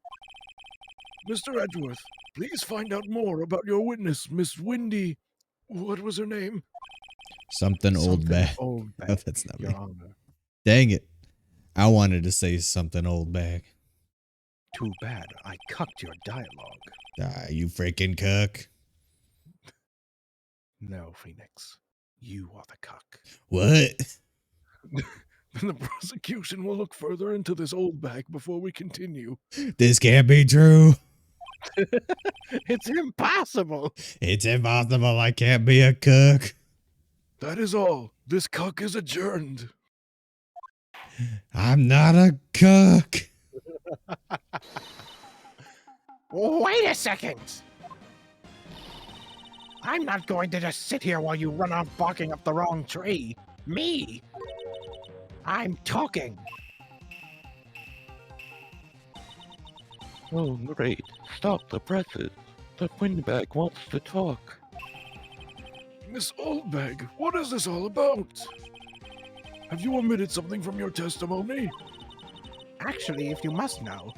Mr. Edgeworth, please find out more about your witness, Miss Windy. What was her name? Something old bag. Old Oh, bag, that's not Your me. Honor. Dang it. I wanted to say something old bag. Too bad I cucked your dialogue. Ah, you freaking cuck. No, Phoenix. You are the cuck. What? Then the prosecution will look further into this old bag before we continue. This can't be true. It's impossible. It's impossible. I can't be a cook. That is all. This cuck is adjourned. I'm not a cook. Wait a second. I'm not going to just sit here while you run off barking up the wrong tree. Me. I'm talking. Oh, great. Stop the presses. The windbag wants to talk. Miss Oldbag, what is this all about? Have you omitted something from your testimony? Actually, if you must know,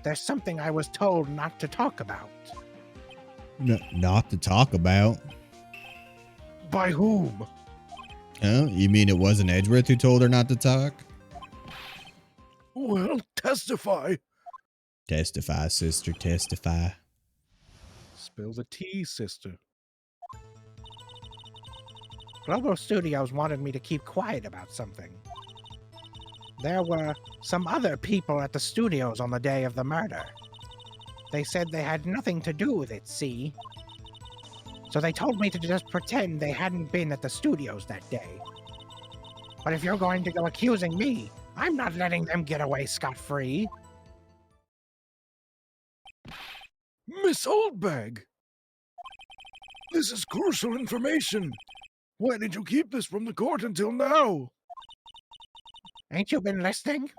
there's something I was told not to talk about. Not to talk about. By whom? Oh, you mean it wasn't Edgeworth who told her not to talk? Well, testify. Testify, sister, testify. Spill the tea, sister. Global Studios wanted me to keep quiet about something. There were some other people at the studios on the day of the murder. They said they had nothing to do with it, see? So they told me to just pretend they hadn't been at the studios that day. But if you're going to go accusing me, I'm not letting them get away scot-free. Miss Oldbag! This is crucial information. Why did you keep this from the court until now? Ain't you been listening?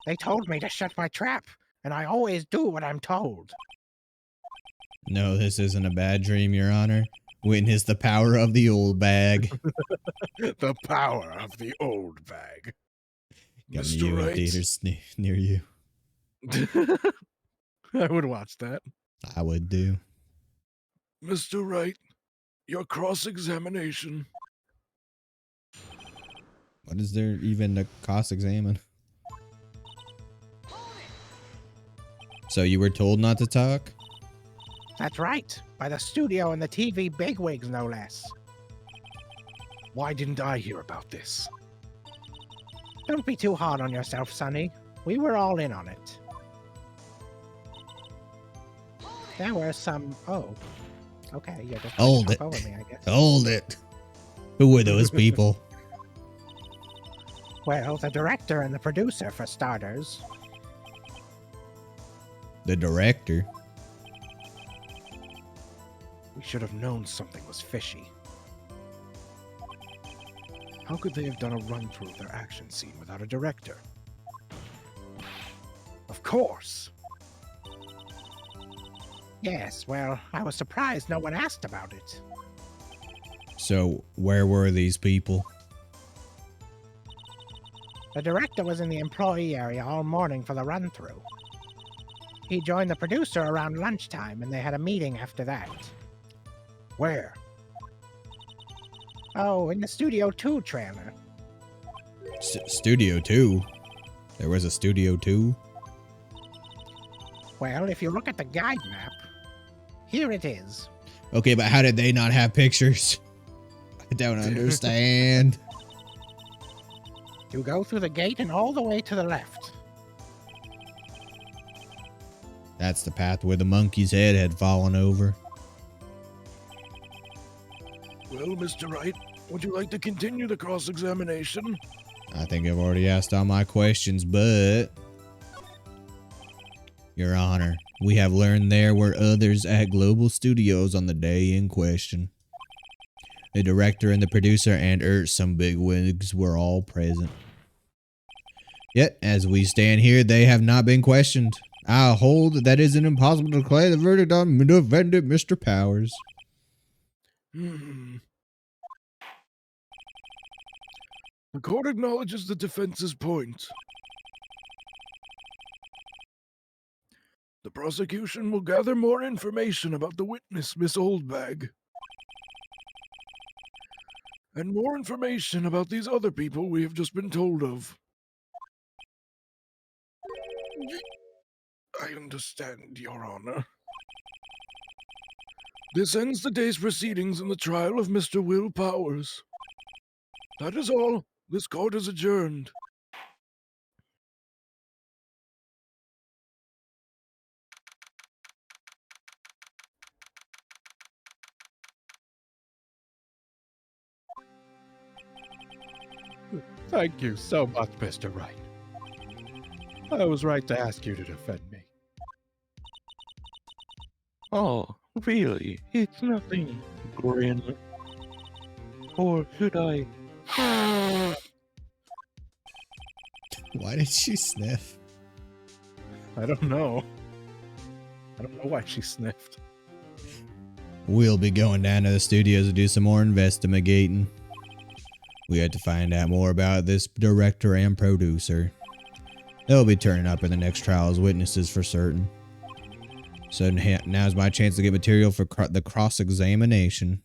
They told me to shut my trap, and I always do what I'm told. No, this isn't a bad dream, Your Honor. Witness the power of the old bag. The power of the old bag. Got Mr. new Wright. theaters near you. I would watch that. I would do. Mr. Wright, your cross-examination. What is there even to cross-examine? So you were told not to talk? That's right, by the studio and the TV bigwigs, no less. Why didn't I hear about this? Don't be too hard on yourself, Sonny. We were all in on it. There were some. Oh, okay. You're just Hold talk it. over me, I guess. Hold it. Who were those people? Well, the director and the producer, for starters. The director. We should have known something was fishy. How could they have done a run-through of their action scene without a director? Of course! Yes, well, I was surprised no one asked about it. So, where were these people? The director was in the employee area all morning for the run-through. He joined the producer around lunchtime, and they had a meeting after that. Where? Oh, in the Studio 2 trailer. Studio 2? There was a Studio 2? Well, if you look at the guide map, here it is. Okay, but how did they not have pictures? I don't understand. You go through the gate and all the way to the left. That's the path where the monkey's head had fallen over. Well, Mr. Wright, would you like to continue the cross-examination? I think I've already asked all my questions, but... Your Honor, we have learned there were others at Global Studios on the day in question. The director and the producer and some bigwigs were all present. Yet, as we stand here, they have not been questioned. I hold that it is impossible to declare the verdict on the defendant, Mr. Powers. The court acknowledges the defense's point. The prosecution will gather more information about the witness, Miss Oldbag. And more information about these other people we have just been told of. I understand, Your Honor. This ends the day's proceedings in the trial of Mr. Will Powers. That is all. This court is adjourned. Thank you so much, Mr. Wright. I was right to ask you to defend me. Oh, really? It's nothing, Grin. Or should I? Why did she sniff? I don't know. I don't know why she sniffed. We'll be going down to the studios to do some more investigating. We had to find out more about this director and producer. They'll be turning up in the next trial as witnesses for certain. So now's my chance to get material for the cross-examination.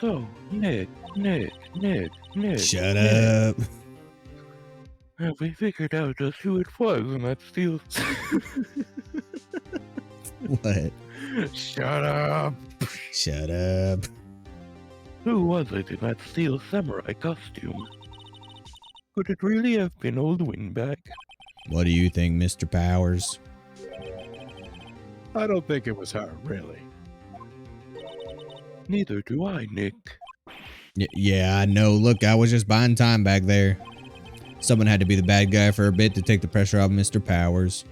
So, Nick. Shut Nick, up. have we figured out just who it was in that steel? What? Shut up! Shut up. Who was it in that steel samurai costume? Could it really have been old Windbag? What do you think, Mr. Powers? I don't think it was her, really. Neither do I, Nick. Yeah, I know. Look, I was just buying time back there. Someone had to be the bad guy for a bit to take the pressure off Mr. Powers.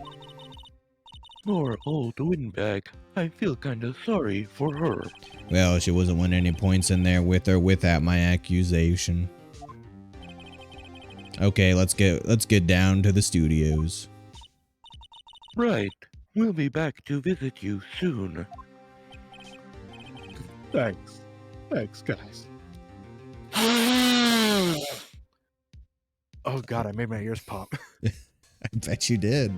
Poor old Windbag. I feel kinda sorry for her. Well, she wasn't winning any points in there with or without my accusation. Okay, let's get down to the studios. Right. We'll be back to visit you soon. Thanks. Thanks, guys. Oh god, I made my ears pop. I bet you did.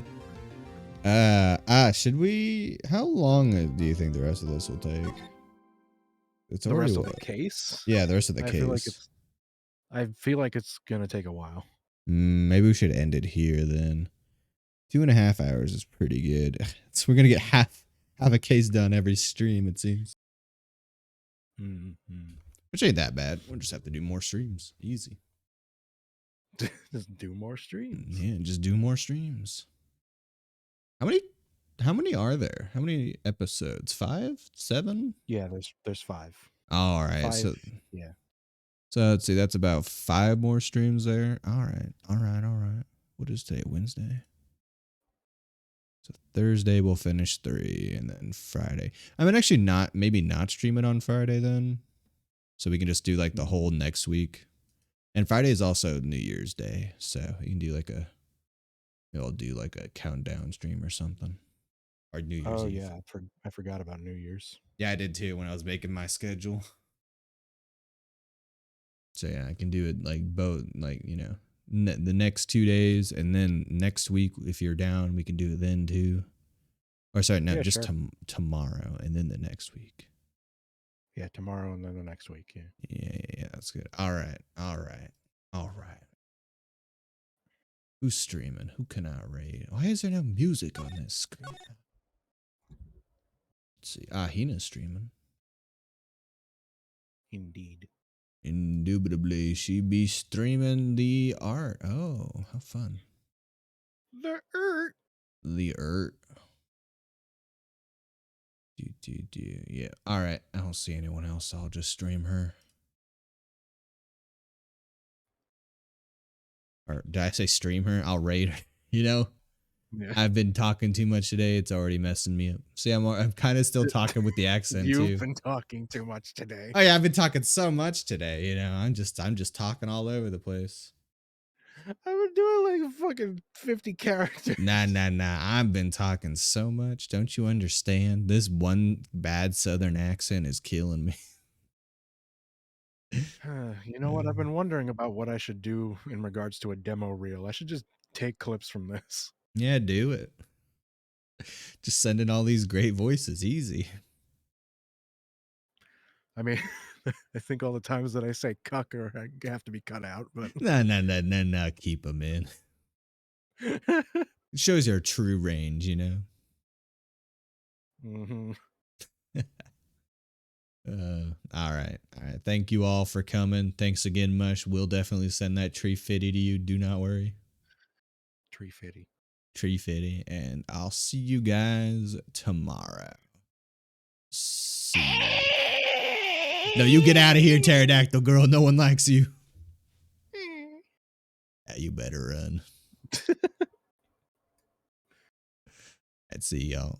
Should we... How long do you think the rest of this will take? It's The already rest of what? the case? Yeah, the rest of the case. I feel like it's gonna take a while. Maybe we should end it here then. 2.5 hours is pretty good. So we're gonna get half a case done every stream, it seems. Mm-hmm. Which ain't that bad. We'll just have to do more streams. Easy. Just do more streams. Yeah, just do more streams. How many How many are there? How many episodes? 5? 7? Yeah, there's 5. All right. 5. So Yeah. let's see. That's about 5 more streams there. All right. All right. All right. What is today? Wednesday. So Thursday we'll finish 3, and then Friday. I mean, actually maybe not stream it on Friday then. So we can just do like the whole next week. And Friday is also New Year's Day. So you can do like I'll do like a countdown stream or something. Or New Year's Oh Eve. yeah, I forgot about New Year's. Yeah, I did too when I was making my schedule. So yeah, I can do it like both, like, you know, the next 2 days, and then next week if you're down, we can do it then too. Or sorry, no, Yeah, just sure. tomorrow and then the next week. Yeah, tomorrow and then the next week. Yeah. Yeah, that's good. All right. Who's streaming? Who can I raid? Why is there no music on this screen? Let's see. Hina's streaming. Indeed. Indubitably, she be streaming the art. Oh, how fun. The Earth. The art. Yeah. All right. I don't see anyone else. I'll just stream her. Or did I say stream her? I'll raid her. You know, Yeah. I've been talking too much today. It's already messing me up. See, I'm kind of still talking with the accent You've too. been talking too much today. Oh yeah, I've been talking so much today. You know, I'm just talking all over the place. I've been doing like fucking 50 characters. Nah. I've been talking so much. Don't you understand? This one bad Southern accent is killing me. You know what? I've been wondering about what I should do in regards to a demo reel. I should just take clips from this. Yeah, do it. Just send in all these great voices. Easy. I mean, I think all the times that I say cucker have to be cut out, but No. Keep them in. It shows your true range, you know? mm-hmm. All right. Thank you all for coming. Thanks again, Mush. We'll definitely send that tree fitty to you. Do not worry. Tree fitty. Tree fitty. And I'll see you guys tomorrow. See you. No, you get out of here, pterodactyl girl. No one likes you. Yeah, you better run. I'd see y'all.